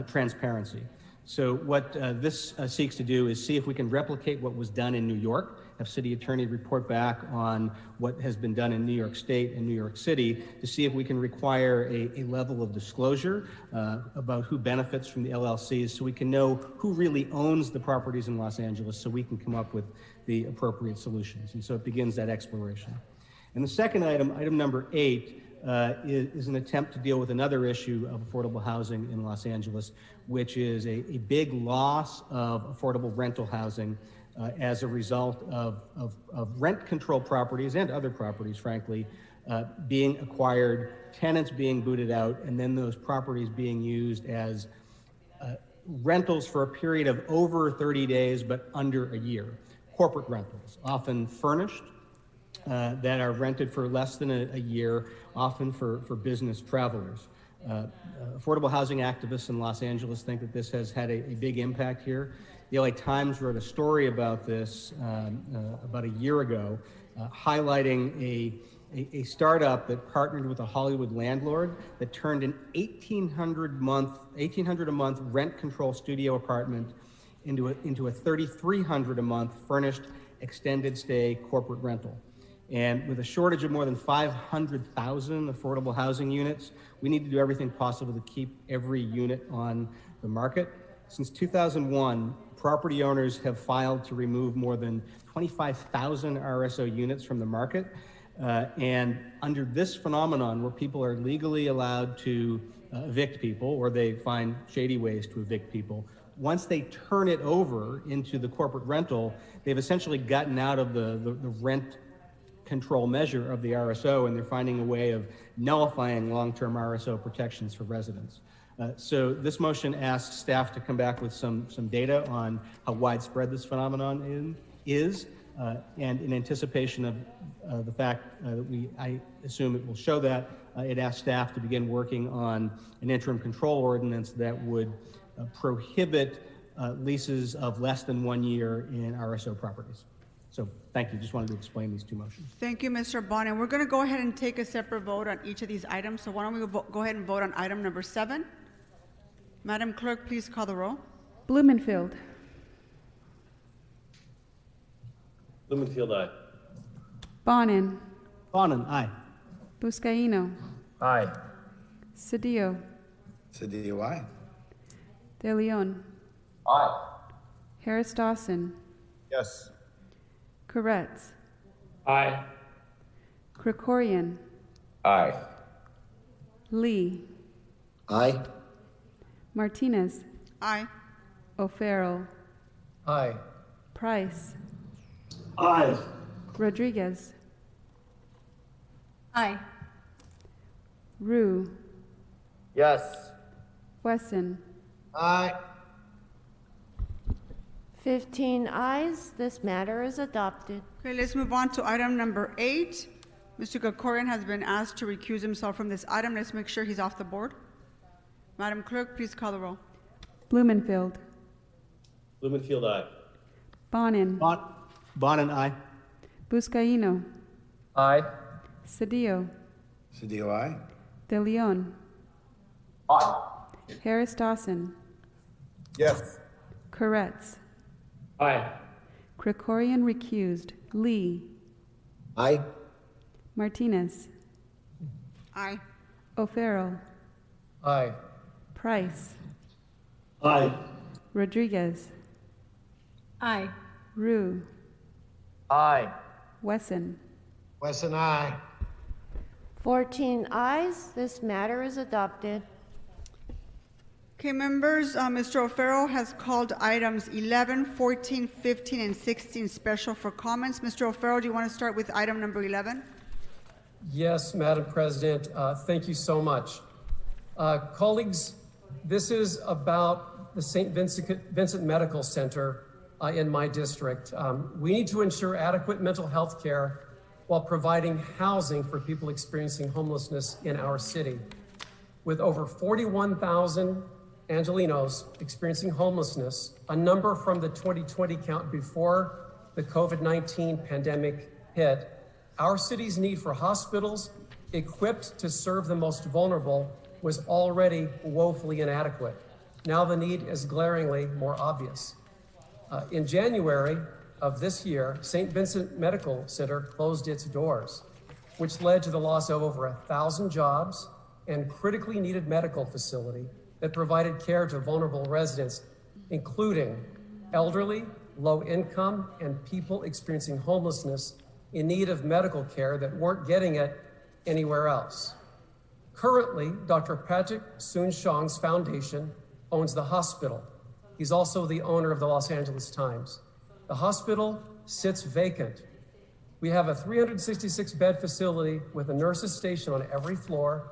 Speaker 17: transparency. So what this seeks to do is see if we can replicate what was done in New York, have city attorney report back on what has been done in New York State and New York City to see if we can require a level of disclosure about who benefits from the LLCs so we can know who really owns the properties in Los Angeles so we can come up with the appropriate solutions. And so it begins that exploration. And the second item, item number 8, is an attempt to deal with another issue of affordable housing in Los Angeles, which is a big loss of affordable rental housing as a result of rent control properties and other properties, frankly, being acquired, tenants being booted out, and then those properties being used as rentals for a period of over 30 days but under a year. Corporate rentals, often furnished, that are rented for less than a year, often for business travelers. Affordable housing activists in Los Angeles think that this has had a big impact here. The LA Times wrote a story about this about a year ago, highlighting a startup that partnered with a Hollywood landlord that turned an $1,800 a month rent control studio apartment into a $3,300 a month furnished extended stay corporate rental. And with a shortage of more than 500,000 affordable housing units, we need to do everything possible to keep every unit on the market. Since 2001, property owners have filed to remove more than 25,000 RSO units from the market. And under this phenomenon, where people are legally allowed to evict people, or they find shady ways to evict people, once they turn it over into the corporate rental, they've essentially gotten out of the rent control measure of the RSO, and they're finding a way of nullifying long-term RSO protections for residents. So this motion asks staff to come back with some data on how widespread this phenomenon is, and in anticipation of the fact that I assume it will show that, it asks staff to begin working on an interim control ordinance that would prohibit leases of less than 1 year in RSO properties. So thank you. Just wanted to explain these two motions.
Speaker 2: Thank you, Mr. Bond. And we're going to go ahead and take a separate vote on each of these items. So why don't we go ahead and vote on item number 7. Madam Clerk, please call the roll.
Speaker 5: Blumenfield.
Speaker 3: Blumenfield, aye.
Speaker 5: Bonin.
Speaker 17: Bonin, aye.
Speaker 5: Buscaino.
Speaker 12: Aye.
Speaker 5: Cedillo.
Speaker 12: Cedillo, aye.
Speaker 5: De Leon.
Speaker 4: Aye.
Speaker 5: Harris Dawson.
Speaker 12: Yes.
Speaker 5: Koretz.
Speaker 1: Aye.
Speaker 5: Krikorian.
Speaker 6: Aye.
Speaker 5: Lee.
Speaker 12: Aye.
Speaker 5: Martinez.
Speaker 2: Aye.
Speaker 5: O'Farrell.
Speaker 12: Aye.
Speaker 5: Price.
Speaker 3: Aye.
Speaker 5: Rodriguez.
Speaker 16: Aye.
Speaker 5: Rue.
Speaker 12: Yes.
Speaker 5: Wesson.
Speaker 12: Aye.
Speaker 15: 15 ayes. This matter is adopted.
Speaker 2: Okay, let's move on to item number 8. Mr. Krikorian has been asked to recuse himself from this item. Let's make sure he's off the board. Madam Clerk, please call the roll.
Speaker 5: Blumenfield.
Speaker 3: Blumenfield, aye.
Speaker 5: Bonin.
Speaker 17: Bonin, aye.
Speaker 5: Buscaino.
Speaker 12: Aye.
Speaker 5: Cedillo.
Speaker 12: Cedillo, aye.
Speaker 5: De Leon.
Speaker 4: Aye.
Speaker 5: Harris Dawson.
Speaker 12: Yes.
Speaker 5: Koretz.
Speaker 1: Aye.
Speaker 5: Krikorian recused. Lee.
Speaker 12: Aye.
Speaker 5: Martinez.
Speaker 2: Aye.
Speaker 5: O'Farrell.
Speaker 12: Aye.
Speaker 5: Price.
Speaker 3: Aye.
Speaker 5: Rodriguez.
Speaker 16: Aye.
Speaker 5: Rue.
Speaker 12: Aye.
Speaker 5: Wesson.
Speaker 12: Wesson, aye.
Speaker 15: 14 ayes. This matter is adopted.
Speaker 2: Okay, members, Mr. O'Farrell has called items 11, 14, 15, and 16 special for comments. Mr. O'Farrell, do you want to start with item number 11?
Speaker 18: Yes, Madam President. Thank you so much. Colleagues, this is about the St. Vincent Medical Center in my district. We need to ensure adequate mental health care while providing housing for people experiencing homelessness in our city. with over 41,000 Angelenos experiencing homelessness, a number from the 2020 count before the COVID-19 pandemic hit, our city's need for hospitals equipped to serve the most vulnerable was already woefully inadequate. Now the need is glaringly more obvious. In January of this year, St. Vincent Medical Center closed its doors, which led to the loss of over 1,000 jobs and critically needed medical facility that provided care to vulnerable residents, including elderly, low income, and people experiencing homelessness in need of medical care that weren't getting it anywhere else. Currently, Dr. Patrick Soon-Shiong's foundation owns the hospital. He's also the owner of the Los Angeles Times. The hospital sits vacant. We have a 366-bed facility with a nurse's station on every floor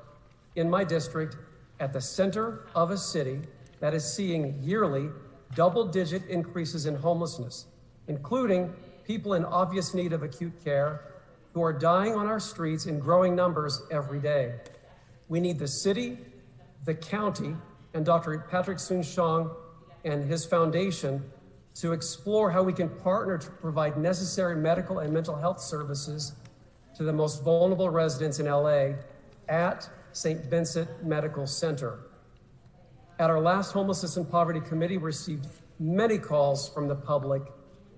Speaker 18: in my district at the center of a city that is seeing yearly double-digit increases in homelessness, including people in obvious need of acute care who are dying on our streets in growing numbers every day. We need the city, the county, and Dr. Patrick Soon-Shiong and his foundation to explore how we can partner to provide necessary medical and mental health services to the most vulnerable residents in LA at St. Vincent Medical Center. At our last Homelessness and Poverty Committee, we received many calls from the public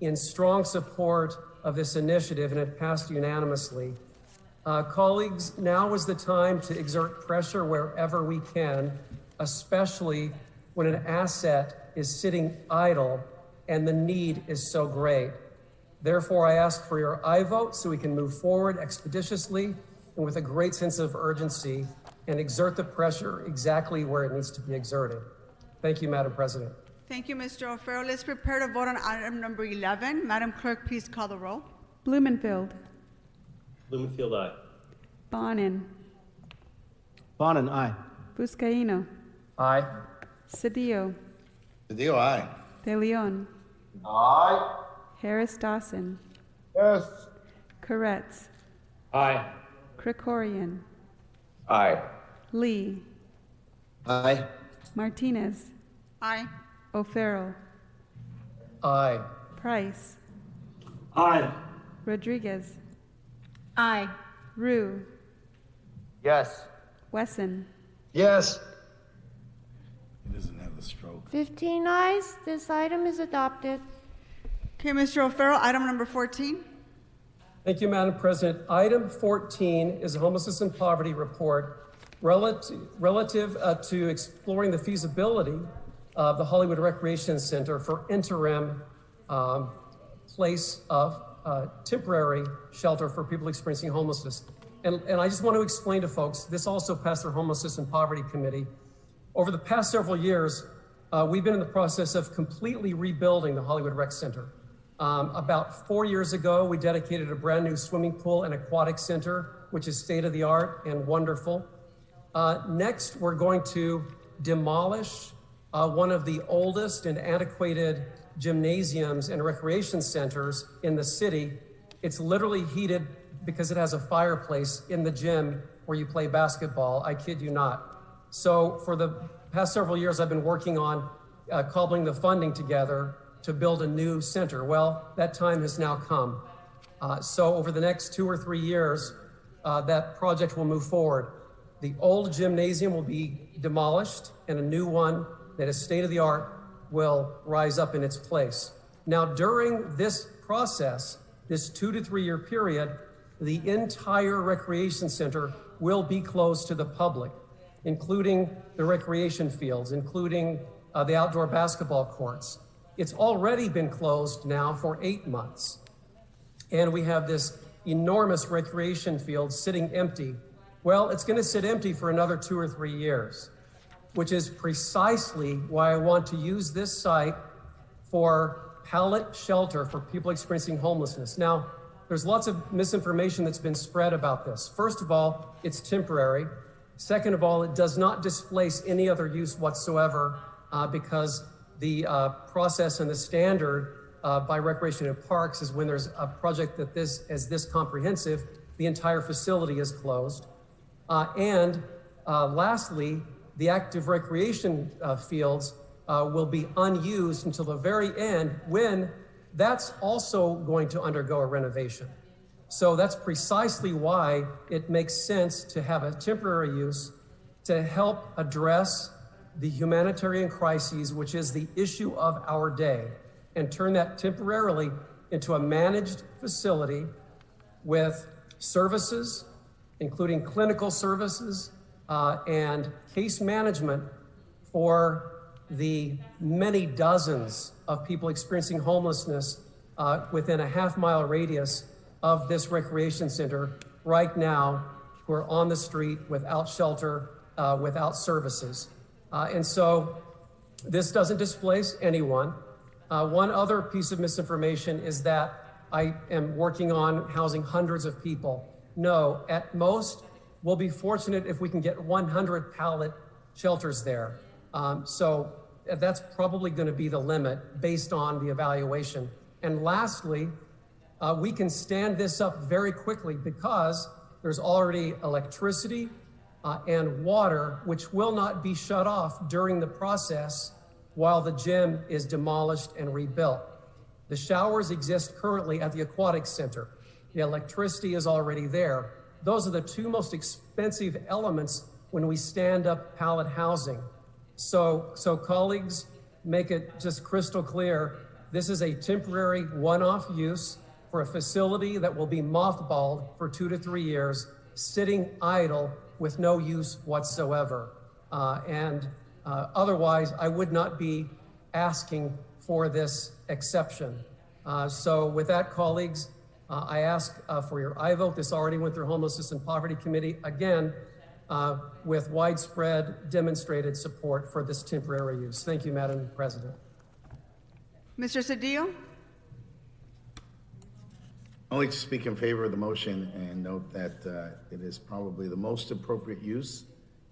Speaker 18: in strong support of this initiative, and it passed unanimously. Colleagues, now is the time to exert pressure wherever we can, especially when an asset is sitting idle and the need is so great. Therefore, I ask for your aye vote so we can move forward expeditiously and with a great sense of urgency and exert the pressure exactly where it needs to be exerted. Thank you, Madam President.
Speaker 2: Thank you, Mr. O'Farrell. Let's prepare to vote on item number 11. Madam Clerk, please call the roll.
Speaker 5: Blumenfield.
Speaker 17: Blumenfield, aye.
Speaker 5: Bonin.
Speaker 17: Bonin, aye.
Speaker 5: Vizcaíno.
Speaker 12: Aye.
Speaker 5: Cedillo.
Speaker 12: Cedillo, aye.
Speaker 5: De Leon.
Speaker 4: Aye.
Speaker 5: Harris Dawson.
Speaker 12: Yes.
Speaker 5: Koretz.
Speaker 1: Aye.
Speaker 5: Krikorian.
Speaker 6: Aye.
Speaker 5: Lee.
Speaker 12: Aye.
Speaker 5: Martinez.
Speaker 2: Aye.
Speaker 5: O'Farrell.
Speaker 18: Aye.
Speaker 5: Price.
Speaker 3: Aye.
Speaker 5: Rodriguez.
Speaker 16: Aye.
Speaker 5: Rue.
Speaker 12: Yes.
Speaker 5: Wesson.
Speaker 12: Yes.
Speaker 19: He doesn't have the stroke.
Speaker 15: 15 ayes. This item is adopted.
Speaker 2: Okay, Mr. O'Farrell, item number 14.
Speaker 18: Thank you, Madam President. Item 14 is a homelessness and poverty report relative to exploring the feasibility of the Hollywood Recreation Center for interim place of temporary shelter for people experiencing homelessness. And I just want to explain to folks, this also passed our Homelessness and Poverty Committee. Over the past several years, we've been in the process of completely rebuilding the Hollywood Rec Center. About 4 years ago, we dedicated a brand new swimming pool and aquatic center, which is state-of-the-art and wonderful. Next, we're going to demolish one of the oldest and antiquated gymnasiums and recreation centers in the city. It's literally heated because it has a fireplace in the gym where you play basketball. I kid you not. So for the past several years, I've been working on cobbling the funding together to build a new center. Well, that time has now come. So over the next 2 or 3 years, that project will move forward. The old gymnasium will be demolished and a new one that is state-of-the-art will rise up in its place. Now, during this process, this 2 to 3 year period, the entire recreation center will be closed to the public, including the recreation fields, including the outdoor basketball courts. It's already been closed now for 8 months. And we have this enormous recreation field sitting empty. Well, it's going to sit empty for another 2 or 3 years, which is precisely why I want to use this site for pallet shelter for people experiencing homelessness. Now, there's lots of misinformation that's been spread about this. First of all, it's temporary. Second of all, it does not displace any other use whatsoever because the process and the standard by Recreation and Parks is when there's a project that is this comprehensive, the entire facility is closed. And Lastly, the active recreation fields will be unused until the very end, when that's also going to undergo a renovation. So that's precisely why it makes sense to have a temporary use to help address the humanitarian crises, which is the issue of our day, and turn that temporarily into a managed facility with services, including clinical services and case management for the many dozens of people experiencing homelessness within a half-mile radius of this recreation center right now, who are on the street without shelter, without services. And so this doesn't displace anyone. One other piece of misinformation is that I am working on housing hundreds of people. No, at most, we'll be fortunate if we can get 100 pallet shelters there. So that's probably going to be the limit based on the evaluation. And lastly, we can stand this up very quickly because there's already electricity and water, which will not be shut off during the process while the gym is demolished and rebuilt. The showers exist currently at the aquatic center. The electricity is already there. Those are the two most expensive elements when we stand up pallet housing. So colleagues, make it just crystal clear, this is a temporary one-off use for a facility that will be mothballed for 2 to 3 years, sitting idle with no use whatsoever. Otherwise, I would not be asking for this exception. So with that, colleagues, I ask for your aye vote. This already went through Homelessness and Poverty Committee, again, with widespread demonstrated support for this temporary use. Thank you, Madam President.
Speaker 2: Mr. Cedillo?
Speaker 19: Only to speak in favor of the motion and note that it is probably the most appropriate use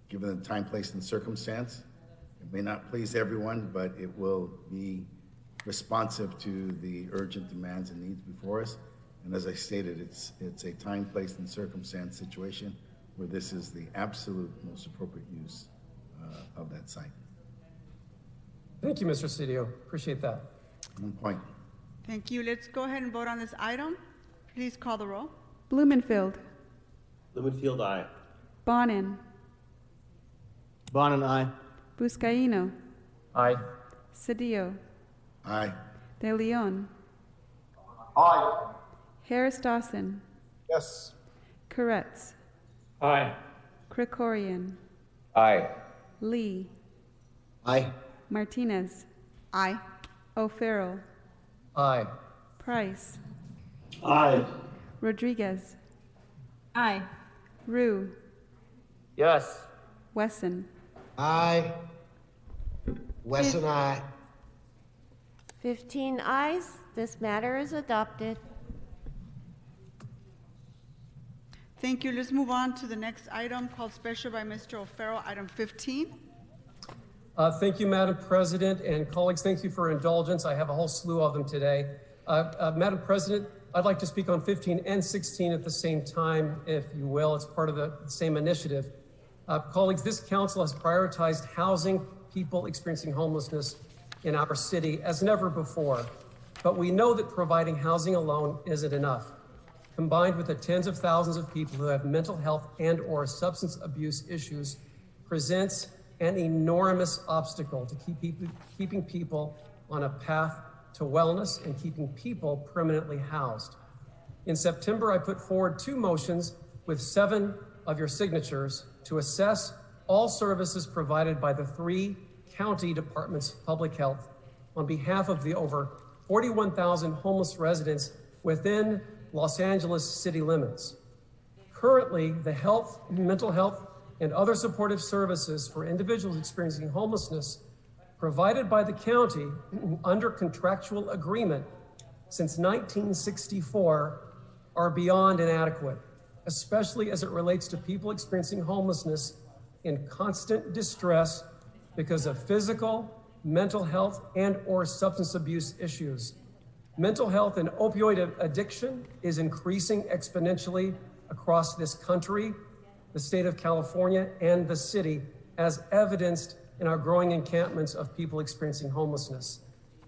Speaker 19: given the time, place, and circumstance. It may not please everyone, but it will be responsive to the urgent demands and needs before us. And as I stated, it's a time, place, and circumstance situation where this is the absolute most appropriate use of that site.
Speaker 18: Thank you, Mr. Cedillo. Appreciate that.
Speaker 19: One point.
Speaker 2: Thank you. Let's go ahead and vote on this item. Please call the roll.
Speaker 5: Blumenfield.
Speaker 12: Blumenfield, aye.
Speaker 5: Bonin.
Speaker 17: Bonin, aye.
Speaker 5: Buscaino.
Speaker 12: Aye.
Speaker 5: Cedillo.
Speaker 19: Aye.
Speaker 5: De Leon.
Speaker 4: Aye.
Speaker 5: Harris Dawson.
Speaker 12: Yes.
Speaker 5: Koretz.
Speaker 1: Aye.
Speaker 5: Krikorian.
Speaker 6: Aye.
Speaker 5: Lee.
Speaker 12: Aye.
Speaker 5: Martinez.
Speaker 2: Aye.
Speaker 5: O'Farrell.
Speaker 18: Aye.
Speaker 5: Price.
Speaker 3: Aye.
Speaker 5: Rodriguez.
Speaker 16: Aye.
Speaker 5: Rue.
Speaker 12: Yes.
Speaker 5: Wesson.
Speaker 12: Aye. Wesson, aye.
Speaker 15: 15 ayes. This matter is adopted.
Speaker 2: Thank you. Let's move on to the next item called special by Mr. O'Farrell, item 15.
Speaker 18: Thank you, Madam President, and colleagues, thank you for indulgence. I have a whole slew of them today. Madam President, I'd like to speak on 15 and 16 at the same time, if you will. It's part of the same initiative. Colleagues, this council has prioritized housing people experiencing homelessness in our city as never before. But we know that providing housing alone isn't enough. Combined with the tens of thousands of people who have mental health and or substance abuse issues, presents an enormous obstacle to keeping people on a path to wellness and keeping people permanently housed. In September, I put forward 2 motions with 7 of your signatures to assess all services provided by the 3 county departments of public health on behalf of the over 41,000 homeless residents within Los Angeles city limits. Currently, the health, mental health, and other supportive services for individuals experiencing homelessness provided by the county under contractual agreement since 1964 are beyond inadequate, especially as it relates to people experiencing homelessness in constant distress because of physical, mental health, and or substance abuse issues. Mental health and opioid addiction is increasing exponentially across this country, the state of California, and the city, as evidenced in our growing encampments of people experiencing homelessness.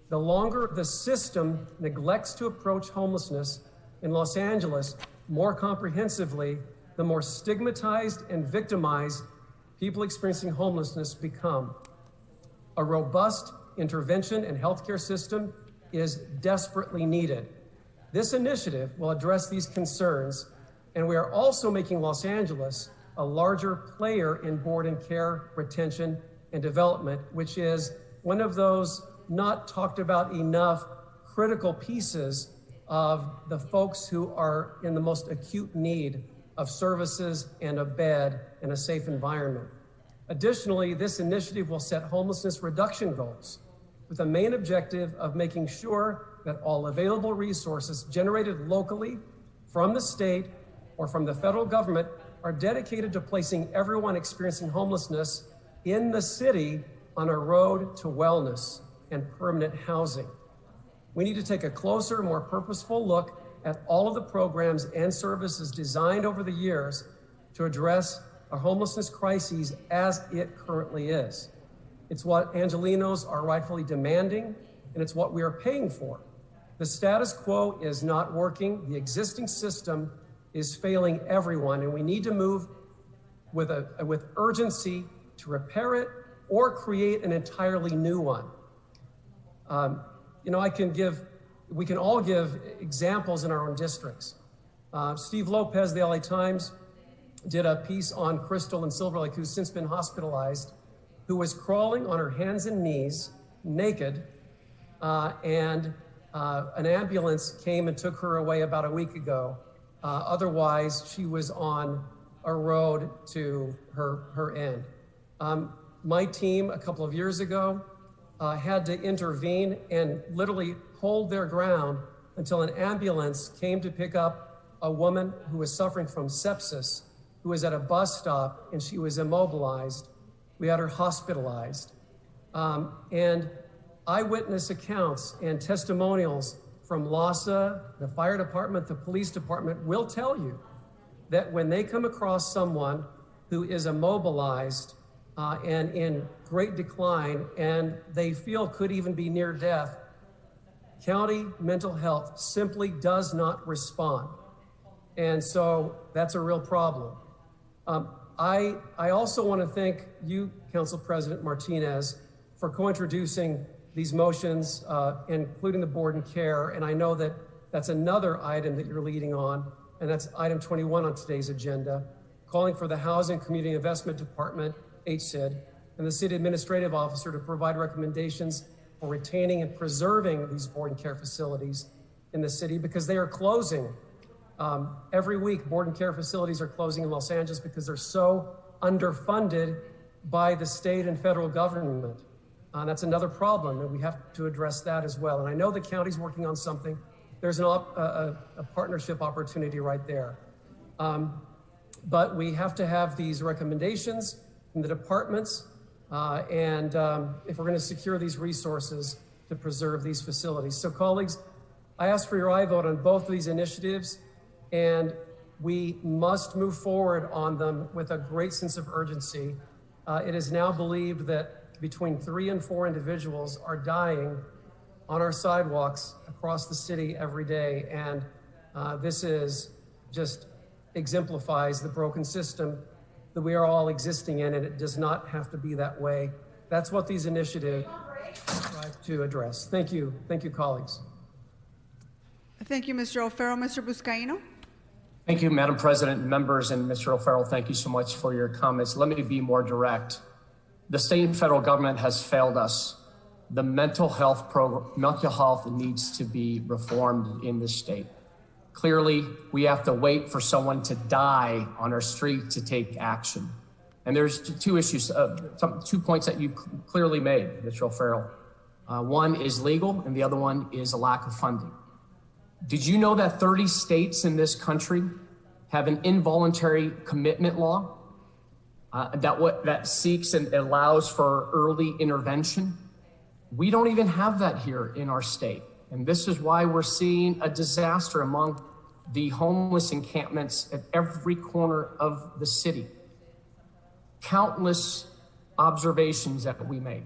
Speaker 18: The longer the system neglects to approach homelessness in Los Angeles more comprehensively, the more stigmatized and victimized people experiencing homelessness become. A robust intervention and healthcare system is desperately needed. This initiative will address these concerns, and we are also making Los Angeles a larger player in board and care retention and development, which is one of those not talked about enough critical pieces of the folks who are in the most acute need of services and a bed and a safe environment. Additionally, this initiative will set homelessness reduction goals with the main objective of making sure that all available resources generated locally from the state or from the federal government are dedicated to placing everyone experiencing homelessness in the city on a road to wellness and permanent housing. We need to take a closer, more purposeful look at all of the programs and services designed over the years to address our homelessness crises as it currently is. It's what Angelenos are rightfully demanding, and it's what we are paying for. The status quo is not working. The existing system is failing everyone, and we need to move with urgency to repair it or create an entirely new one. We can all give examples in our own districts. Steve Lopez, the LA Times, did a piece on Crystal in Silver Lake, who's since been hospitalized, who was crawling on her hands and knees, naked, and an ambulance came and took her away about a week ago. Otherwise, she was on a road to her end. My team, a couple of years ago, had to intervene and literally hold their ground until an ambulance came to pick up a woman who was suffering from sepsis, who was at a bus stop, and she was immobilized. We had her hospitalized. And eyewitness accounts and testimonials from LASA, the fire department, the police department will tell you that when they come across someone who is immobilized and in great decline and they feel could even be near death, county mental health simply does not respond. And so that's a real problem. I also want to thank you, Council President Martinez, for co-introducing these motions, including the board and care. And I know that that's another item that you're leading on, and that's item 21 on today's agenda, calling for the Housing Community Investment Department, HCID, and the City Administrative Officer to provide recommendations for retaining and preserving these board and care facilities in the city because they are closing. Every week, board and care facilities are closing in Los Angeles because they're so underfunded by the state and federal government. That's another problem, and we have to address that as well. And I know the county's working on something. There's a partnership opportunity right there. But we have to have these recommendations from the departments, and if we're going to secure these resources to preserve these facilities. So colleagues, I ask for your aye vote on both of these initiatives, and we must move forward on them with a great sense of urgency. It is now believed that between 3 and 4 individuals are dying on our sidewalks across the city every day. And this is just exemplifies the broken system that we are all existing in, and it does not have to be that way. That's what these initiatives try to address. Thank you. Thank you, colleagues.
Speaker 2: Thank you, Mr. O'Farrell. Mr. Buscaino?
Speaker 8: Thank you, Madam President, members, and Mr. O'Farrell, thank you so much for your comments. Let me be more direct. The state and federal government has failed us. The mental health needs to be reformed in this state. Clearly, we have to wait for someone to die on our street to take action. And there's two issues, 2 points that you clearly made, Mr. O'Farrell. One is legal, and the other one is a lack of funding. Did you know that 30 states in this country have an involuntary commitment law that seeks and allows for early intervention? We don't even have that here in our state. And this is why we're seeing a disaster among the homeless encampments at every corner of the city. Countless observations that we made.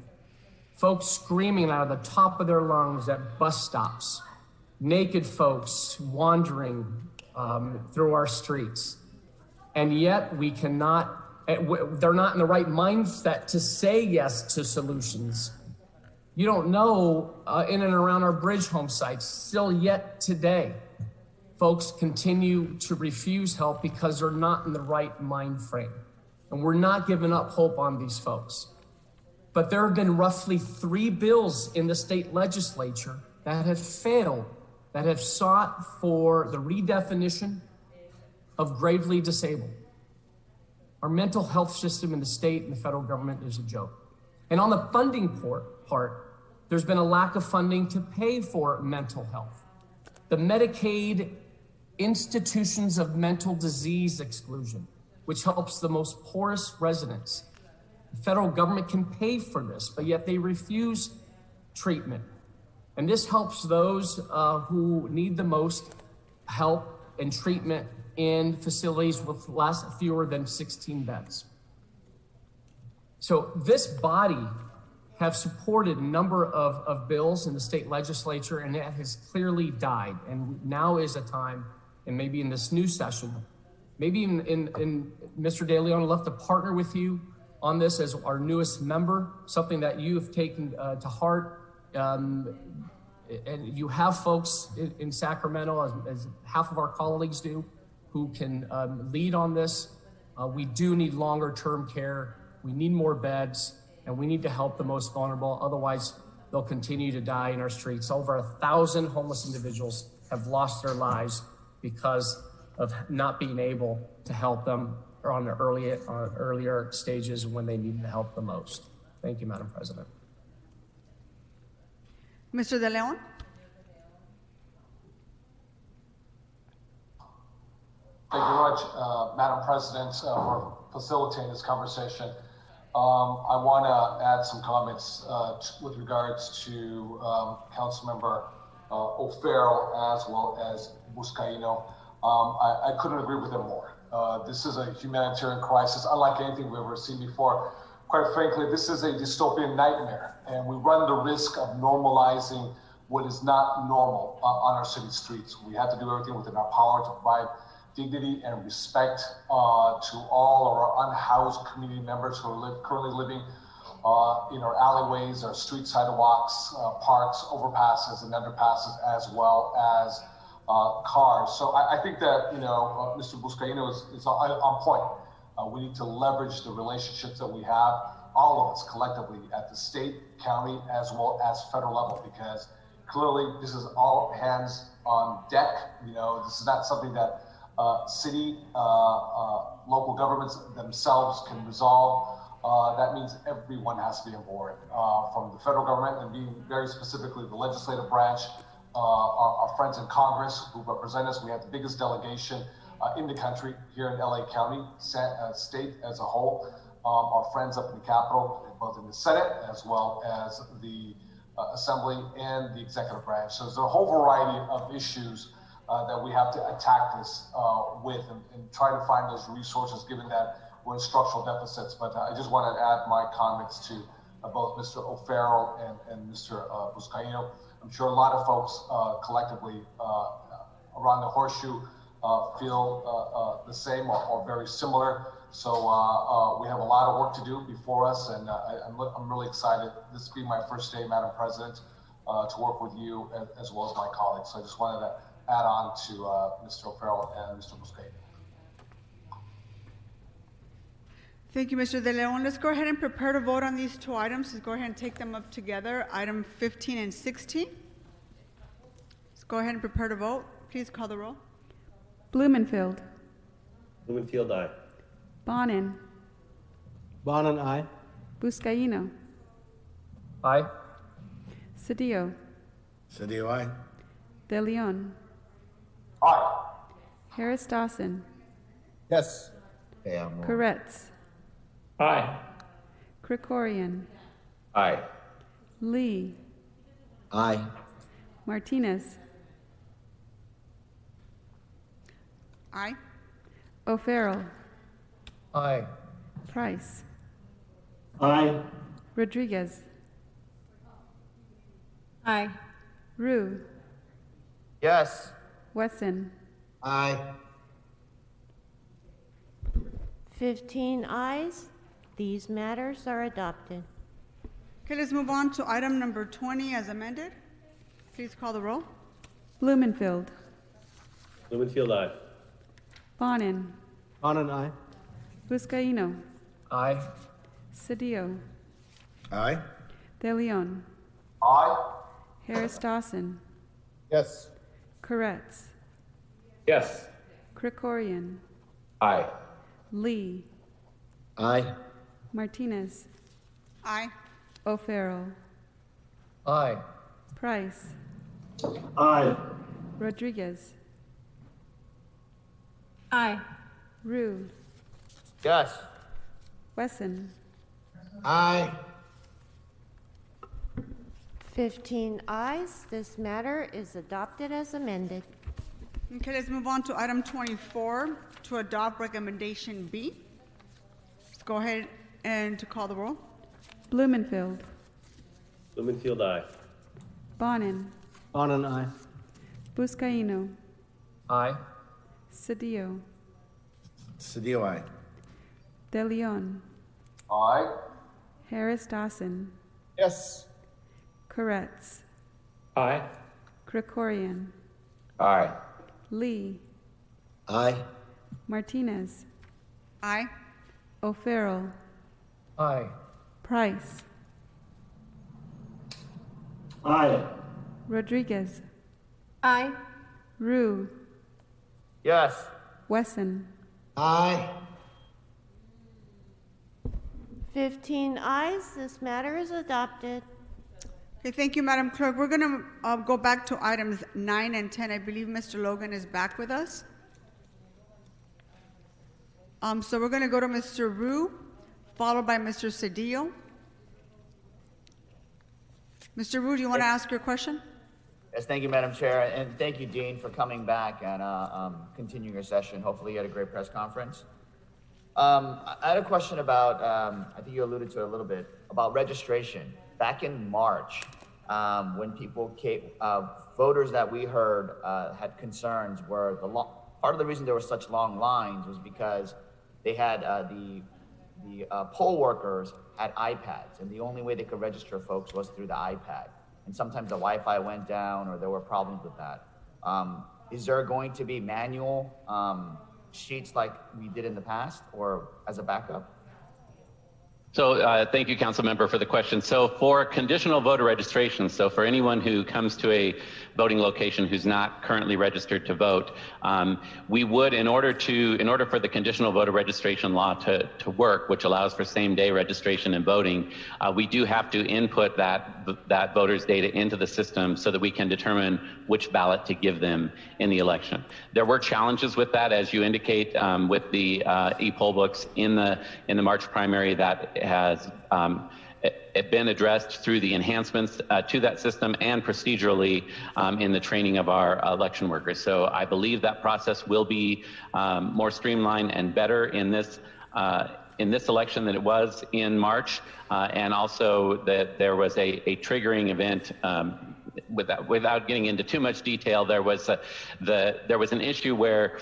Speaker 8: Folks screaming out of the top of their lungs at bus stops. Naked folks wandering through our streets. And yet we cannot, they're not in the right mindset to say yes to solutions. You don't know in and around our bridge home sites, still yet today, folks continue to refuse help because they're not in the right mind frame. And we're not giving up hope on these folks. But there have been roughly 3 bills in the state legislature that have failed, that have sought for the redefinition of gravely disabled. Our mental health system in the state and the federal government is a joke. And on the funding part, there's been a lack of funding to pay for mental health. The Medicaid institutions of mental disease exclusion, which helps the most poorest residents. The federal government can pay for this, but yet they refuse treatment. And this helps those who need the most help and treatment in facilities with fewer than 16 beds. So this body have supported a number of bills in the state legislature, and it has clearly died. And now is a time, and maybe in this new session, maybe in Mr. De Leon, I'd love to partner with you on this as our newest member, something that you have taken to heart. And you have folks in Sacramento, as half of our colleagues do, who can lead on this. We do need longer term care. We need more beds, and we need to help the most vulnerable. Otherwise, they'll continue to die in our streets. Over 1,000 homeless individuals have lost their lives because of not being able to help them on the earlier stages when they needed the help the most. Thank you, Madam President.
Speaker 2: Mr. De Leon?
Speaker 4: Thank you very much, Madam President, for facilitating this conversation. I want to add some comments with regards to Councilmember O'Farrell as well as Buscaino. I couldn't agree with him more. This is a humanitarian crisis unlike anything we've ever seen before. Quite frankly, this is a dystopian nightmare, and we run the risk of normalizing what is not normal on our city streets. We have to do everything within our power to provide dignity and respect to all of our unhoused community members who are currently living in our alleyways, our street sidewalks, parks, overpasses, and underpasses, as well as cars. So I think that, Mr. Buscaino is on point. We need to leverage the relationships that we have, all of us collectively at the state, county, as well as federal level, because clearly this is all hands on deck. This is not something that city, local governments themselves can resolve. That means everyone has to be on board, from the federal government and being very specifically the legislative branch, our friends in Congress who represent us. We have the biggest delegation in the country here in LA County, state as a whole. Our friends up in the Capitol, both in the Senate as well as the Assembly and the executive branch. So there's a whole variety of issues that we have to attack this with and try to find those resources, given that we're in structural deficits. But I just want to add my comments to both Mr. O'Farrell and Mr. Buscaino. I'm sure a lot of folks collectively around the horseshoe feel the same or very similar. So we have a lot of work to do before us, and I'm really excited. This will be my first day, Madam President, to work with you as well as my colleagues. So I just wanted to add on to Mr. O'Farrell and Mr. Buscaino.
Speaker 2: Thank you, Mr. De Leon. Let's go ahead and prepare to vote on these 2 items. Let's go ahead and take them up together. Item 15 and 16. Let's go ahead and prepare to vote. Please call the roll.
Speaker 5: Blumenfield.
Speaker 12: Blumenfield, aye.
Speaker 5: Bonin.
Speaker 17: Bonin, aye.
Speaker 5: Buscaino.
Speaker 8: Aye.
Speaker 5: Cedillo.
Speaker 19: Cedillo, aye.
Speaker 5: De Leon.
Speaker 4: Aye.
Speaker 5: Harris Dawson.
Speaker 12: Yes.
Speaker 5: Koretz.
Speaker 1: Aye.
Speaker 5: Krikorian.
Speaker 6: Aye.
Speaker 5: Lee.
Speaker 12: Aye.
Speaker 5: Martinez.
Speaker 2: Aye.
Speaker 5: O'Farrell.
Speaker 18: Aye.
Speaker 5: Price.
Speaker 3: Aye.
Speaker 5: Rodriguez.
Speaker 16: Aye.
Speaker 5: Rue.
Speaker 12: Yes.
Speaker 5: Wesson.
Speaker 12: Aye.
Speaker 15: 15 ayes. These matters are adopted.
Speaker 2: Okay, let's move on to item number 20 as amended. Please call the roll.
Speaker 5: Blumenfield.
Speaker 12: Blumenfield, aye.
Speaker 5: Bonin.
Speaker 17: Bonin, aye.
Speaker 5: Buscaino.
Speaker 18: Aye.
Speaker 5: Cedillo.
Speaker 19: Aye.
Speaker 5: De Leon.
Speaker 4: Aye.
Speaker 5: Harris Dawson.
Speaker 12: Yes.
Speaker 5: Koretz.
Speaker 1: Yes.
Speaker 5: Krikorian.
Speaker 6: Aye.
Speaker 5: Lee.
Speaker 12: Aye.
Speaker 5: Martinez.
Speaker 2: Aye.
Speaker 5: O'Farrell.
Speaker 18: Aye.
Speaker 5: Price.
Speaker 3: Aye.
Speaker 5: Rodriguez.
Speaker 16: Aye.
Speaker 5: Rue.
Speaker 12: Yes.
Speaker 5: Wesson.
Speaker 12: Aye.
Speaker 15: 15 ayes. This matter is adopted as amended.
Speaker 2: Okay, let's move on to item 24, to adopt recommendation B. Let's go ahead and to call the roll.
Speaker 5: Blumenfield.
Speaker 12: Blumenfield, aye.
Speaker 5: Bonin.
Speaker 17: Bonin, aye.
Speaker 5: Buscaino.
Speaker 18: Aye.
Speaker 5: Cedillo.
Speaker 19: Cedillo, aye.
Speaker 5: De Leon.
Speaker 4: Aye.
Speaker 5: Harris Dawson.
Speaker 12: Yes.
Speaker 5: Koretz.
Speaker 1: Aye.
Speaker 5: Krikorian.
Speaker 6: Aye.
Speaker 5: Lee.
Speaker 12: Aye.
Speaker 5: Martinez.
Speaker 2: Aye.
Speaker 5: O'Farrell.
Speaker 18: Aye.
Speaker 5: Price.
Speaker 3: Aye.
Speaker 5: Rodriguez.
Speaker 16: Aye.
Speaker 5: Rue.
Speaker 12: Yes.
Speaker 5: Wesson.
Speaker 12: Aye.
Speaker 15: 15 ayes. This matter is adopted.
Speaker 2: Okay, thank you, Madam Clerk. We're going to go back to items 9 and 10. I believe Mr. Logan is back with us. So we're going to go to Mr. Rue, followed by Mr. Cedillo. Mr. Rue, do you want to ask your question?
Speaker 9: Yes, thank you, Madam Chair, and thank you, Dean, for coming back and continuing your session. Hopefully you had a great press conference. I had a question about, I think you alluded to it a little bit, about registration. Back in March, when people came, voters that we heard had concerns were part of the reason there were such long lines was because they had the poll workers had iPads, and the only way they could register folks was through the iPad. And sometimes the Wi-Fi went down, or there were problems with that. Is there going to be manual sheets like we did in the past, or as a backup?
Speaker 21: So thank you, Council Member, for the question. So for conditional voter registration, so for anyone who comes to a voting location who's not currently registered to vote, we would, in order for the conditional voter registration law to work, which allows for same-day registration and voting, we do have to input that voter's data into the system so that we can determine which ballot to give them in the election. There were challenges with that, as you indicate, with the e-poll books in the March primary. That has been addressed through the enhancements to that system and procedurally in the training of our election workers. So I believe that process will be more streamlined and better in this election than it was in March, and also that there was a triggering event. Without getting into too much detail, there was an issue where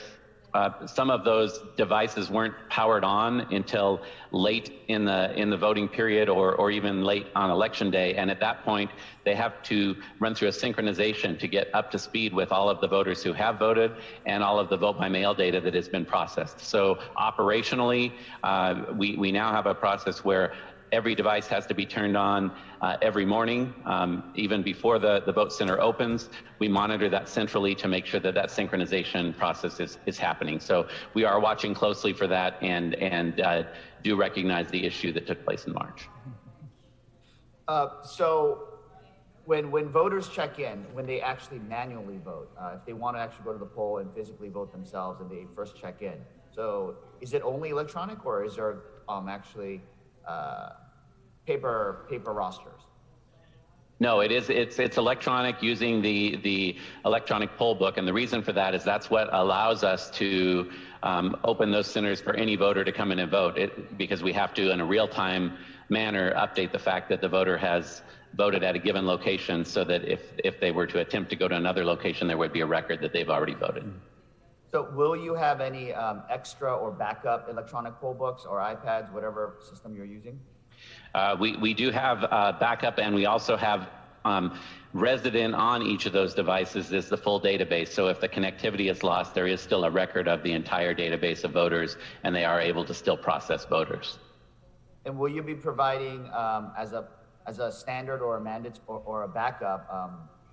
Speaker 21: some of those devices weren't powered on until late in the voting period, or even late on election day, and at that point they have to run through a synchronization to get up to speed with all of the voters who have voted and all of the vote by mail data that has been processed. So operationally, we now have a process where every device has to be turned on every morning, even before the vote center opens. We monitor that centrally to make sure that that synchronization process is happening. So we are watching closely for that, and do recognize the issue that took place in March.
Speaker 9: So when voters check in, when they actually manually vote, if they want to actually go to the poll and physically vote themselves and they first check in, so is it only electronic, or is there actually paper rosters?
Speaker 21: No, it's electronic using the electronic poll book, and the reason for that is that's what allows us to open those centers for any voter to come in and vote, because we have to, in a real-time manner, update the fact that the voter has voted at a given location, so that if they were to attempt to go to another location, there would be a record that they've already voted.
Speaker 9: So will you have any extra or backup electronic poll books or iPads, whatever system you're using?
Speaker 21: We do have backup, and we also have resident on each of those devices is the full database. So if the connectivity is lost, there is still a record of the entire database of voters, and they are able to still process voters.
Speaker 9: And will you be providing as a standard or a mandate or a backup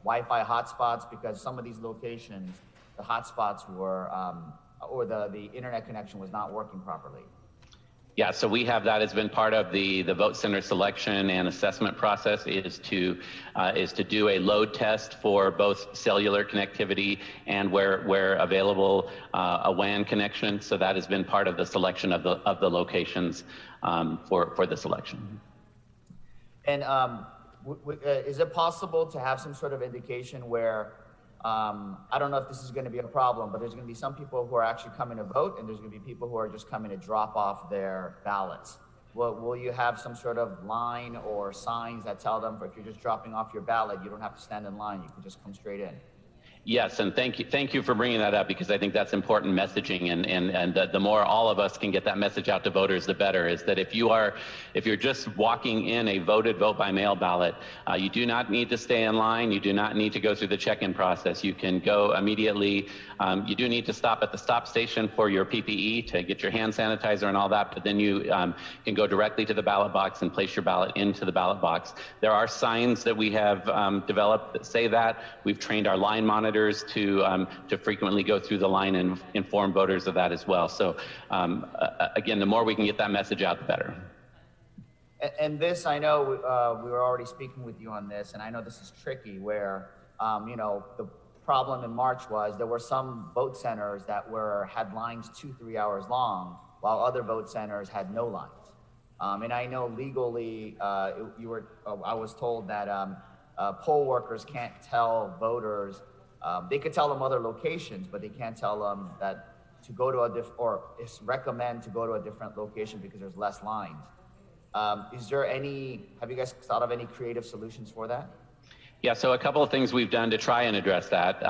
Speaker 9: Wi-Fi hotspots, because some of these locations, the hotspots were or the internet connection was not working properly?
Speaker 21: Yeah, so we have that has been part of the vote center selection and assessment process is to do a load test for both cellular connectivity and where available a WAN connection. So that has been part of the selection of the locations for the selection.
Speaker 9: And is it possible to have some sort of indication where I don't know if this is going to be a problem, but there's going to be some people who are actually coming to vote, and there's going to be people who are just coming to drop off their ballots. Will you have some sort of line or signs that tell them, if you're just dropping off your ballot, you don't have to stand in line, you can just come straight in?
Speaker 21: Yes, and thank you for bringing that up, because I think that's important messaging, and the more all of us can get that message out to voters, the better. Is that if you're just walking in a voted vote by mail ballot, you do not need to stay in line. You do not need to go through the check-in process. You can go immediately. You do need to stop at the stop station for your PPE to get your hand sanitizer and all that, but then you can go directly to the ballot box and place your ballot into the ballot box. There are signs that we have developed that say that. We've trained our line monitors to frequently go through the line and inform voters of that as well. So again, the more we can get that message out, the better.
Speaker 9: And this, I know we were already speaking with you on this, and I know this is tricky where, you know, the problem in March was there were some vote centers that had lines 2-3 hours long, while other vote centers had no lines. And I know legally, I was told that poll workers can't tell voters. They could tell them other locations, but they can't tell them that to go to recommend to go to a different location because there's less lines. Have you guys thought of any creative solutions for that?
Speaker 21: Yeah, so a couple of things we've done to try and address that.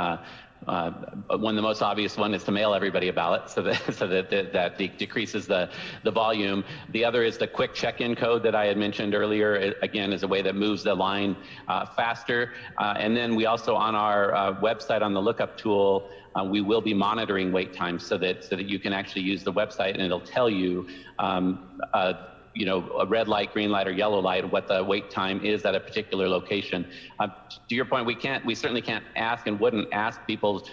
Speaker 21: One, the most obvious one, is to mail everybody a ballot so that decreases the volume. The other is the quick check-in code that I had mentioned earlier. It, again, is a way that moves the line faster. And then we also, on our website, on the lookup tool, we will be monitoring wait times so that you can actually use the website, and it'll tell you you know, a red light, green light, or yellow light, what the wait time is at a particular location. To your point, we certainly can't ask and wouldn't ask people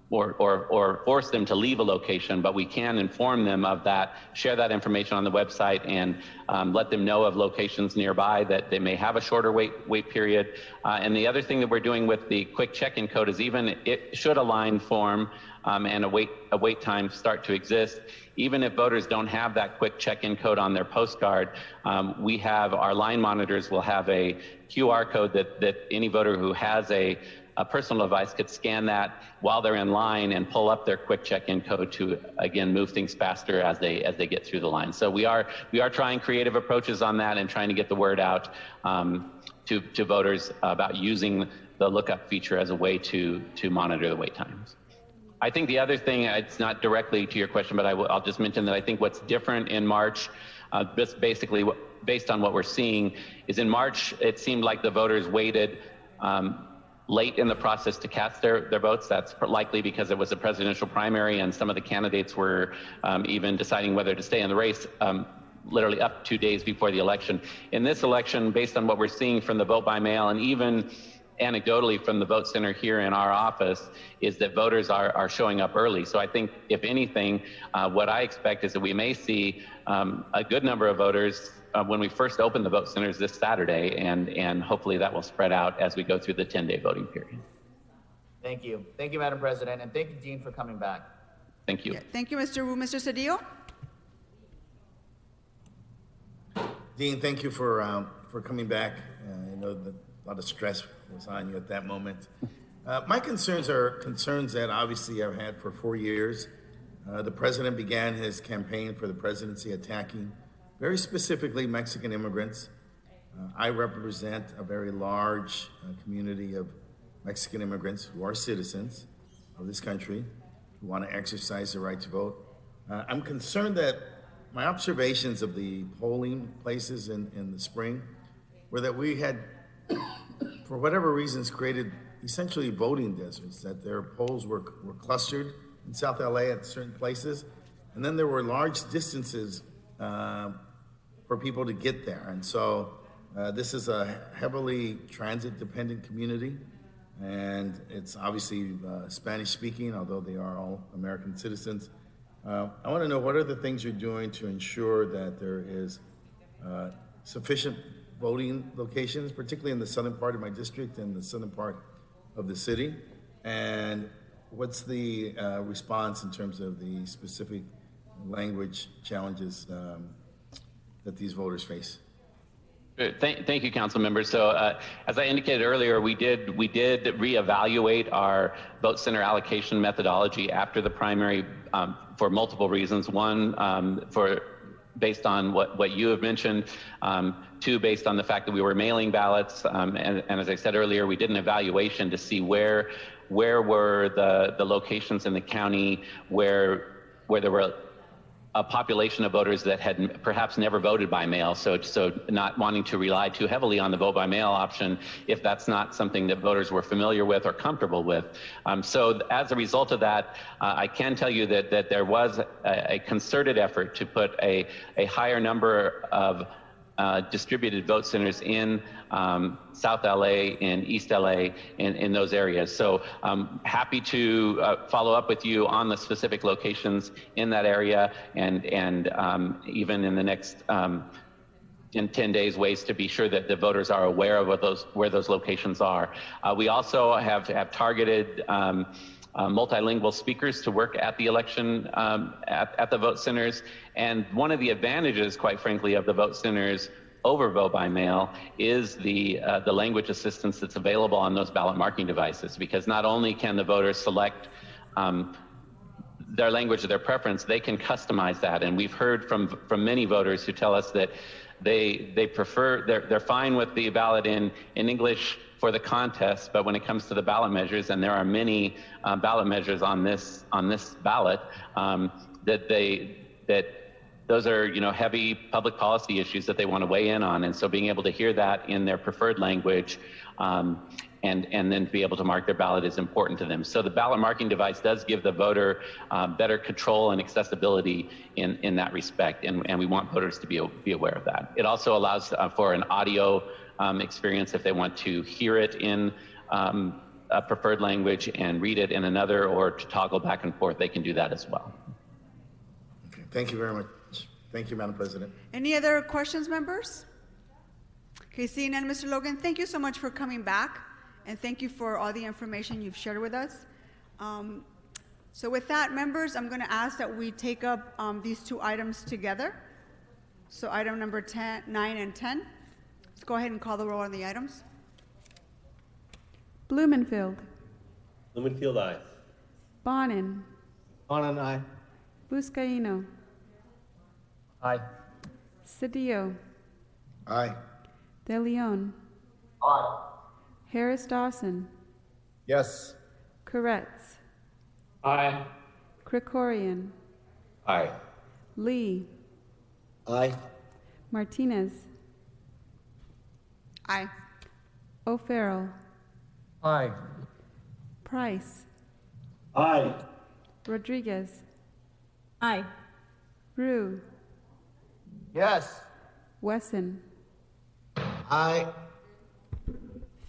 Speaker 21: or force them to leave a location, but we can inform them of that, share that information on the website, and let them know of locations nearby that they may have a shorter wait period. And the other thing that we're doing with the quick check-in code is should a line form and a wait time start to exist, even if voters don't have that quick check-in code on their postcard, our line monitors will have a QR code that any voter who has a personal device could scan that while they're in line and pull up their quick check-in code to, again, move things faster as they get through the line. So we are trying creative approaches on that and trying to get the word out to voters about using the lookup feature as a way to monitor the wait times. I think the other thing, it's not directly to your question, but I'll just mention that I think what's different in March, basically based on what we're seeing, is in March, it seemed like the voters waited late in the process to cast their votes. That's likely because it was a presidential primary and some of the candidates were even deciding whether to stay in the race literally up 2 days before the election. In this election, based on what we're seeing from the vote by mail and even anecdotally from the vote center here in our office, is that voters are showing up early. So I think, if anything, what I expect is that we may see a good number of voters when we first open the vote centers this Saturday, and hopefully that will spread out as we go through the 10-day voting period.
Speaker 9: Thank you. Thank you, Madam President, and thank you, Dean, for coming back.
Speaker 21: Thank you.
Speaker 2: Yeah, thank you, Mr. Wu. Mr. Cedillo?
Speaker 19: Dean, thank you for for coming back. I know that a lot of stress was on you at that moment. My concerns are concerns that obviously I've had for 4 years. The president began his campaign for the presidency attacking very specifically Mexican immigrants. I represent a very large community of Mexican immigrants who are citizens of this country, who want to exercise their right to vote. I'm concerned that my observations of the polling places in the spring were that we had, for whatever reasons, created essentially voting deserts, that their polls were clustered in South LA at certain places, and then there were large distances for people to get there. And so this is a heavily transit-dependent community, and it's obviously Spanish-speaking, although they are all American citizens. I want to know, what are the things you're doing to ensure that there is sufficient voting locations, particularly in the southern part of my district and the southern part of the city? And what's the response in terms of the specific language challenges that these voters face?
Speaker 21: Thank you, council members. So as I indicated earlier, we did reevaluate our vote center allocation methodology after the primary for multiple reasons. One, based on what you have mentioned. Two, based on the fact that we were mailing ballots. And as I said earlier, we did an evaluation to see where were the locations in the county where there were a population of voters that had perhaps never voted by mail, so not wanting to rely too heavily on the vote by mail option if that's not something that voters were familiar with or comfortable with. So as a result of that, I can tell you that there was a concerted effort to put a higher number of distributed vote centers in South LA and East LA in those areas. So I'm happy to follow up with you on the specific locations in that area, and even in the next in 10 days, ways to be sure that the voters are aware of where those locations are. We also have targeted multilingual speakers to work at the election at the vote centers. And one of the advantages, quite frankly, of the vote centers over vote by mail is the language assistance that's available on those ballot marking devices, because not only can the voters select their language of their preference, they can customize that. And we've heard from many voters who tell us that they prefer, they're fine with the ballot in English for the contest, but when it comes to the ballot measures, and there are many ballot measures on this ballot, that those are, you know, heavy public policy issues that they want to weigh in on. And so being able to hear that in their preferred language and then be able to mark their ballot is important to them. So the ballot marking device does give the voter better control and accessibility in that respect, and we want voters to be aware of that. It also allows for an audio experience if they want to hear it in a preferred language and read it in another, or to toggle back and forth, they can do that as well.
Speaker 19: Okay, thank you very much. Thank you, Madam President.
Speaker 2: Any other questions, members? Okay, seeing none, Mr. Logan, thank you so much for coming back, and thank you for all the information you've shared with us. So with that, members, I'm going to ask that we take up these two items together. So item number 9 and 10. Let's go ahead and call the roll on the items.
Speaker 5: Blumenfield.
Speaker 12: Blumenfield, aye.
Speaker 5: Bonin.
Speaker 17: Bonin, aye.
Speaker 5: Buscaino.
Speaker 8: Aye.
Speaker 5: Cedillo.
Speaker 19: Aye.
Speaker 5: De Leon.
Speaker 4: Aye.
Speaker 5: Harris Dawson.
Speaker 19: Yes.
Speaker 5: Koretz.
Speaker 1: Aye.
Speaker 5: Krikorian.
Speaker 6: Aye.
Speaker 5: Lee.
Speaker 12: Aye.
Speaker 5: Martinez.
Speaker 2: Aye.
Speaker 5: O'Farrell.
Speaker 18: Aye.
Speaker 5: Price.
Speaker 3: Aye.
Speaker 5: Rodriguez.
Speaker 16: Aye.
Speaker 5: Rue.
Speaker 9: Yes.
Speaker 5: Wesson.
Speaker 12: Aye.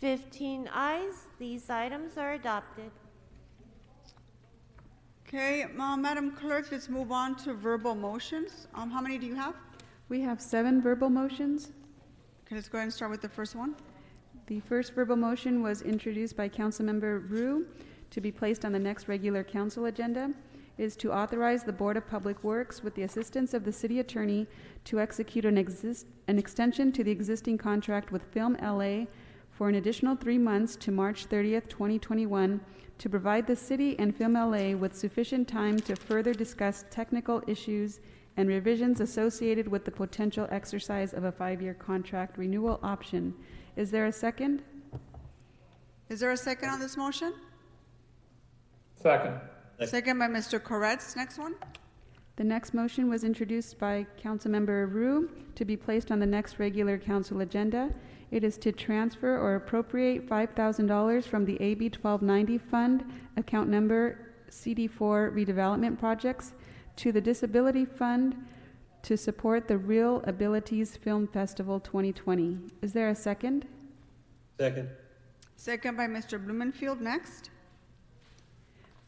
Speaker 15: 15 ayes. These items are adopted.
Speaker 2: Okay, Madam Clerk, let's move on to verbal motions. How many do you have?
Speaker 5: We have 7 verbal motions.
Speaker 2: Okay, let's go ahead and start with the first one.
Speaker 5: The first verbal motion was introduced by Councilmember Rue to be placed on the next regular council agenda. is to authorize the Board of Public Works, with the assistance of the city attorney, to execute an extension to the existing contract with Film LA for an additional 3 months to March 30th, 2021, to provide the city and Film LA with sufficient time to further discuss technical issues and revisions associated with the potential exercise of a 5-year contract renewal option. Is there a second?
Speaker 2: Is there a second on this motion?
Speaker 1: Second.
Speaker 2: Second by Mr. Koretz. Next one.
Speaker 5: The next motion was introduced by Councilmember Rue to be placed on the next regular council agenda. It is to transfer or appropriate $5,000 from the AB 1290 fund, account number CD4 redevelopment projects, to the Disability Fund to support the Real Abilities Film Festival 2020. Is there a second?
Speaker 12: Second.
Speaker 2: Second by Mr. Blumenfield. Next.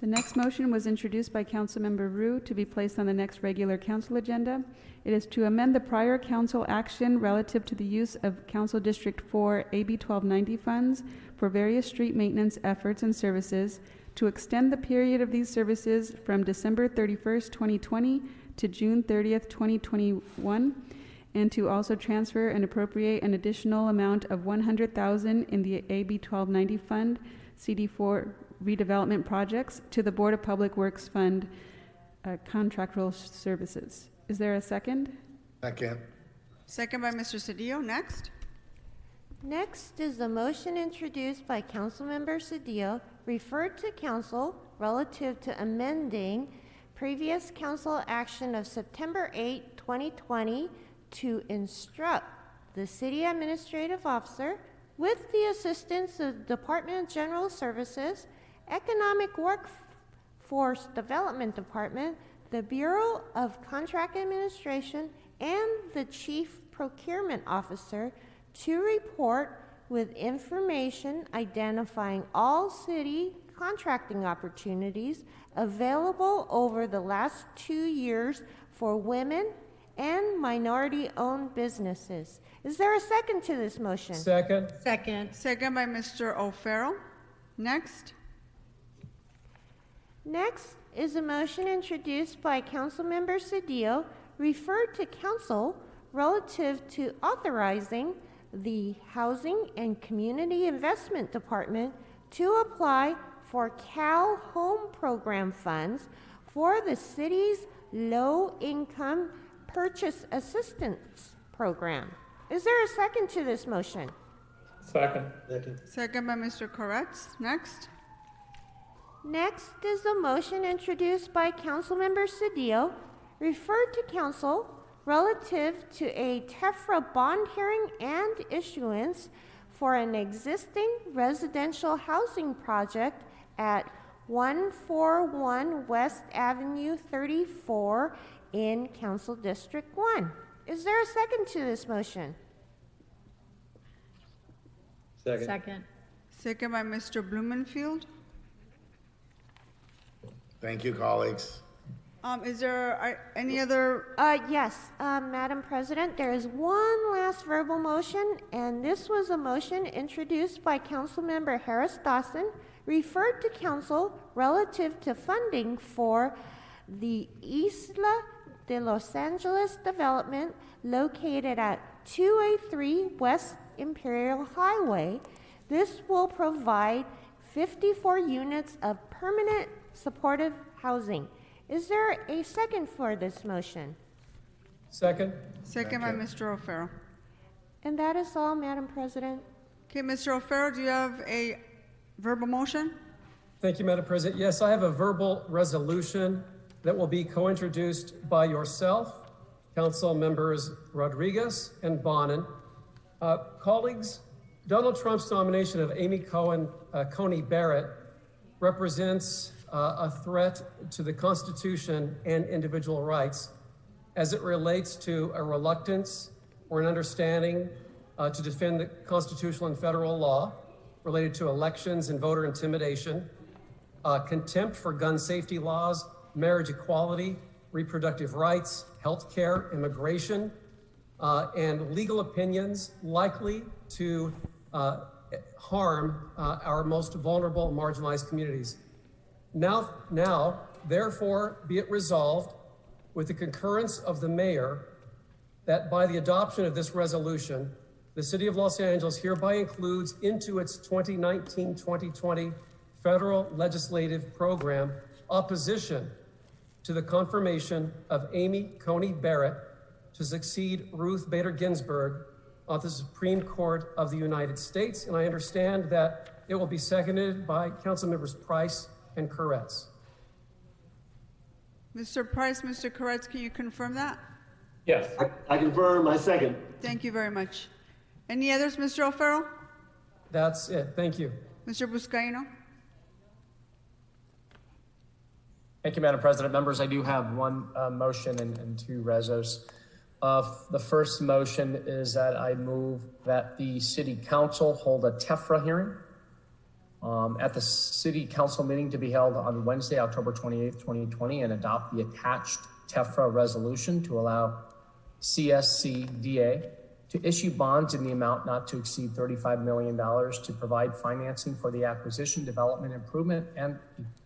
Speaker 5: The next motion was introduced by Councilmember Rue to be placed on the next regular council agenda. It is to amend the prior council action relative to the use of Council District 4 AB 1290 funds for various street maintenance efforts and services, to extend the period of these services from December 31st, 2020 to June 30th, 2021, and to also transfer and appropriate an additional amount of $100,000 in the AB 1290 fund, CD4 redevelopment projects, to the Board of Public Works Fund contractual services. Is there a second?
Speaker 19: Second.
Speaker 2: Second by Mr. Cedillo. Next.
Speaker 15: Next is the motion introduced by Councilmember Cedillo, referred to council relative to amending previous council action of September 8, 2020, to instruct the city administrative officer, with the assistance of the Department of General Services, Economic Workforce Development Department, the Bureau of Contract Administration, and the Chief Procurement Officer, to report with information identifying all city contracting opportunities available over the last 2 years for women and minority-owned businesses. Is there a second to this motion?
Speaker 18: Second.
Speaker 2: Second. Second by Mr. O'Farrell. Next.
Speaker 15: Next is a motion introduced by Councilmember Cedillo, referred to council relative to authorizing the Housing and Community Investment Department to apply for Cal Home Program funds for the city's low-income purchase assistance program. Is there a second to this motion?
Speaker 1: Second.
Speaker 12: Second.
Speaker 2: Second by Mr. Koretz. Next.
Speaker 15: Next is a motion introduced by Councilmember Cedillo, referred to council relative to a TEFRA bond hearing and issuance for an existing residential housing project at 141 West Avenue 34 in Council District 1. Is there a second to this motion?
Speaker 12: Second.
Speaker 2: Second. Second by Mr. Blumenfield.
Speaker 19: Thank you, colleagues.
Speaker 2: Is there any other?
Speaker 15: Yes, Madam President, there is one last verbal motion, and this was a motion introduced by Councilmember Harris Dawson, referred to council relative to funding for the Isla de Los Angeles development located at 283 West Imperial Highway. This will provide 54 units of permanent supportive housing. Is there a second for this motion?
Speaker 18: Second.
Speaker 2: Second by Mr. O'Farrell.
Speaker 15: And that is all, Madam President.
Speaker 2: Okay, Mr. O'Farrell, do you have a verbal motion?
Speaker 18: Thank you, Madam President. Yes, I have a verbal resolution that will be co-introduced by yourself, Council Members Rodriguez and Bonin. Colleagues, Donald Trump's nomination of Amy Coney Barrett represents a threat to the Constitution and individual rights as it relates to a reluctance or an understanding to defend the constitutional and federal law related to elections and voter intimidation, contempt for gun safety laws, marriage equality, reproductive rights, health care, immigration, and legal opinions likely to harm our most vulnerable and marginalized communities. Now, therefore be it resolved with the concurrence of the mayor that by the adoption of this resolution, the City of Los Angeles hereby includes into its 2019-2020 federal legislative program opposition to the confirmation of Amy Coney Barrett to succeed Ruth Bader Ginsburg on the Supreme Court of the United States. And I understand that it will be seconded by Council Members Price and Koretz.
Speaker 2: Mr. Price, Mr. Koretz, can you confirm that?
Speaker 1: Yes.
Speaker 3: I confirm, I second.
Speaker 2: Thank you very much. Any others, Mr. O'Farrell?
Speaker 18: That's it. Thank you.
Speaker 2: Mr. Buscaino?
Speaker 8: Thank you, Madam President. Members, I do have one motion and two resos. The first motion is that I move that the City Council hold a TEFRA hearing at the City Council meeting to be held on Wednesday, October 28th, 2020, and adopt the attached TEFRA resolution to allow CSCDA to issue bonds in the amount not to exceed $35 million to provide financing for the acquisition, development, improvement, and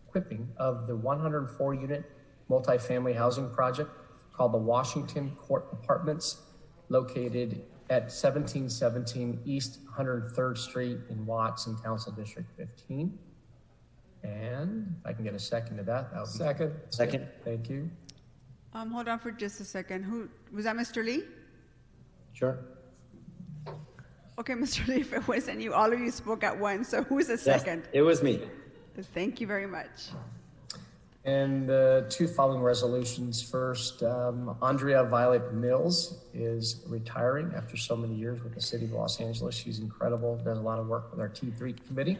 Speaker 8: equipping of the 104-unit multifamily housing project called the Washington Court Apartments, located at 1717 East 103rd Street in Watts in Council District 15. And if I can get a second to that, that would be
Speaker 18: second.
Speaker 6: Second.
Speaker 8: Thank you.
Speaker 2: Hold on for just a second. Who was that? Mr. Lee?
Speaker 6: Sure.
Speaker 2: Okay, Mr. Lee, if it wasn't you, all of you spoke at once. So who's the second?
Speaker 6: Yes, it was me.
Speaker 2: Thank you very much.
Speaker 8: And the two following resolutions. First, Andrea Violet Mills is retiring after so many years with the City of Los Angeles. She's incredible, does a lot of work with our T3 committee.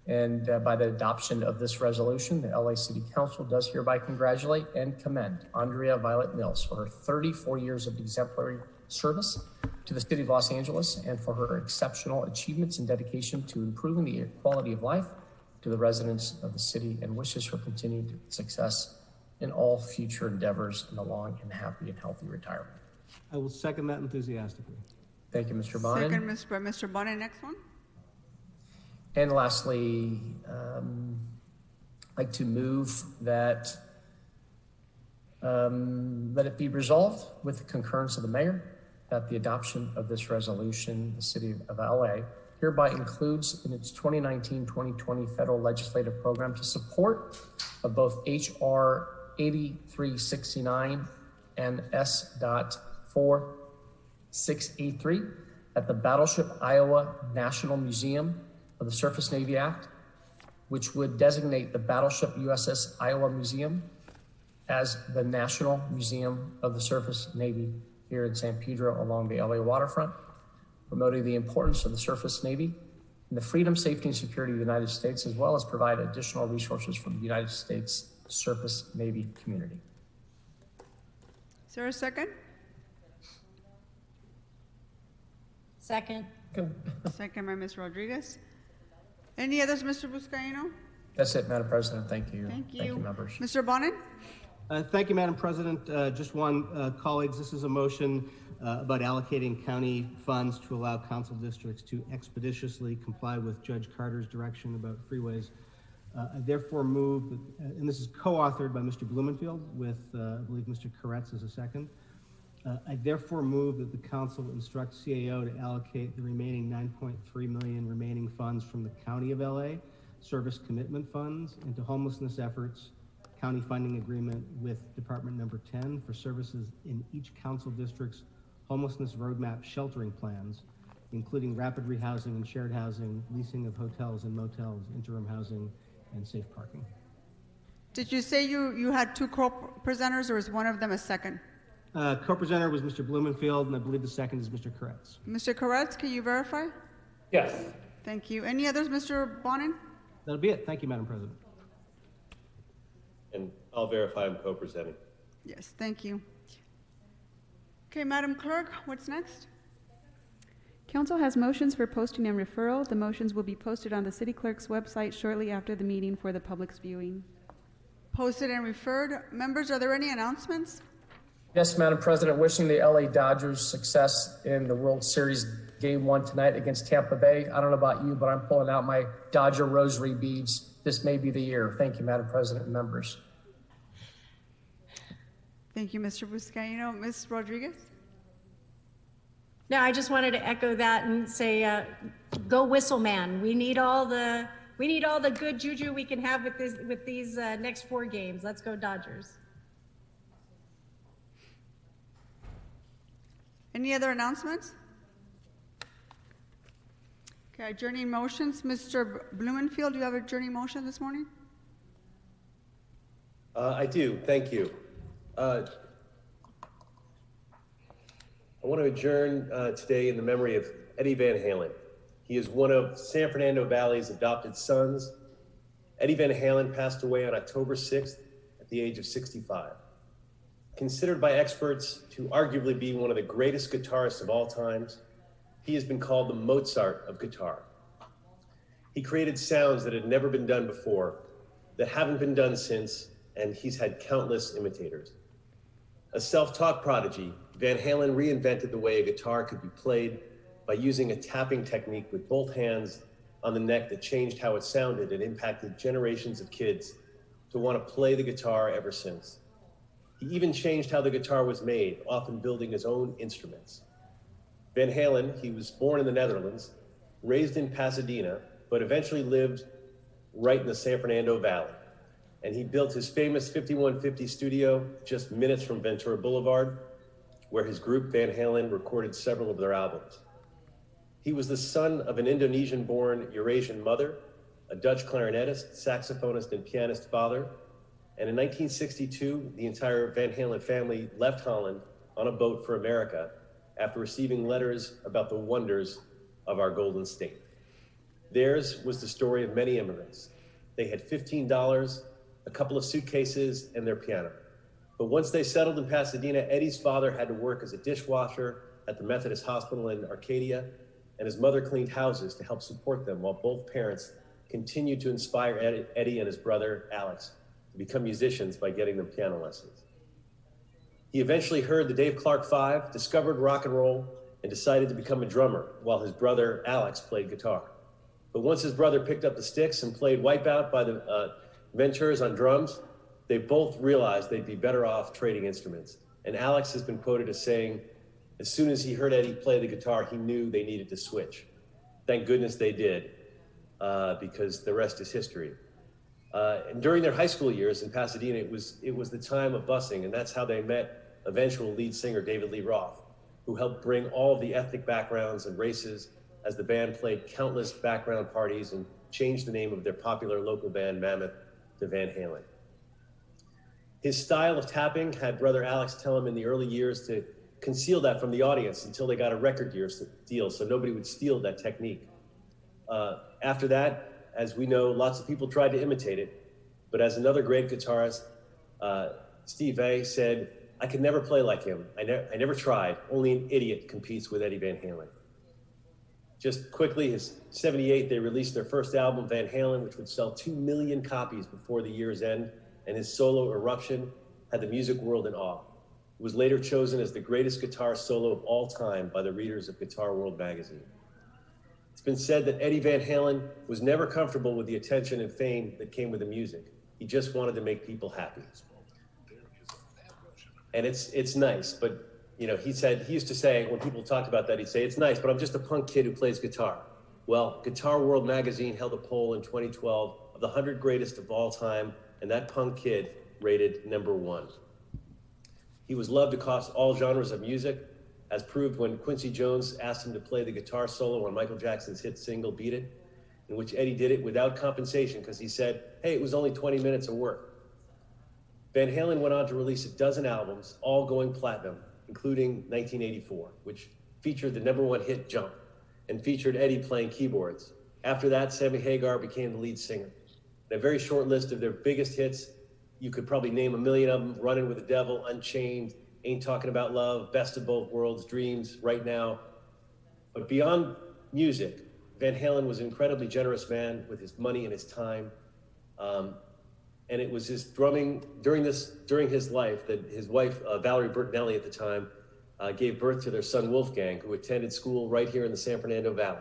Speaker 8: And by the adoption of this resolution, the LA City Council does hereby congratulate and commend Andrea Violet Mills for her 34 years of exemplary service to the City of Los Angeles and for her exceptional achievements and dedication to improving the quality of life to the residents of the city, and wishes her continued success in all future endeavors in a long and happy and healthy retirement.
Speaker 17: I will second that enthusiastically.
Speaker 8: Thank you, Mr. Bonin.
Speaker 2: Second, Mr. Bonin. Next one.
Speaker 8: And lastly, I'd like to move that let it be resolved with the concurrence of the mayor that the adoption of this resolution, the City of LA hereby includes in its 2019-2020 federal legislative program to support of both H.R. 8369 and S.4683 at the Battleship Iowa National Museum of the Surface Navy Act, which would designate the Battleship USS Iowa Museum as the National Museum of the Surface Navy here in San Pedro along the LA waterfront, promoting the importance of the surface Navy and the freedom, safety, and security of the United States, as well as provide additional resources for the United States surface Navy community.
Speaker 2: Is there a second?
Speaker 16: Second.
Speaker 2: Second by Ms. Rodriguez. Any others, Mr. Buscaino?
Speaker 8: That's it, Madam President. Thank you.
Speaker 2: Thank you.
Speaker 8: Thank you, members.
Speaker 2: Mr. Bonin?
Speaker 17: Thank you, Madam President. Just one, colleagues, this is a motion about allocating county funds to allow council districts to expeditiously comply with Judge Carter's direction about freeways. I therefore move, and this is co-authored by Mr. Blumenfield with, I believe, Mr. Koretz as a second. I therefore move that the council instruct CAO to allocate the remaining $9.3 million remaining funds from the County of LA service commitment funds into homelessness efforts, county funding agreement with Department Number 10 for services in each council district's homelessness roadmap sheltering plans, including rapid rehousing and shared housing, leasing of hotels and motels, interim housing, and safe parking.
Speaker 2: Did you say you had two co-presenters, or is one of them a second?
Speaker 17: Co-presenter was Mr. Blumenfield, and I believe the second is Mr. Koretz.
Speaker 2: Mr. Koretz, can you verify?
Speaker 1: Yes.
Speaker 2: Thank you. Any others, Mr. Bonin?
Speaker 17: That'll be it. Thank you, Madam President.
Speaker 12: And I'll verify I'm co-presenting.
Speaker 2: Yes, thank you. Okay, Madam Clerk, what's next?
Speaker 5: Council has motions for posting and referral. The motions will be posted on the City Clerk's website shortly after the meeting for the public's viewing.
Speaker 2: Posted and referred. Members, are there any announcements?
Speaker 8: Yes, Madam President, wishing the LA Dodgers success in the World Series Game 1 tonight against Tampa Bay. I don't know about you, but I'm pulling out my Dodger rosary beads. This may be the year. Thank you, Madam President and members.
Speaker 2: Thank you, Mr. Buscaino. Ms. Rodriguez?
Speaker 16: No, I just wanted to echo that and say, go Whistle Man. We need all the good juju we can have with these next 4 games. Let's go Dodgers.
Speaker 2: Any other announcements? Okay, adjourning motions. Mr. Blumenfield, do you have a adjourning motion this morning?
Speaker 12: I do, thank you. I want to adjourn today in the memory of Eddie Van Halen. He is one of San Fernando Valley's adopted sons. Eddie Van Halen passed away on October 6th at the age of 65. Considered by experts to arguably be one of the greatest guitarists of all times, he has been called the Mozart of guitar. He created sounds that had never been done before, that haven't been done since, and he's had countless imitators. A self-taught prodigy, Van Halen reinvented the way a guitar could be played by using a tapping technique with both hands on the neck that changed how it sounded and impacted generations of kids to want to play the guitar ever since. He even changed how the guitar was made, often building his own instruments. Van Halen, he was born in the Netherlands, raised in Pasadena, but eventually lived right in the San Fernando Valley. And he built his famous 5150 studio just minutes from Ventura Boulevard, where his group Van Halen recorded several of their albums. He was the son of an Indonesian-born Eurasian mother, a Dutch clarinetist, saxophonist, and pianist father. And in 1962, the entire Van Halen family left Holland on a boat for America after receiving letters about the wonders of our Golden State. Theirs was the story of many immigrants. They had $15, a couple of suitcases, and their piano. But once they settled in Pasadena, Eddie's father had to work as a dishwasher at the Methodist Hospital in Arcadia, and his mother cleaned houses to help support them while both parents continued to inspire Eddie and his brother, Alex, to become musicians by getting them piano lessons. He eventually heard the Dave Clark Five, discovered rock and roll, and decided to become a drummer while his brother, Alex, played guitar. But once his brother picked up the sticks and played Wipeout by the Venturas on drums, they both realized they'd be better off trading instruments. And Alex has been quoted as saying, as soon as he heard Eddie play the guitar, he knew they needed to switch. Thank goodness they did, because the rest is history. And during their high school years in Pasadena, it was the time of busing, and that's how they met eventual lead singer David Lee Roth, who helped bring all of the ethnic backgrounds and races as the band played countless background parties and changed the name of their popular local band, Mammoth, to Van Halen. His style of tapping had brother Alex tell him in the early years to conceal that from the audience until they got a record deal so nobody would steal that technique. After that, as we know, lots of people tried to imitate it, but as another great guitarist, Steve Vai said, I could never play like him. I never tried. Only an idiot competes with Eddie Van Halen. Just quickly, his 78, they released their first album, Van Halen, which would sell 2 million copies before the year's end, and his solo Eruption had the music world in awe. It was later chosen as the greatest guitar solo of all time by the readers of Guitar World magazine. It's been said that Eddie Van Halen was never comfortable with the attention and fame that came with the music. He just wanted to make people happy. And it's nice, but you know, he used to say, when people talked about that, he'd say, it's nice, but I'm just a punk kid who plays guitar. Well, Guitar World magazine held a poll in 2012 of the 100 greatest of all time, and that punk kid rated #1. He was loved across all genres of music, as proved when Quincy Jones asked him to play the guitar solo on Michael Jackson's hit single, Beat It, in which Eddie did it without compensation because he said, hey, it was only 20 minutes of work. Van Halen went on to release a dozen albums, all going platinum, including 1984, which featured the #1 hit Jump and featured Eddie playing keyboards. After that, Sammy Hagar became the lead singer. In a very short list of their biggest hits, you could probably name a million of them: Running with the Devil, Unchained, Ain't Talking About Love, Best of Both Worlds, Dreams, Right Now. But beyond music, Van Halen was an incredibly generous man with his money and his time. And it was his drumming during his life that his wife, Valerie Bertinelli at the time, gave birth to their son Wolfgang, who attended school right here in the San Fernando Valley.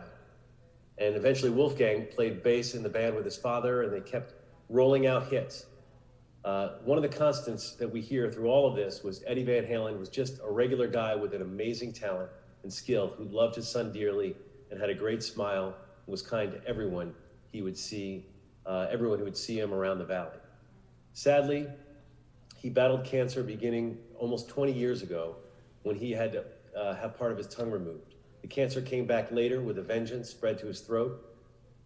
Speaker 12: And eventually Wolfgang played bass in the band with his father, and they kept rolling out hits. One of the constants that we hear through all of this was Eddie Van Halen was just a regular guy with an amazing talent and skill who loved his son dearly and had a great smile and was kind to everyone he would see, everyone who would see him around the valley. Sadly, he battled cancer beginning almost 20 years ago when he had to have part of his tongue removed. The cancer came back later with a vengeance, spread to his throat,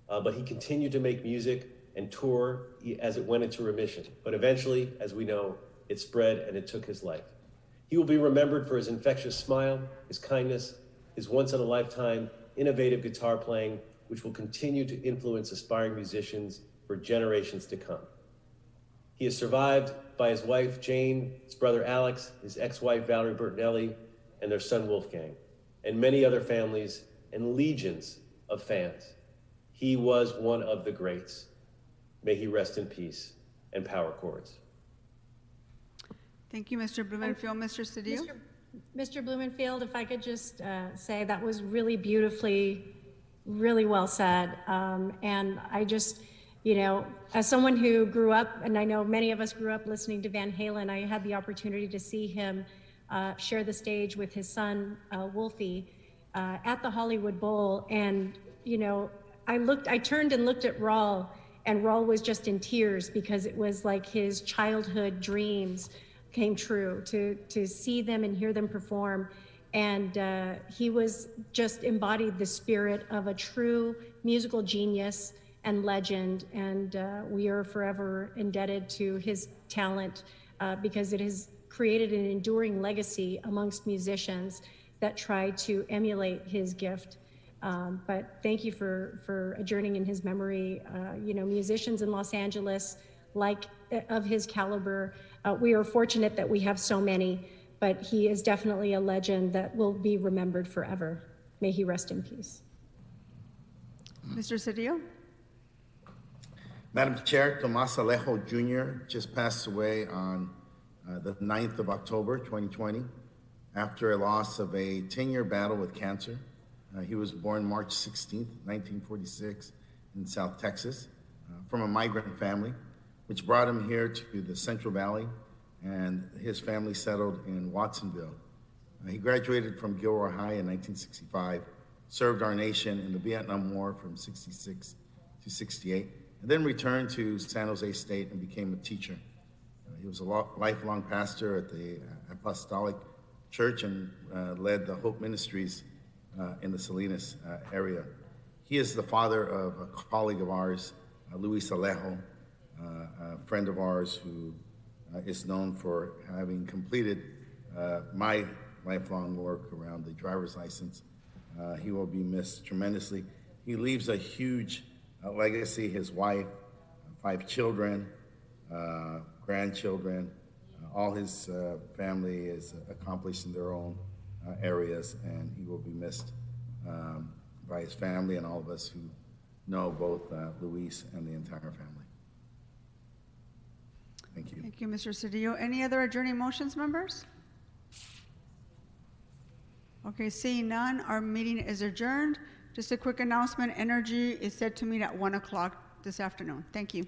Speaker 12: but he continued to make music and tour as it went into remission. But eventually, as we know, it spread and it took his life. He will be remembered for his infectious smile, his kindness, his once-in-a-lifetime innovative guitar playing, which will continue to influence aspiring musicians for generations to come. He is survived by his wife, Jane, his brother, Alex, his ex-wife, Valerie Bertinelli, and their son, Wolfgang, and many other families and legions of fans. He was one of the greats. May he rest in peace and power chords.
Speaker 2: Thank you, Mr. Blumenfield. Mr. Cedillo?
Speaker 16: Mr. Blumenfield, if I could just say that was really beautifully, really well said. And I just, you know, as someone who grew up, and I know many of us grew up listening to Van Halen, I had the opportunity to see him share the stage with his son, Wolfie, at the Hollywood Bowl. And, you know, I turned and looked at Raul, and Raul was just in tears because it was like his childhood dreams came true to see them and hear them perform. And he was just embodied the spirit of a true musical genius and legend. And we are forever indebted to his talent because it has created an enduring legacy amongst musicians that try to emulate his gift. But thank you for adjourning in his memory. You know, musicians in Los Angeles, like of his caliber, we are fortunate that we have so many, but he is definitely a legend that will be remembered forever. May he rest in peace.
Speaker 2: Mr. Cedillo?
Speaker 19: Madam Chair, Tomas Alejo Jr. just passed away on the 9th of October, 2020, after a loss of a 10-year battle with cancer. He was born March 16th, 1946 in South Texas from a migrant family, which brought him here to the Central Valley, and his family settled in Watsonville. He graduated from Gilroy High in 1965, served our nation in the Vietnam War from 66 to 68, and then returned to San Jose State and became a teacher. He was a lifelong pastor at the Apostolic Church and led the Hope Ministries in the Salinas area. He is the father of a colleague of ours, Luis Alejo, a friend of ours who is known for having completed my lifelong work around the driver's license. He will be missed tremendously. He leaves a huge legacy, his wife, 5 children, grandchildren. All his family is accomplished in their own areas, and he will be missed by his family and all of us who know both Luis and the entire family. Thank you.
Speaker 2: Thank you, Mr. Cedillo. Any other adjourning motions, members? Okay, seeing none, our meeting is adjourned. Just a quick announcement, Energy is set to meet at 1 o'clock this afternoon. Thank you.